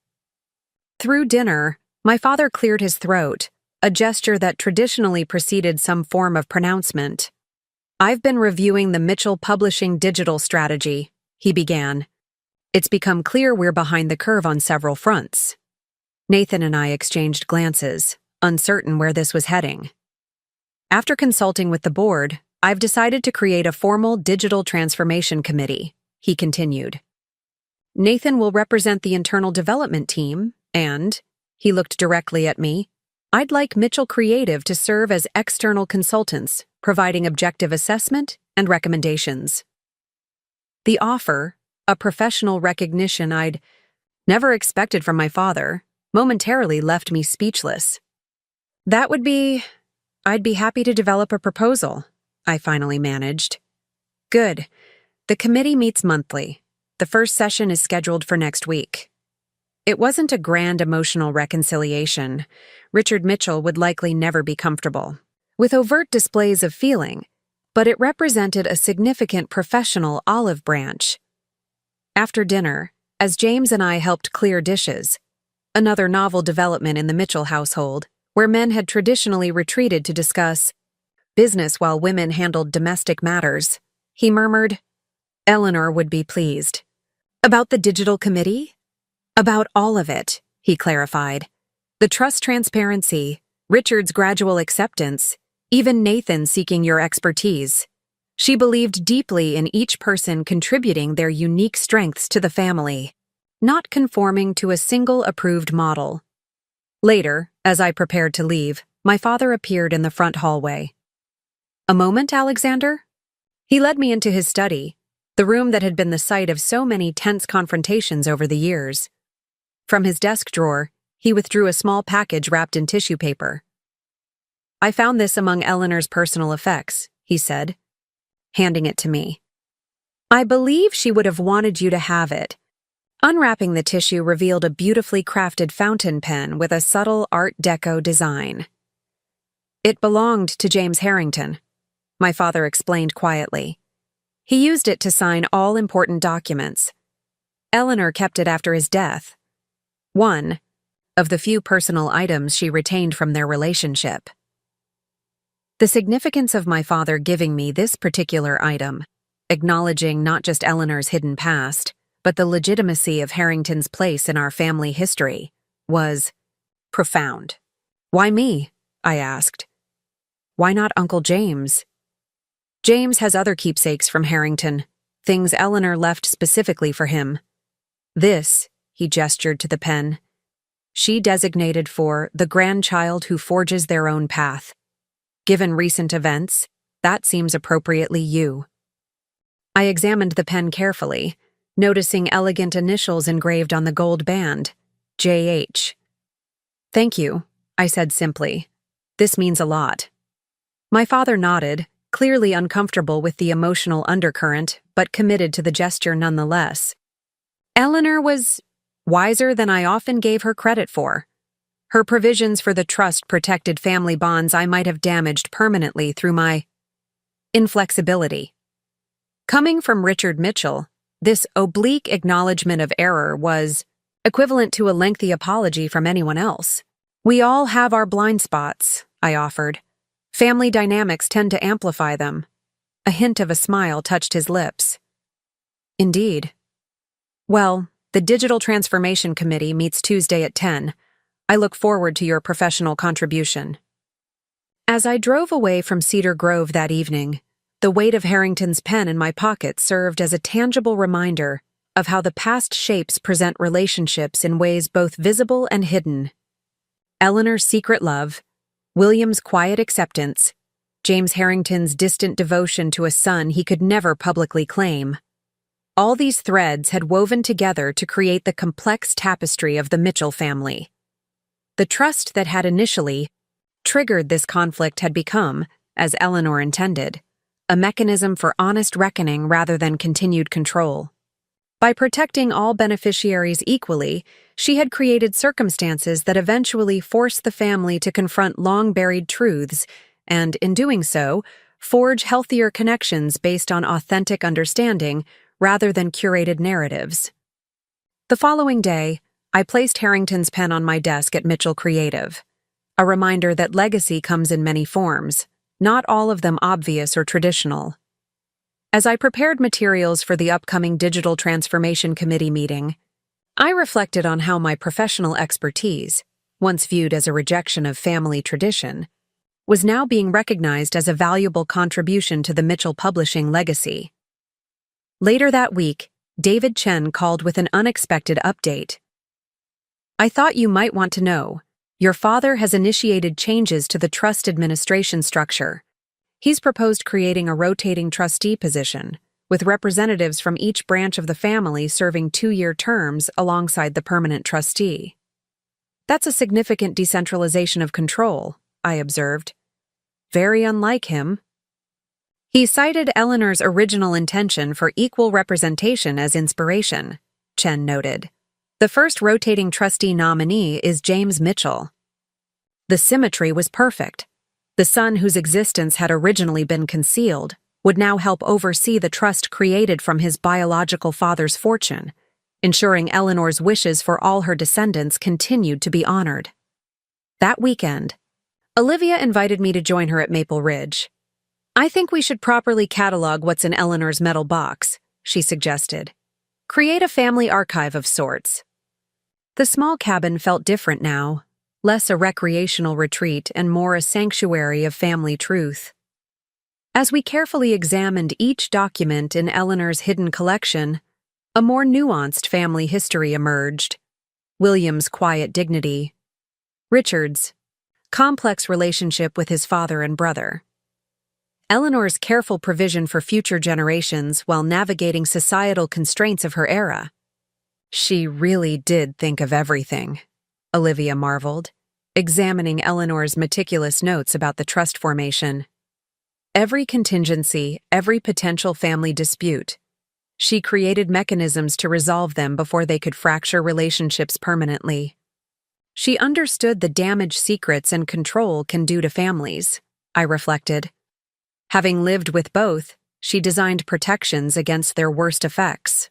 through dinner, my father cleared his throat, a gesture that traditionally preceded some form of pronouncement. "I've been reviewing the Mitchell Publishing digital strategy," he began. "It's become clear we're behind the curve on several fronts." Nathan and I exchanged glances, uncertain where this was heading. "After consulting with the board, I've decided to create a formal digital transformation committee," he continued. "Nathan will represent the internal development team, and," he looked directly at me, "I'd like Mitchell Creative to serve as external consultants, providing objective assessment and recommendations." The offer, a professional recognition I'd never expected from my father, momentarily left me speechless. I'd be happy to develop a proposal," I finally managed. "Good. The committee meets monthly. The first session is scheduled for next week." It wasn't a grand emotional reconciliation. Richard Mitchell would likely never be comfortable with overt displays of feeling, but it represented a significant professional olive branch. After dinner, as James and I helped clear dishes, another novel development in the Mitchell household, where men had traditionally retreated to discuss business while women handled domestic matters, he murmured, "Eleanor would be pleased." "About the digital committee?" "About all of it," he clarified. "The trust transparency, Richard's gradual acceptance, even Nathan seeking your expertise." She believed deeply in each person contributing their unique strengths to the family, not conforming to a single approved model. Later, as I prepared to leave, my father appeared in the front hallway. "A moment, Alexander?" He led me into his study, the room that had been the site of so many tense confrontations over the years. From his desk drawer, he withdrew a small package wrapped in tissue paper. "I found this among Eleanor's personal effects," he said, handing it to me. "I believe she would have wanted you to have it." Unwrapping the tissue revealed a beautifully crafted fountain pen with a subtle Art Deco design. "It belonged to James Harrington," my father explained quietly. "He used it to sign all important documents. Eleanor kept it after his death. One of the few personal items she retained from their relationship." The significance of my father giving me this particular item, acknowledging not just Eleanor's hidden past, but the legitimacy of Harrington's place in our family history, was profound. "Why me?" I asked. "Why not Uncle James?" "James has other keepsakes from Harrington, things Eleanor left specifically for him. This," he gestured to the pen, "she designated for the grandchild who forges their own path. Given recent events, that seems appropriately you." I examined the pen carefully, noticing elegant initials engraved on the gold band, J.H. "Thank you," I said simply. "This means a lot." My father nodded, clearly uncomfortable with the emotional undercurrent, but committed to the gesture nonetheless. Eleanor was wiser than I often gave her credit for. Her provisions for the trust protected family bonds I might have damaged permanently through my inflexibility. Coming from Richard Mitchell, this oblique acknowledgement of error was equivalent to a lengthy apology from anyone else. "We all have our blind spots," I offered. "Family dynamics tend to amplify them." A hint of a smile touched his lips. "Indeed. Well, the Digital Transformation Committee meets Tuesday at 10. I look forward to your professional contribution." As I drove away from Cedar Grove that evening, the weight of Harrington's pen in my pocket served as a tangible reminder of how the past shapes present relationships in ways both visible and hidden. Eleanor's secret love, William's quiet acceptance, James Harrington's distant devotion to a son he could never publicly claim. All these threads had woven together to create the complex tapestry of the Mitchell family. The trust that had initially triggered this conflict had become, as Eleanor intended, a mechanism for honest reckoning rather than continued control. By protecting all beneficiaries equally, she had created circumstances that eventually forced the family to confront long-buried truths and, in doing so, forge healthier connections based on authentic understanding rather than curated narratives. The following day, I placed Harrington's pen on my desk at Mitchell Creative, a reminder that legacy comes in many forms, not all of them obvious or traditional. As I prepared materials for the upcoming Digital Transformation Committee meeting, I reflected on how my professional expertise, once viewed as a rejection of family tradition, was now being recognized as a valuable contribution to the Mitchell Publishing legacy. Later that week, David Chen called with an unexpected update. "I thought you might want to know. Your father has initiated changes to the trust administration structure. He's proposed creating a rotating trustee position, with representatives from each branch of the family serving 2-year terms alongside the permanent trustee. That's a significant decentralization of control," I observed. "Very unlike him." He cited Eleanor's original intention for equal representation as inspiration, Chen noted. "The first rotating trustee nominee is James Mitchell." The symmetry was perfect. The son whose existence had originally been concealed would now help oversee the trust created from his biological father's fortune, ensuring Eleanor's wishes for all her descendants continued to be honored. That weekend, Olivia invited me to join her at Maple Ridge. "I think we should properly catalog what's in Eleanor's metal box," she suggested. "Create a family archive of sorts." The small cabin felt different now, less a recreational retreat and more a sanctuary of family truth. As we carefully examined each document in Eleanor's hidden collection, a more nuanced family history emerged. William's quiet dignity, Richard's complex relationship with his father and brother, Eleanor's careful provision for future generations while navigating societal constraints of her era. "She really did think of everything," Olivia marveled, examining Eleanor's meticulous notes about the trust formation. "Every contingency, every potential family dispute. She created mechanisms to resolve them before they could fracture relationships permanently. She understood the damage secrets and control can do to families," I reflected. Having lived with both, she designed protections against their worst effects.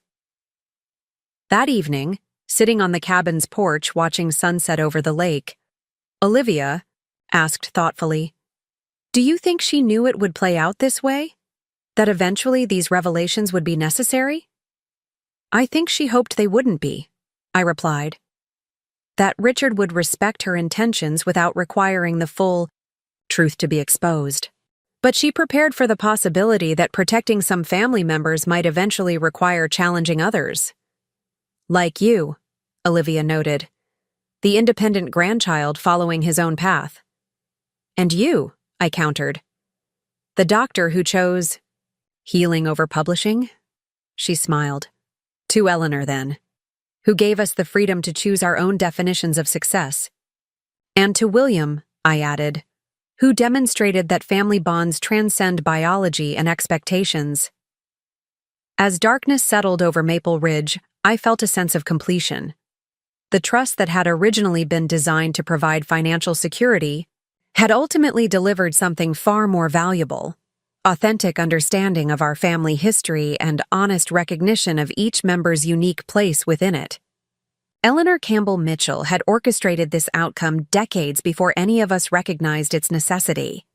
That evening, sitting on the cabin's porch watching sunset over the lake, Olivia asked thoughtfully, "Do you think she knew it would play out this way? That eventually these revelations would be necessary?" "I think she hoped they wouldn't be," I replied. "That Richard would respect her intentions without requiring the full truth to be exposed. But she prepared for the possibility that protecting some family members might eventually require challenging others." "Like you," Olivia noted, "the independent grandchild following his own path." "And you," I countered. "The doctor who chose..." Healing over publishing? She smiled. To Eleanor, then, who gave us the freedom to choose our own definitions of success. And to William, I added, who demonstrated that family bonds transcend biology and expectations. As darkness settled over Maple Ridge, I felt a sense of completion. The trust that had originally been designed to provide financial security had ultimately delivered something far more valuable: authentic understanding of our family history and honest recognition of each member's unique place within it. Eleanor Campbell Mitchell had orchestrated this outcome decades before any of us recognized its necessity.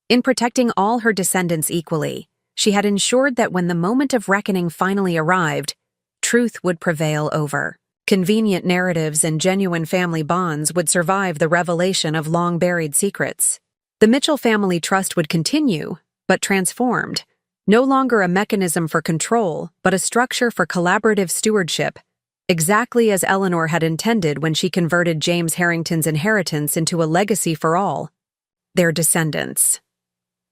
In protecting all her descendants equally, she had ensured that when the moment of reckoning finally arrived, truth would prevail over. Convenient narratives and genuine family bonds would survive the revelation of long-buried secrets. The Mitchell Family Trust would continue, but transformed, no longer a mechanism for control, but a structure for collaborative stewardship, exactly as Eleanor had intended when she converted James Harrington's inheritance into a legacy for all, their descendants.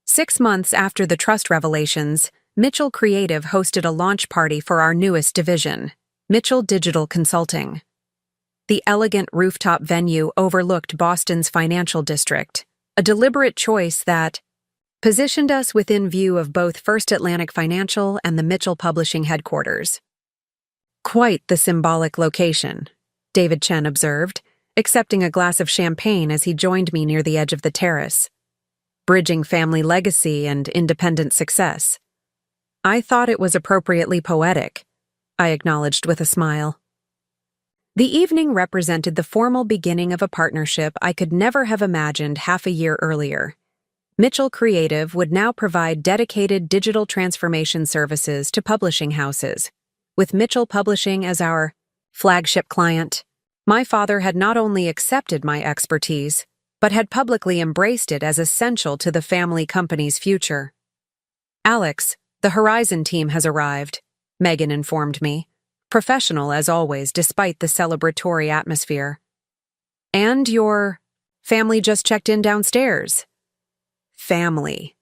6 months after the trust revelations, Mitchell Creative hosted a launch party for our newest division, Mitchell Digital Consulting. The elegant rooftop venue overlooked Boston's financial district, a deliberate choice that positioned us within view of both First Atlantic Financial and the Mitchell Publishing headquarters. Quite the symbolic location, David Chen observed, accepting a glass of champagne as he joined me near the edge of the terrace. Bridging family legacy and independent success. I thought it was appropriately poetic, I acknowledged with a smile. The evening represented the formal beginning of a partnership I could never have imagined half a year earlier. Mitchell Creative would now provide dedicated digital transformation services to publishing houses, with Mitchell Publishing as our flagship client. My father had not only accepted my expertise, but had publicly embraced it as essential to the family company's future. Alex, the Horizon team has arrived, Megan informed me, professional as always despite the celebratory atmosphere. And your family just checked in downstairs. Family.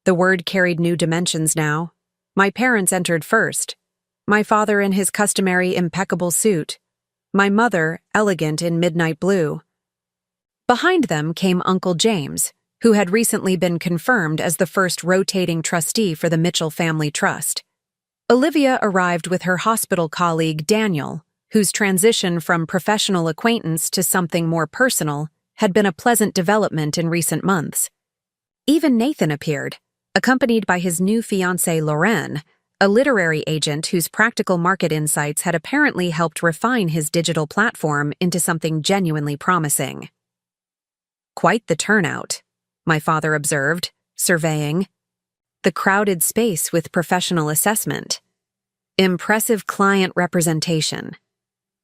The word carried new dimensions now. My parents entered first. My father in his customary impeccable suit. My mother, elegant in midnight blue. Behind them came Uncle James, who had recently been confirmed as the first rotating trustee for the Mitchell Family Trust. Olivia arrived with her hospital colleague Daniel, whose transition from professional acquaintance to something more personal had been a pleasant development in recent months. Even Nathan appeared, accompanied by his new fiancée Lorraine, a literary agent whose practical market insights had apparently helped refine his digital platform into something genuinely promising. Quite the turnout, my father observed, surveying the crowded space with professional assessment. Impressive client representation.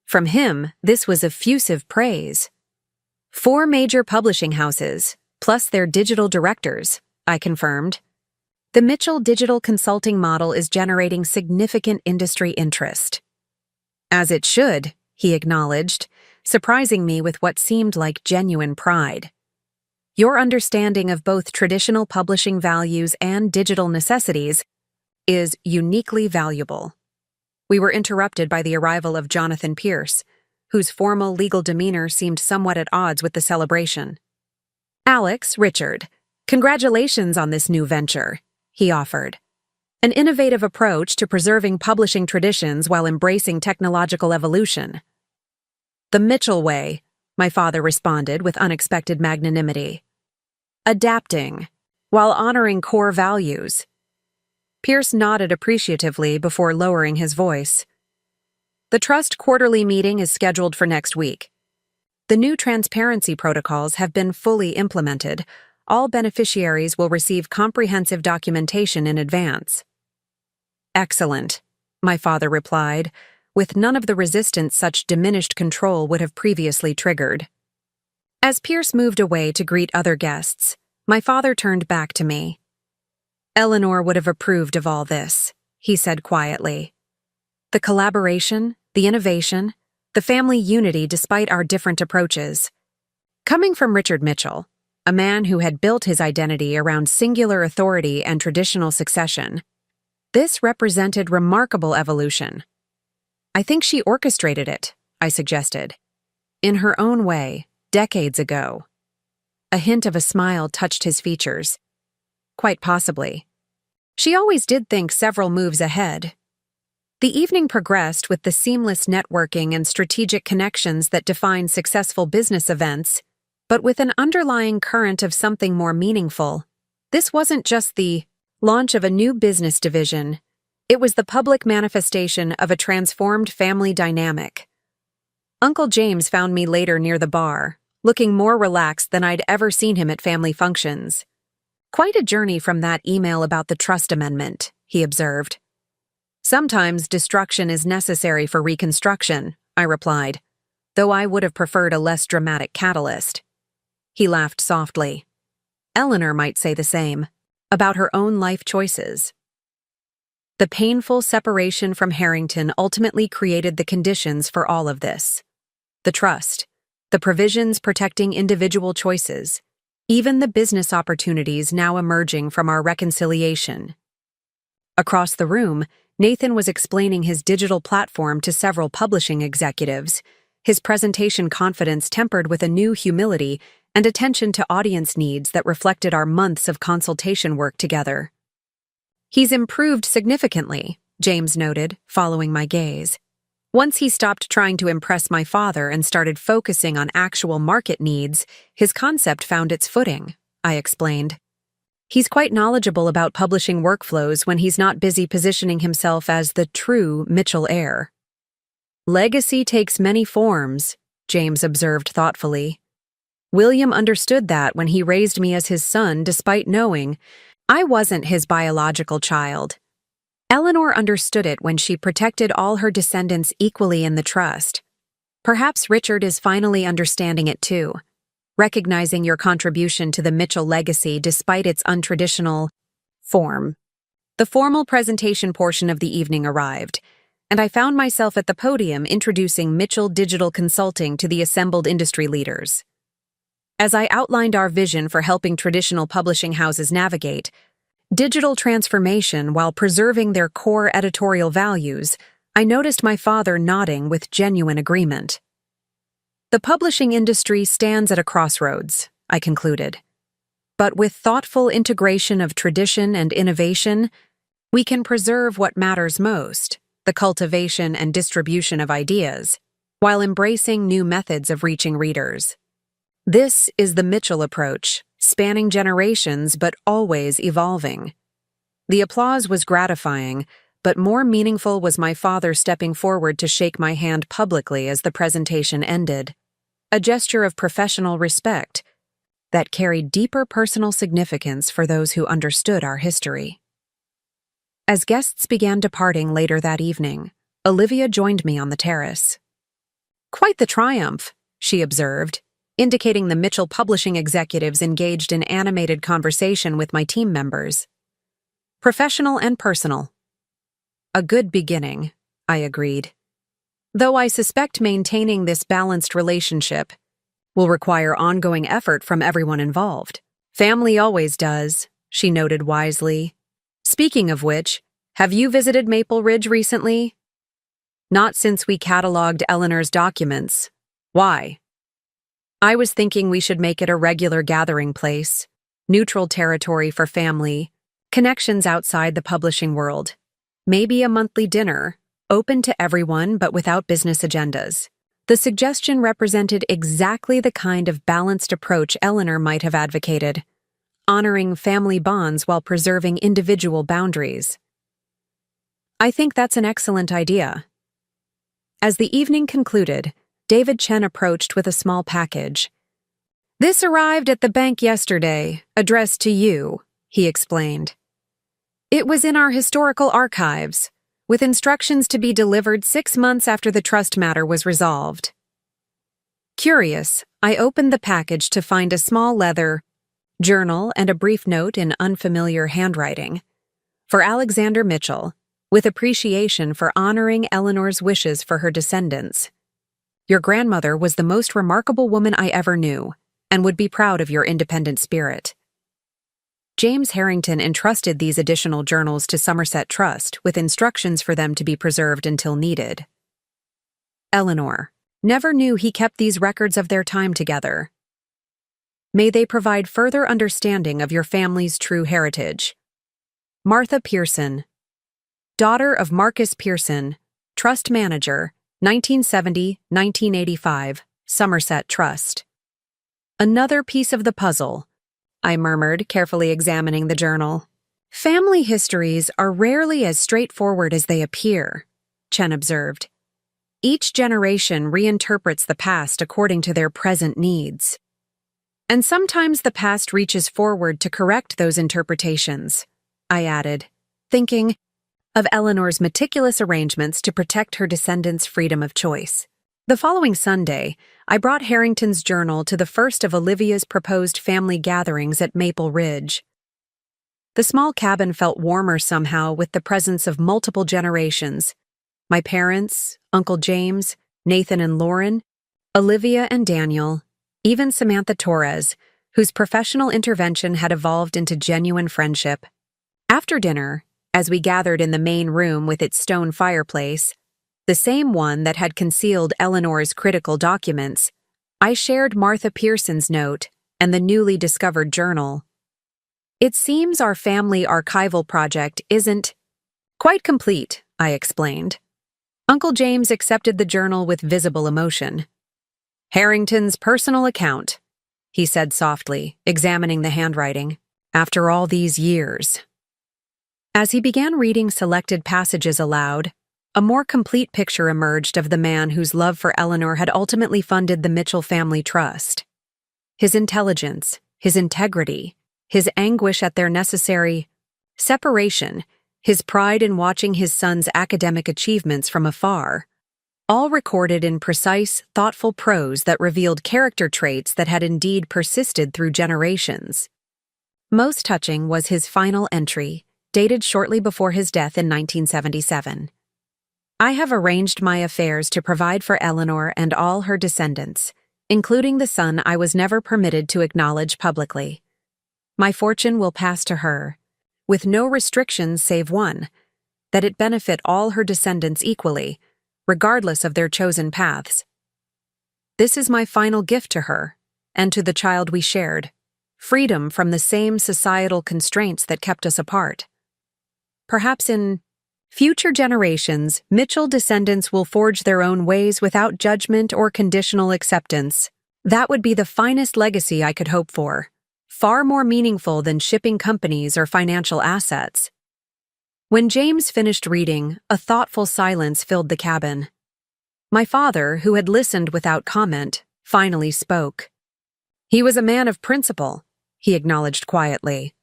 From him, this was effusive praise. 4 major publishing houses, plus their digital directors, I confirmed. The Mitchell Digital Consulting model is generating significant industry interest. As it should, he acknowledged, surprising me with what seemed like genuine pride. Your understanding of both traditional publishing values and digital necessities is uniquely valuable. We were interrupted by the arrival of Jonathan Pierce, whose formal legal demeanor seemed somewhat at odds with the celebration. Alex, Richard, congratulations on this new venture, he offered. An innovative approach to preserving publishing traditions while embracing technological evolution. The Mitchell way, my father responded with unexpected magnanimity. Adapting, while honoring core values. Pierce nodded appreciatively before lowering his voice. The Trust quarterly meeting is scheduled for next week. The new transparency protocols have been fully implemented. All beneficiaries will receive comprehensive documentation in advance. Excellent, my father replied, with none of the resistance such diminished control would have previously triggered. As Pierce moved away to greet other guests, my father turned back to me. Eleanor would have approved of all this, he said quietly. The collaboration, the innovation, the family unity despite our different approaches. Coming from Richard Mitchell, a man who had built his identity around singular authority and traditional succession, This represented remarkable evolution. I think she orchestrated it, I suggested. In her own way, decades ago. A hint of a smile touched his features. Quite possibly. She always did think several moves ahead. The evening progressed with the seamless networking and strategic connections that define successful business events, but with an underlying current of something more meaningful. This wasn't just the launch of a new business division. It was the public manifestation of a transformed family dynamic. Uncle James found me later near the bar, looking more relaxed than I'd ever seen him at family functions. Quite a journey from that email about the trust amendment, he observed. Sometimes destruction is necessary for reconstruction, I replied, though I would have preferred a less dramatic catalyst. He laughed softly. Eleanor might say the same, about her own life choices. The painful separation from Harrington ultimately created the conditions for all of this. The trust, the provisions protecting individual choices, even the business opportunities now emerging from our reconciliation. Across the room, Nathan was explaining his digital platform to several publishing executives, his presentation confidence tempered with a new humility and attention to audience needs that reflected our months of consultation work together. He's improved significantly, James noted, following my gaze. Once he stopped trying to impress my father and started focusing on actual market needs, his concept found its footing, I explained. He's quite knowledgeable about publishing workflows when he's not busy positioning himself as the true Mitchell heir. Legacy takes many forms, James observed thoughtfully. William understood that when he raised me as his son despite knowing I wasn't his biological child. Eleanor understood it when she protected all her descendants equally in the trust. Perhaps Richard is finally understanding it too, recognizing your contribution to the Mitchell legacy despite its untraditional form. The formal presentation portion of the evening arrived, and I found myself at the podium introducing Mitchell Digital Consulting to the assembled industry leaders. As I outlined our vision for helping traditional publishing houses navigate digital transformation while preserving their core editorial values, I noticed my father nodding with genuine agreement. The publishing industry stands at a crossroads, I concluded. But with thoughtful integration of tradition and innovation, we can preserve what matters most, the cultivation and distribution of ideas, while embracing new methods of reaching readers. This is the Mitchell approach, spanning generations but always evolving. The applause was gratifying, but more meaningful was my father stepping forward to shake my hand publicly as the presentation ended, a gesture of professional respect that carried deeper personal significance for those who understood our history. As guests began departing later that evening, Olivia joined me on the terrace. "Quite the triumph," she observed, indicating the Mitchell publishing executives engaged in animated conversation with my team members. "Professional and personal." "A good beginning," I agreed. "Though I suspect maintaining this balanced relationship will require ongoing effort from everyone involved. Family always does," she noted wisely. "Speaking of which, have you visited Maple Ridge recently?" "Not since we cataloged Eleanor's documents. Why?" "I was thinking we should make it a regular gathering place, neutral territory for family, connections outside the publishing world. Maybe a monthly dinner, open to everyone but without business agendas." The suggestion represented exactly the kind of balanced approach Eleanor might have advocated, honoring family bonds while preserving individual boundaries. "I think that's an excellent idea." As the evening concluded, David Chen approached with a small package. "This arrived at the bank yesterday, addressed to you," he explained. "It was in our historical archives, with instructions to be delivered 6 months after the trust matter was resolved." Curious, I opened the package to find a small leather journal and a brief note in unfamiliar handwriting. "For Alexander Mitchell, with appreciation for honoring Eleanor's wishes for her descendants. Your grandmother was the most remarkable woman I ever knew, and would be proud of your independent spirit." James Harrington entrusted these additional journals to Somerset Trust with instructions for them to be preserved until needed. Eleanor. Never knew he kept these records of their time together. May they provide further understanding of your family's true heritage. Martha Pearson. Daughter of Marcus Pearson, Trust Manager, 1970-1985, Somerset Trust. Another piece of the puzzle, I murmured, carefully examining the journal. Family histories are rarely as straightforward as they appear, Chen observed. Each generation reinterprets the past according to their present needs. And sometimes the past reaches forward to correct those interpretations, I added, thinking of Eleanor's meticulous arrangements to protect her descendants' freedom of choice. The following Sunday, I brought Harrington's journal to the first of Olivia's proposed family gatherings at Maple Ridge. The small cabin felt warmer somehow with the presence of multiple generations. My parents, Uncle James, Nathan and Lauren, Olivia and Daniel, even Samantha Torres, whose professional intervention had evolved into genuine friendship. After dinner, as we gathered in the main room with its stone fireplace, the same one that had concealed Eleanor's critical documents, I shared Martha Pearson's note and the newly discovered journal. It seems our family archival project isn't quite complete, I explained. Uncle James accepted the journal with visible emotion. Harrington's personal account, he said softly, examining the handwriting, after all these years. As he began reading selected passages aloud, a more complete picture emerged of the man whose love for Eleanor had ultimately funded the Mitchell Family Trust. His intelligence, his integrity, his anguish at their necessary separation, his pride in watching his son's academic achievements from afar, all recorded in precise, thoughtful prose that revealed character traits that had indeed persisted through generations. Most touching was his final entry, dated shortly before his death in 1977. I have arranged my affairs to provide for Eleanor and all her descendants, including the son I was never permitted to acknowledge publicly. My fortune will pass to her, with no restrictions save one, that it benefit all her descendants equally, regardless of their chosen paths. This is my final gift to her, and to the child we shared, freedom from the same societal constraints that kept us apart. Perhaps in future generations, Mitchell descendants will forge their own ways without judgment or conditional acceptance. That would be the finest legacy I could hope for, far more meaningful than shipping companies or financial assets. When James finished reading, a thoughtful silence filled the cabin. My father, who had listened without comment, finally spoke. He was a man of principle, he acknowledged quietly.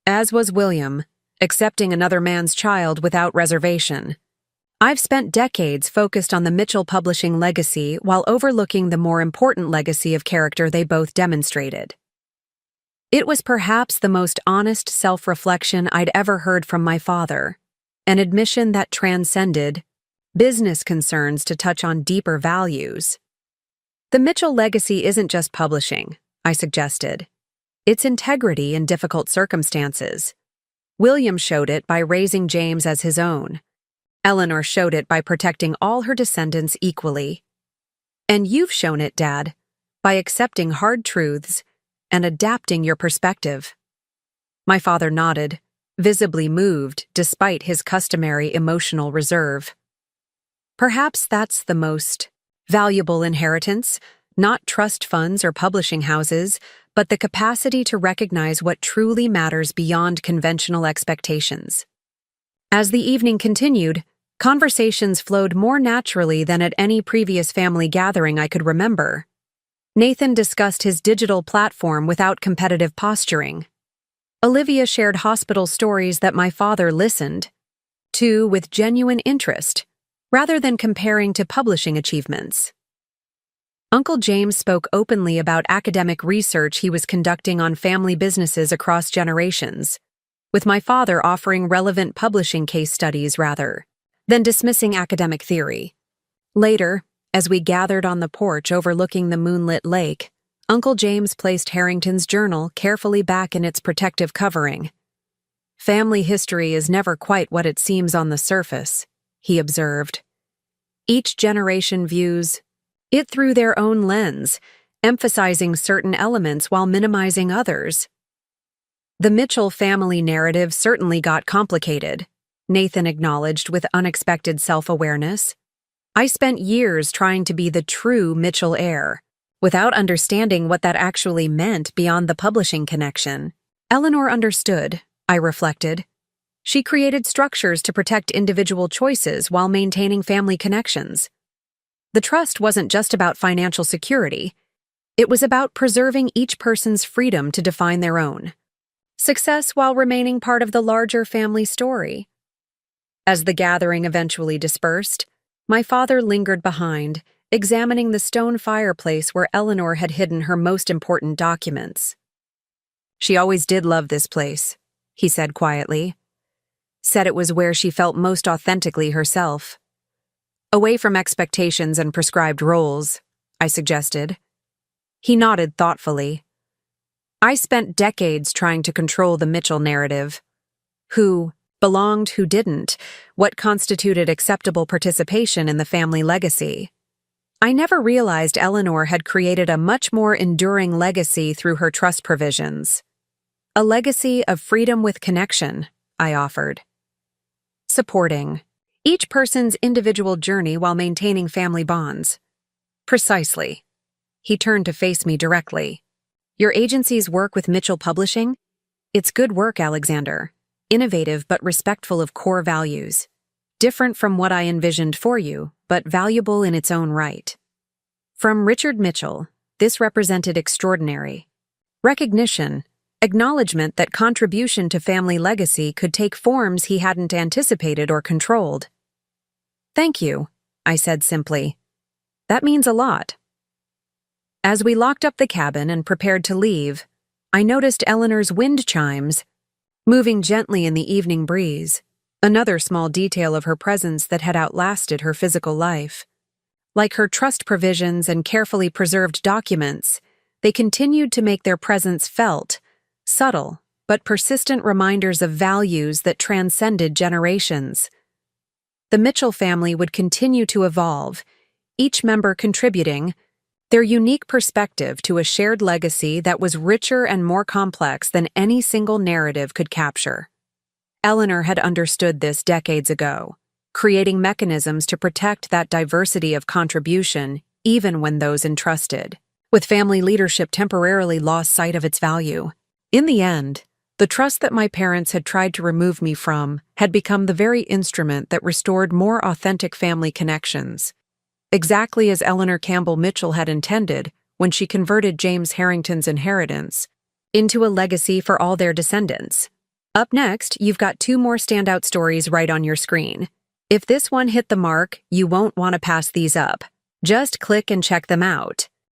As was William, accepting another man's child without reservation. I've spent decades focused on the Mitchell Publishing legacy while overlooking the more important legacy of character they both demonstrated. It was perhaps the most honest self-reflection I'd ever heard from my father, an admission that transcended business concerns to touch on deeper values. The Mitchell legacy isn't just publishing, I suggested. It's integrity in difficult circumstances. William showed it by raising James as his own. Eleanor showed it by protecting all her descendants equally. And you've shown it, Dad, by accepting hard truths and adapting your perspective. My father nodded, visibly moved despite his customary emotional reserve. Perhaps that's the most valuable inheritance, not trust funds or publishing houses, but the capacity to recognize what truly matters beyond conventional expectations. As the evening continued, conversations flowed more naturally than at any previous family gathering I could remember. Nathan discussed his digital platform without competitive posturing. Olivia shared hospital stories that my father listened to with genuine interest, rather than comparing to publishing achievements. Uncle James spoke openly about academic research he was conducting on family businesses across generations, with my father offering relevant publishing case studies rather than dismissing academic theory. Later, as we gathered on the porch overlooking the moonlit lake, Uncle James placed Harrington's journal carefully back in its protective covering. "Family history is never quite what it seems on the surface," he observed. "Each generation views it through their own lens, emphasizing certain elements while minimizing others." "The Mitchell family narrative certainly got complicated," Nathan acknowledged with unexpected self-awareness. "I spent years trying to be the true Mitchell heir, without understanding what that actually meant beyond the publishing connection." Eleanor understood, I reflected. She created structures to protect individual choices while maintaining family connections. The trust wasn't just about financial security. It was about preserving each person's freedom to define their own success while remaining part of the larger family story. As the gathering eventually dispersed, my father lingered behind, examining the stone fireplace where Eleanor had hidden her most important documents. "She always did love this place," he said quietly. "Said it was where she felt most authentically herself. Away from expectations and prescribed roles," I suggested. He nodded thoughtfully. "I spent decades trying to control the Mitchell narrative. Who belonged, who didn't, what constituted acceptable participation in the family legacy. I never realized Eleanor had created a much more enduring legacy through her trust provisions. A legacy of freedom with connection," I offered. "Supporting each person's individual journey while maintaining family bonds." "Precisely." He turned to face me directly. "Your agency's work with Mitchell Publishing? It's good work, Alexander. Innovative but respectful of core values. Different from what I envisioned for you, but valuable in its own right." From Richard Mitchell, this represented extraordinary recognition, acknowledgement that contribution to family legacy could take forms he hadn't anticipated or controlled. "Thank you," I said simply. "That means a lot." As we locked up the cabin and prepared to leave, I noticed Eleanor's wind chimes moving gently in the evening breeze, another small detail of her presence that had outlasted her physical life. Like her trust provisions and carefully preserved documents, they continued to make their presence felt, subtle but persistent reminders of values that transcended generations. The Mitchell family would continue to evolve, each member contributing their unique perspective to a shared legacy that was richer and more complex than any single narrative could capture. Eleanor had understood this decades ago, creating mechanisms to protect that diversity of contribution even when those entrusted with family leadership temporarily lost sight of its value. In the end, the trust that my parents had tried to remove me from had become the very instrument that restored more authentic family connections, exactly as Eleanor Campbell Mitchell had intended when she converted James Harrington's inheritance into a legacy for all their descendants. Up next, you've got 2 more standout stories right on your screen. If this one hit the mark, you won't want to pass these up. Just click and check them out.